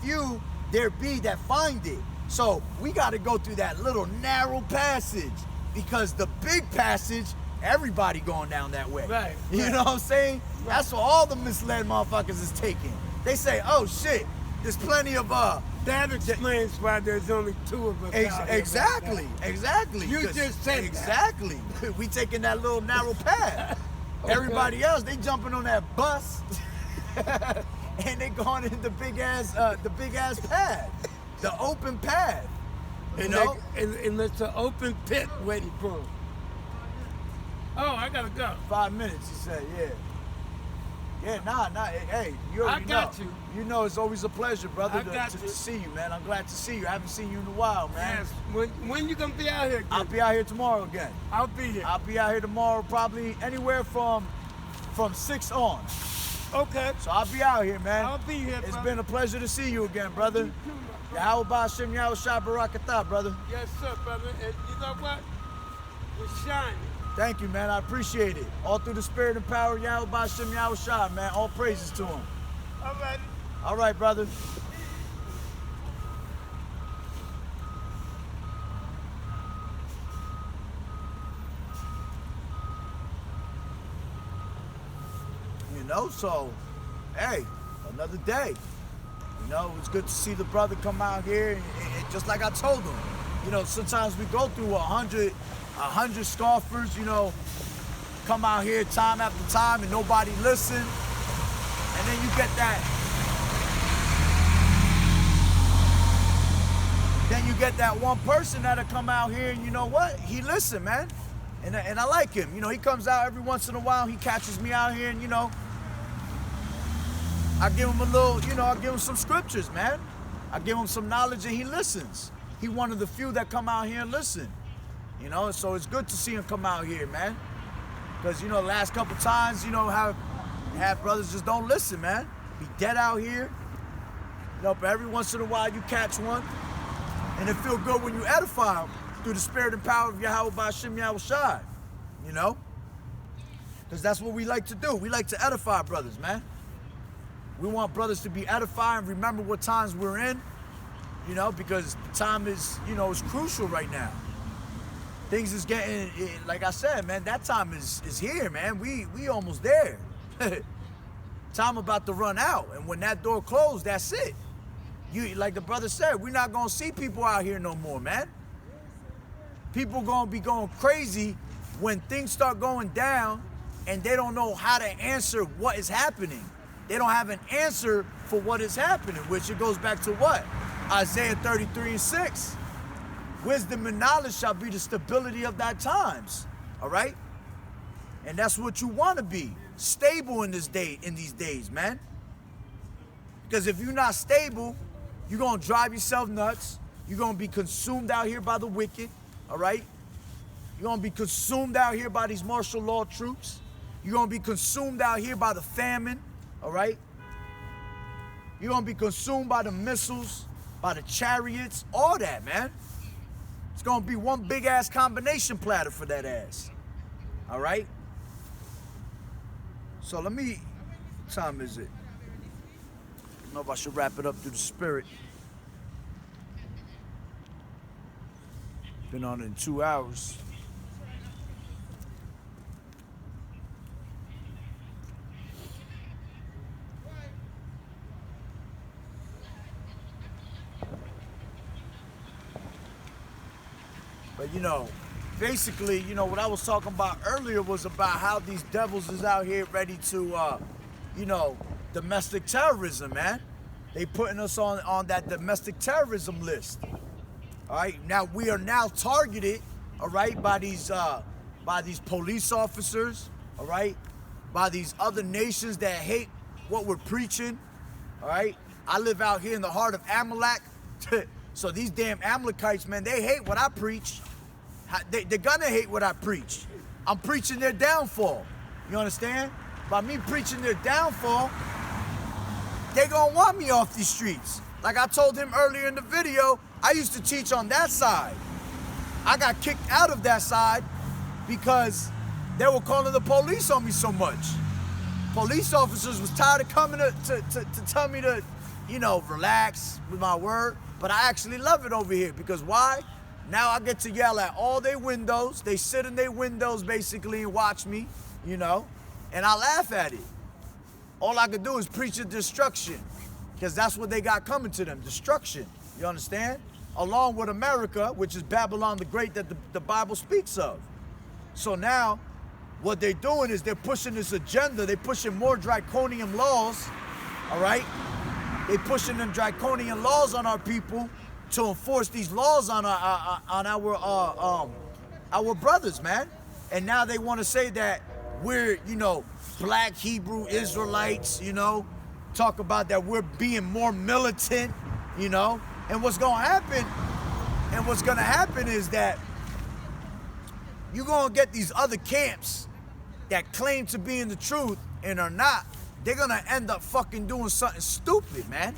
few there be that find it. So we got to go through that little narrow passage, because the big passage, everybody going down that way. Right. You know what I'm saying? That's what all the misled motherfuckers is taking. They say, oh shit, there's plenty of That explains why there's only 2 of us out here. Exactly. You 'Cause- just said that. exactly. We taking that little narrow path. Okay. Everybody else, they jumping on that bus, and they going in the big ass path, the open path. You know? And it's an open pit waiting for them. Oh, I gotta go. 5 minutes, he said, yeah. Yeah, nah, hey, you already I got know. you. You know it's always a pleasure, brother, I got to you. see you, man. I'm glad to see you. I haven't seen you in a while, man. Yes. When you gonna be out here? I'll Again? be out here tomorrow again. I'll be here. I'll be out here tomorrow, probably anywhere from 6 on. Okay. So I'll be out here, man. I'll be here, It's brother. been a pleasure to see you again, brother. You too, my brother. Yahweh Hashem Yahushua Barakatah, brother. Yes, sir, brother. And you know what? You're shining. Thank you, man. I appreciate it. All through the spirit and power of Yahweh Hashem Yahushua, man. All praises to him. All right. All right, brother. You know, so, hey, another day. You know, it's good to see the brother come out here, and just like I told him, you know, sometimes we go through 100 scoffers, you know, come out here time after time and nobody listen, and then you get that. Then you get that one person that'll come out here and you know what? He listen, man. And I like him. You know, he comes out every once in a while, he catches me out here and you know, I give him a little, you know, I give him some scriptures, man. I give him some knowledge and he listens. He one of the few that come out here and listen. You know, so it's good to see him come out here, man. Because, you know, the last couple times, you know, how brothers just don't listen, man. Be dead out here. You know, but every once in a while you catch one. And it feel good when you edify them through the spirit and power of Yahweh Ba'Shem Yahushai. You know? Because that's what we like to do. We like to edify brothers, man. We want brothers to be edified and remember what times we're in. You know, because the time is, you know, it's crucial right now. Things is getting, like I said, man, that time is here, man. We almost there. Time about to run out. And when that door closed, that's it. You, like the brother said, we're not gonna see people out here no more, man. People gonna be going crazy when things start going down and they don't know how to answer what is happening. They don't have an answer for what is happening, which it goes back to what? Isaiah 33:6. Wisdom and knowledge shall be the stability of thy times. All right? And that's what you want to be. Stable in these days, man. Because if you're not stable, you're going to drive yourself nuts. You're going to be consumed out here by the wicked. All right? You're going to be consumed out here by these martial law troops. You're going to be consumed out here by the famine. All right? You're going to be consumed by the missiles, by the chariots, all that, man. It's going to be one big-ass combination platter for that ass. All right? So let me... What time is it? I don't know if I should wrap it up through the spirit. Been on it in 2 hours. But, you know, basically, you know, what I was talking about earlier was about how these devils is out here ready to, you know, domestic terrorism, man. They putting us on that domestic terrorism list. All right, now we are now targeted, all right, by these police officers, all right, by these other nations that hate what we're preaching, all right. I live out here in the heart of Amalek. So these damn Amalekites, man, they hate what I preach. They're gonna hate what I preach. I'm preaching their downfall. You understand? By me preaching their downfall, they gonna want me off these streets. Like I told him earlier in the video, I used to teach on that side. I got kicked out of that side because they were calling the police on me so much. Police officers was tired of coming to tell me to, you know, relax with my word. But I actually love it over here because why? Now I get to yell at all their windows. They sit in their windows basically and watch me, you know, and I laugh at it. All I can do is preach the destruction because that's what they got coming to them, destruction. You understand? Along with America, which is Babylon the Great that the Bible speaks of. So now what they're doing is they're pushing this agenda. They're pushing more draconian laws, all right? They pushing them draconian laws on our people to enforce these laws on our brothers, man. And now they want to say that we're, black Hebrew Israelites, talk about that we're being more militant, and what's going to happen is that you're going to get these other camps that claim to be in the truth and are not. They're going to end up fucking doing something stupid, man.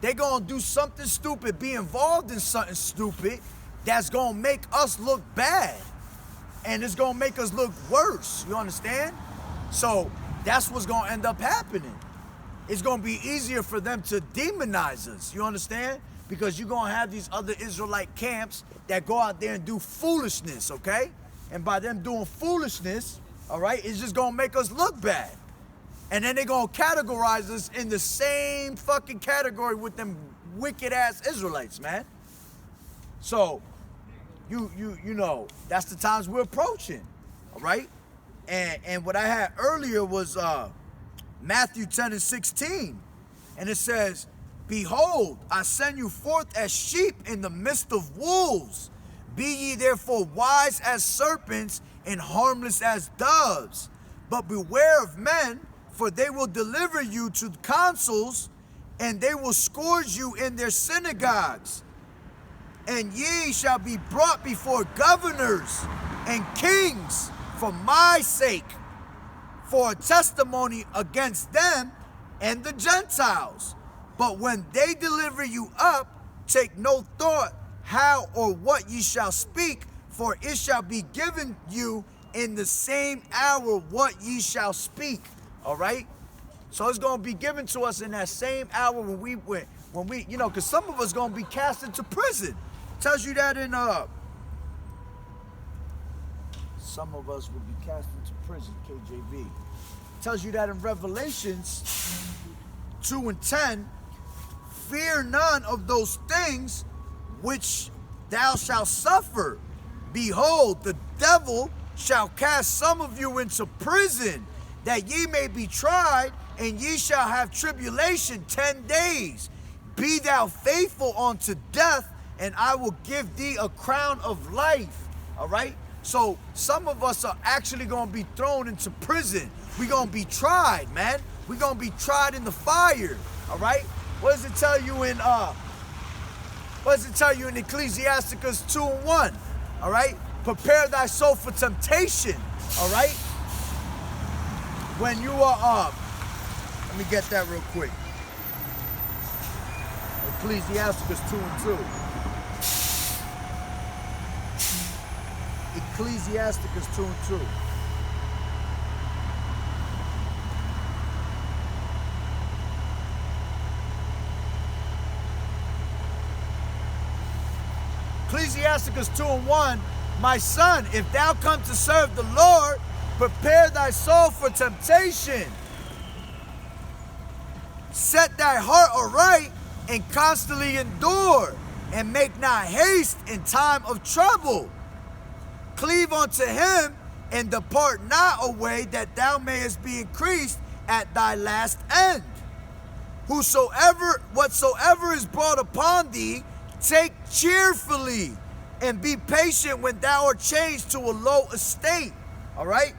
They're going to do something stupid, be involved in something stupid that's going to make us look bad. And it's going to make us look worse. You understand? So that's what's going to end up happening. It's going to be easier for them to demonize us. You understand? Because you're going to have these other Israelite camps that go out there and do foolishness, okay? And by them doing foolishness, all right, it's just going to make us look bad. And then they're going to categorize us in the same fucking category with them wicked ass Israelites, man. So, you know, that's the times we're approaching, all right? And what I had earlier was Matthew 10:16. And it says, "Behold, I send you forth as sheep in the midst of wolves. Be ye therefore wise as serpents and harmless as doves. But beware of men, for they will deliver you to consuls, and they will scourge you in their synagogues. And ye shall be brought before governors and kings for my sake, for a testimony against them and the Gentiles. But when they deliver you up, take no thought how or what ye shall speak, for it shall be given you in the same hour what ye shall speak." All right? So it's going to be given to us in that same hour when we because some of us going to be cast into prison. Tells you that in some of us will be cast into prison, KJV. Tells you that in Revelations 2:10, "Fear none of those things which thou shalt suffer. Behold, the devil shall cast some of you into prison, that ye may be tried, and ye shall have tribulation 10 days. Be thou faithful unto death, and I will give thee a crown of life." All right? So some of us are actually going to be thrown into prison. We're going to be tried, man. We're going to be tried in the fire. All right? What does it tell you in Ecclesiasticus 2:1? All right? "Prepare thy soul for temptation." All right? When you are let me get that real quick. Ecclesiasticus 2:2. Ecclesiasticus 2:2. Ecclesiasticus 2:1, "My son, if thou come to serve the Lord, prepare thy soul for temptation. Set thy heart aright and constantly endure, and make not haste in time of trouble. Cleave unto him and depart not away, that thou mayest be increased at thy last end. Whatsoever is brought upon thee, take cheerfully, and be patient when thou art changed to a low estate." All right?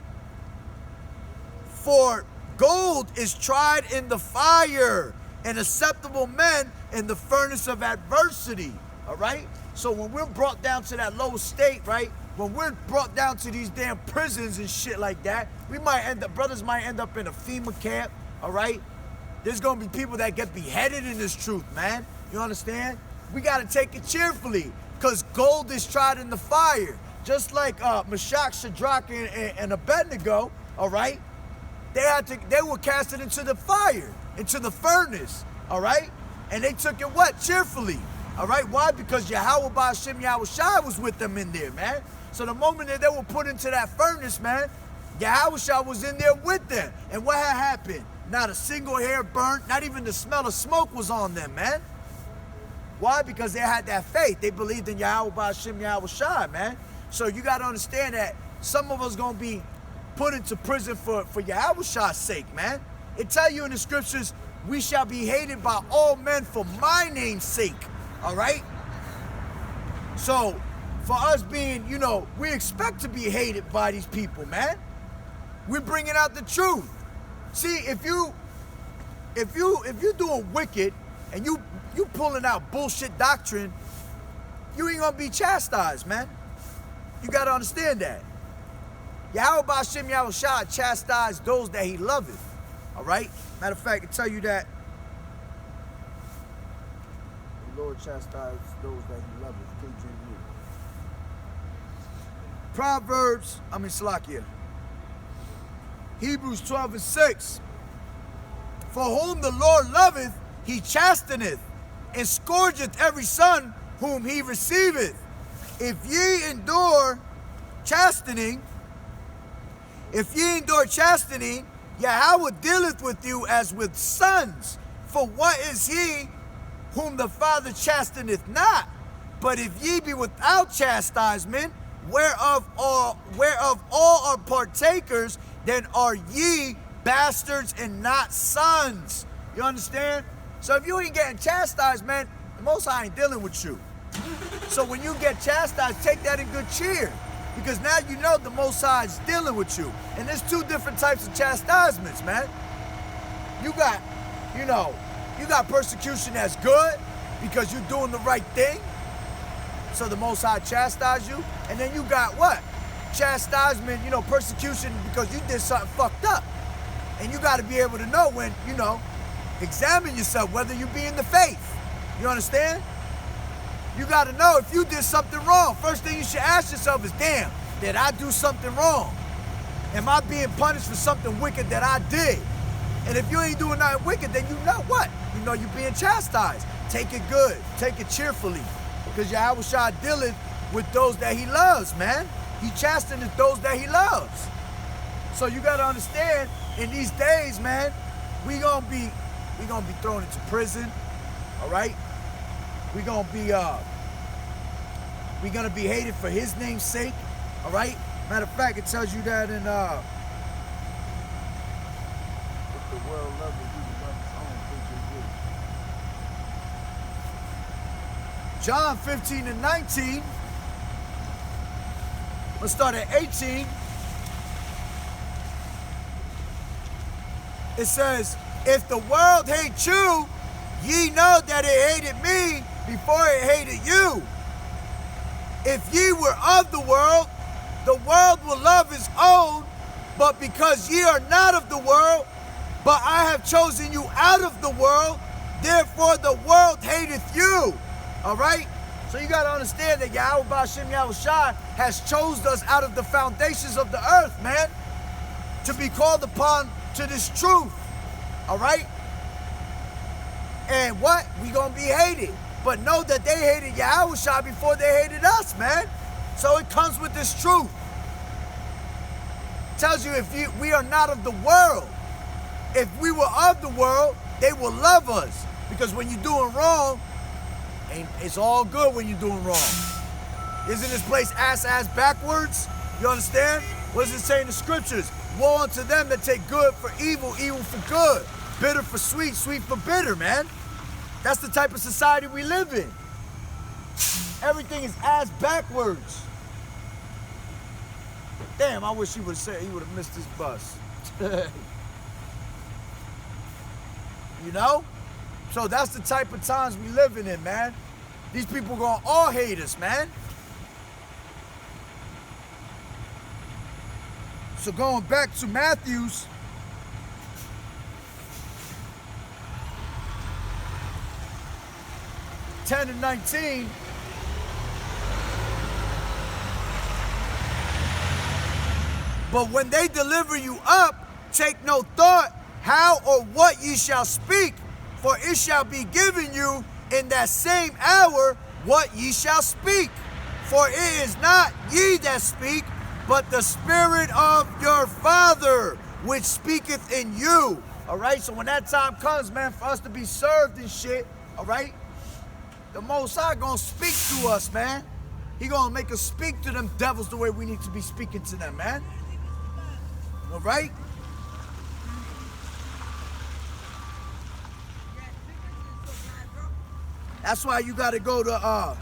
"For gold is tried in the fire, and acceptable men in the furnace of adversity." All right? So when we're brought down to that low estate, right? When we're brought down to these damn prisons and shit like that, brothers might end up in a FEMA camp, all right? There's gonna be people that get beheaded in this truth, man. You understand? We gotta take it cheerfully, because gold is tried in the fire. Just like Meshach, Shadrach, and Abednego, all right? They were casted into the fire, into the furnace, all right? And they took it what? Cheerfully, all right? Why? Because Yahweh Ba'ashem Yahushai was with them in there, man. So the moment that they were put into that furnace, man, Yahushua was in there with them. And what had happened? Not a single hair burnt, not even the smell of smoke was on them, man. Why? Because they had that faith. They believed in Yahweh Ba'ashem Yahushai, man. So you got to understand that some of us going to be put into prison for Yahushua's sake, man. It tell you in the scriptures, "We shall be hated by all men for my name's sake." All right? So for us being, you know, we expect to be hated by these people, man. We're bringing out the truth. See, if you doing wicked and you pulling out bullshit doctrine, you ain't gonna be chastised, man. You gotta understand that. Yahweh Ba'ashem Yahushua chastised those that he loveth. All right? Matter of fact, I tell you that the Lord chastised those that he loveth. KJV. Salakia. Hebrews 12:6. For whom the Lord loveth, he chasteneth, and scourgeth every son whom he receiveth. If ye endure chastening, Yahweh dealeth with you as with sons. For what is he whom the Father chasteneth not? But if ye be without chastisement, whereof all are partakers, then are ye bastards and not sons. You understand? So if you ain't getting chastised, man, the Most High ain't dealing with you. So when you get chastised, take that in good cheer, because now you know the Most High is dealing with you. And there's two different types of chastisements, man. You got persecution that's good because you're doing the right thing, so the Most High chastise you. And then you got what? Chastisement, persecution because you did something fucked up. And you got to be able to know when, examine yourself whether you be in the faith. You understand? You got to know if you did something wrong. First thing you should ask yourself is, damn, did I do something wrong? Am I being punished for something wicked that I did? And if you ain't doing nothing wicked, then you know what? You know you're being chastised. Take it good. Take it cheerfully. Because Yahweh Shah dealeth with those that he loves, man. He chasteneth those that he loves. So you got to understand, in these days, man, we gonna be thrown into prison, all right? We're gonna be hated for his name's sake, all right? Matter of fact, it tells you that in if the world loves it, he will love his own. John 15:19. Let's start at 18. It says, if the world hates you, ye know that it hated me before it hated you. If ye were of the world will love his own, but because ye are not of the world, but I have chosen you out of the world, therefore the world hateth you. All right? So you got to understand that Yahweh Ba'ashem Yahushua has chosen us out of the foundations of the earth, man, to be called upon to this truth. All right? And what? We going to be hated. But know that they hated Yahushua before they hated us, man. So it comes with this truth. It tells you we are not of the world. If we were of the world, they will love us. Because when you're doing wrong, it's all good when you're doing wrong. Isn't this place ass backwards? You understand? What does it say in the scriptures? Woe unto them that take good for evil, evil for good. Bitter for sweet, sweet for bitter, man. That's the type of society we live in. Everything is ass backwards. Damn, I wish he would have said he would have missed his bus. You know? So that's the type of times we living in, man. These people gonna all hate us, man. So going back to Matthew's 10:19. But when they deliver you up, take no thought how or what ye shall speak, for it shall be given you in that same hour what ye shall speak. For it is not ye that speak, but the Spirit of your Father, which speaketh in you. All right, so when that time comes, man, for us to be served and shit, all right, the Most High gonna speak to us, man. He gonna make us speak to them devils the way we need to be speaking to them, man. All right? That's why you gotta go to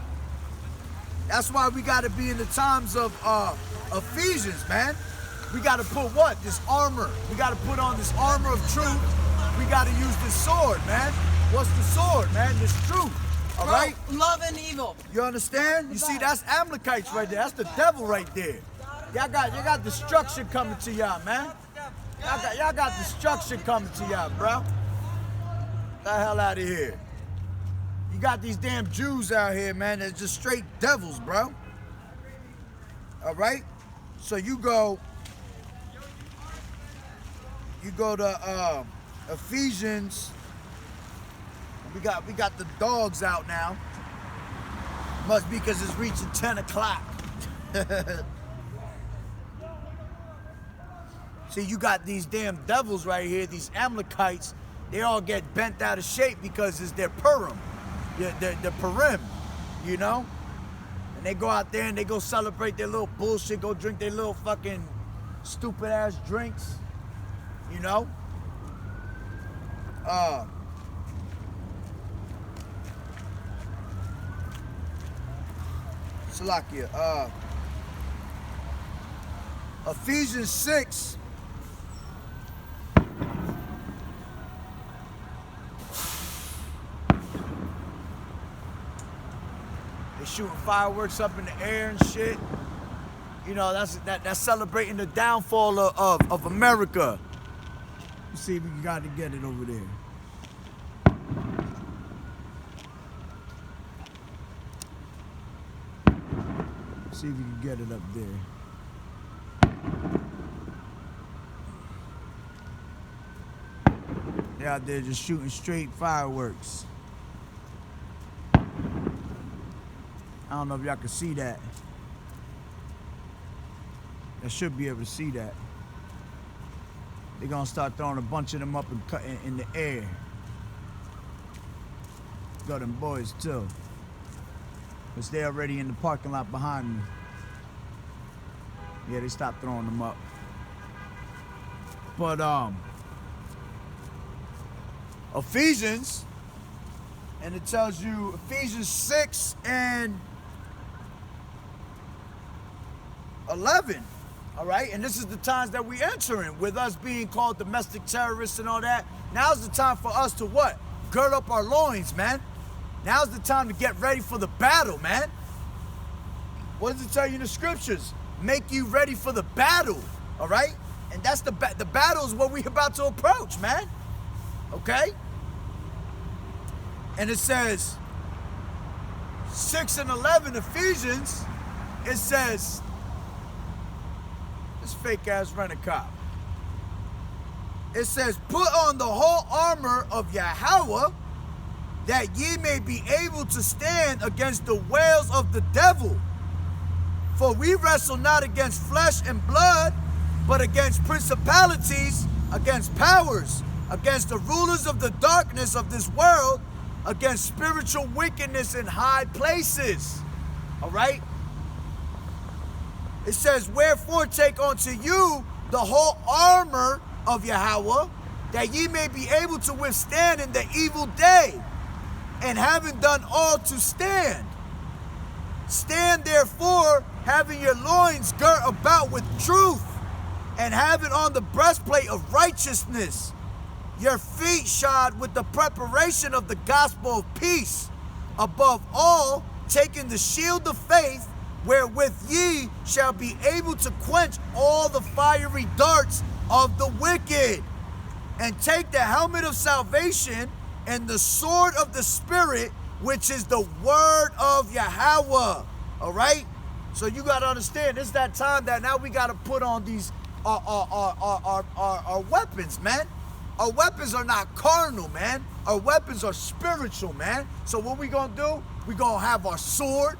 That's why we got to be in the times of Ephesians, man. We got to put what? This armor. We got to put on this armor of truth. We got to use this sword, man. What's the sword, man? This truth. All right? Love and evil. You understand? You see, that's Amalekites right there. That's the devil right there. Y'all got destruction coming to y'all, man. Y'all got destruction coming to y'all, bro. Get the hell out of here. You got these damn Jews out here, man. They're just straight devils, bro. All right? So you go to Ephesians. We got the dogs out now. Must be because it's reaching 10 o'clock. See, you got these damn devils right here, these Amalekites. They all get bent out of shape because it's their Purim. The Purim, you know? And they go out there and they go celebrate their little bullshit, go drink their little fucking stupid ass drinks, you know? Salakia, Ephesians 6. They shooting fireworks up in the air and shit. You know, that's celebrating the downfall of America. Let's see if we got to get it over there. See if you can get it up there. They're out there just shooting straight fireworks. I don't know if y'all can see that. I should be able to see that. They're gonna start throwing a bunch of them up and cutting in the air. Got them boys too. Because they're already in the parking lot behind me. Yeah, they stopped throwing them up. But Ephesians, and it tells you Ephesians 6 and 11. All right, and this is the times that we entering, with us being called domestic terrorists and all that. Now's the time for us to what? Gird up our loins, man. Now's the time to get ready for the battle, man. What does it tell you in the scriptures? Make you ready for the battle, all right? And that's the battle is what we about to approach, man. Okay? And it says 6 and 11 Ephesians, it says, this fake ass rent-a-cop. It says, put on the whole armor of Yahweh, that ye may be able to stand against the wiles of the devil. For we wrestle not against flesh and blood, but against principalities, against powers, against the rulers of the darkness of this world, against spiritual wickedness in high places. All right? It says, wherefore take unto you the whole armor of Yahweh, that ye may be able to withstand in the evil day, and having done all to stand. Stand therefore, having your loins girt about with truth, and having on the breastplate of righteousness, your feet shod with the preparation of the gospel of peace. Above all, taking the shield of faith, wherewith ye shall be able to quench all the fiery darts of the wicked, and take the helmet of salvation and the sword of the Spirit, which is the word of Yahweh. All right? So you got to understand, it's that time that now we got to put on these our weapons, man. Our weapons are not carnal, man. Our weapons are spiritual, man. So what we going to do? We going to have our sword,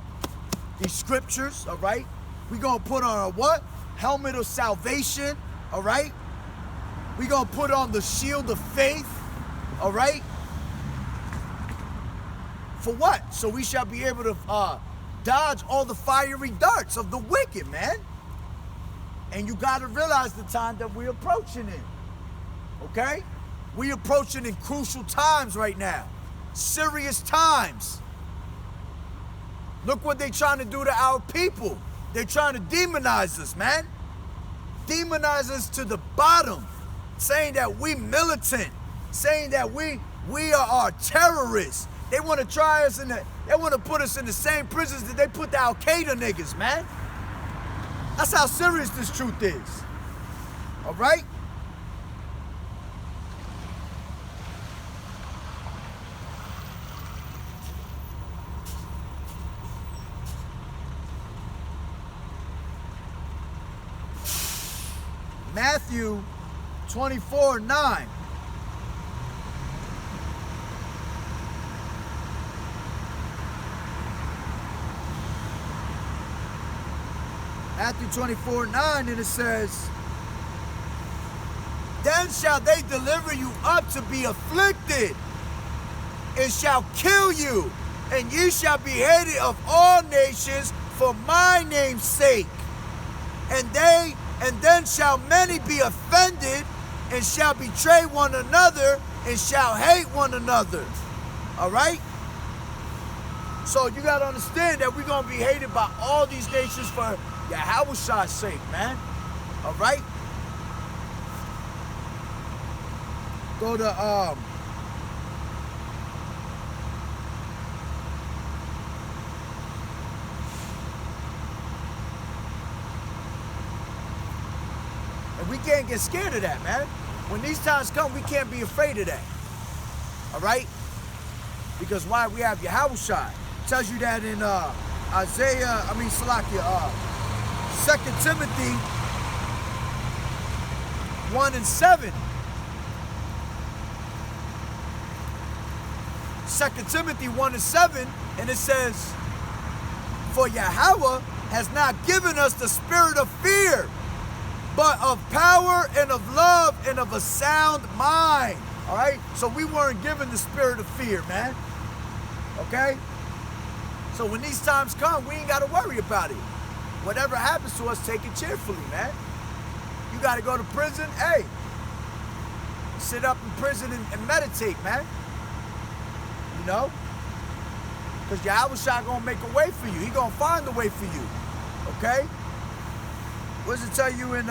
these scriptures, all right? We going to put on our what? Helmet of salvation, all right? We going to put on the shield of faith, all right? For what? So we shall be able to dodge all the fiery darts of the wicked, man. And you got to realize the time that we're approaching it. Okay? We're approaching in crucial times right now. Serious times. Look what they're trying to do to our people. They're trying to demonize us, man. Demonize us to the bottom. Saying that we militant. Saying that we are terrorists. They want to try us they want to put us in the same prisons that they put the Al-Qaeda niggas, man. That's how serious this truth is. All right? Matthew 24:9. Matthew 24:9, and it says, then shall they deliver you up to be afflicted, and shall kill you, and ye shall be hated of all nations for my name's sake. And then shall many be offended, and shall betray one another, and shall hate one another. All right? So you got to understand that we're going to be hated by all these nations for Yahweh's sake, man. All right? Go to, and we can't get scared of that, man. When these times come, we can't be afraid of that. All right? Because why? We have Yahweh. Tells you that in Salakia, 2 Timothy 1:7. 2 Timothy 1:7, and it says, for Yahweh has not given us the spirit of fear, but of power and of love and of a sound mind. All right? So we weren't given the spirit of fear, man. Okay? So when these times come, we ain't got to worry about it. Whatever happens to us, take it cheerfully, man. You got to go to prison, hey. Sit up in prison and meditate, man. You know? Because Yahweh gonna make a way for you. He gonna find a way for you. Okay? What does it tell you in 2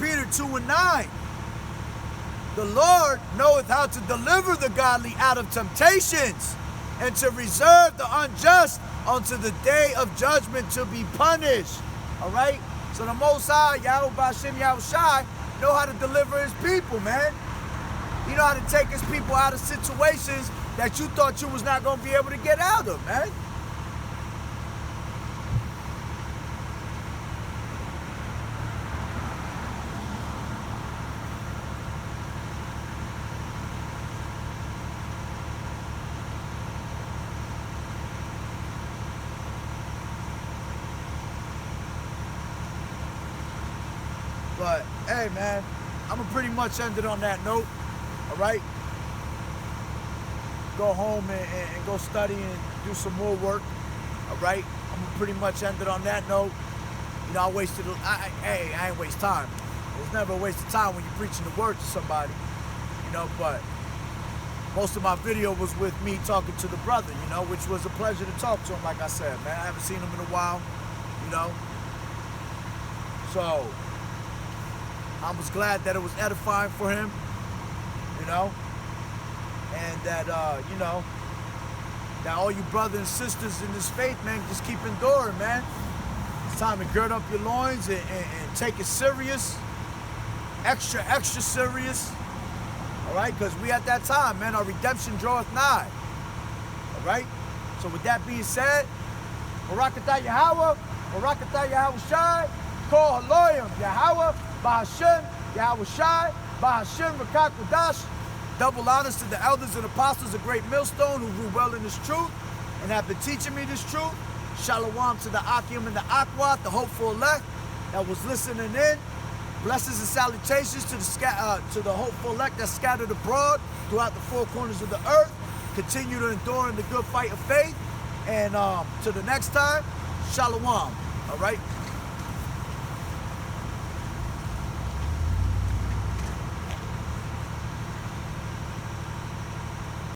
Peter 2:9? The Lord knoweth how to deliver the godly out of temptations, and to reserve the unjust unto the day of judgment to be punished. All right? So the Most High, Yahweh B'Shem Yahushai, know how to deliver his people, man. He know how to take his people out of situations that you thought you was not going to be able to get out of, man. But, hey, man, I'm going to pretty much end it on that note, all right? Go home and go study and do some more work, all right? I'm going to pretty much end it on that note. You know, I ain't waste time. There's never a waste of time when you're preaching the word to somebody, you know, but most of my video was with me talking to the brother, you know, which was a pleasure to talk to him, like I said, man. I haven't seen him in a while, you know. So I was glad that it was edifying for him, you know, and that, you know, that all you brothers and sisters in this faith, man, just keep enduring, man. It's time to gird up your loins and take it serious, extra serious, all right? Because we at that time, man, our redemption draweth nigh, all right? So with that being said, Barakatah Yahweh, Barakatah Yahushai, Kol Haloyim, Yahweh, Ba'Hashem, Yahushai, Ba'Hashem, Rakat Kodash. Double honors to the elders and apostles of Great Millstone who grew well in this truth and have been teaching me this truth. Shalom to the Akim and the Akwat, the hopeful elect that was listening in. Blessings and salutations to the hopeful elect that's scattered abroad throughout the four corners of the earth. Continue to endure in the good fight of faith. And to the next time, Shalom. All right?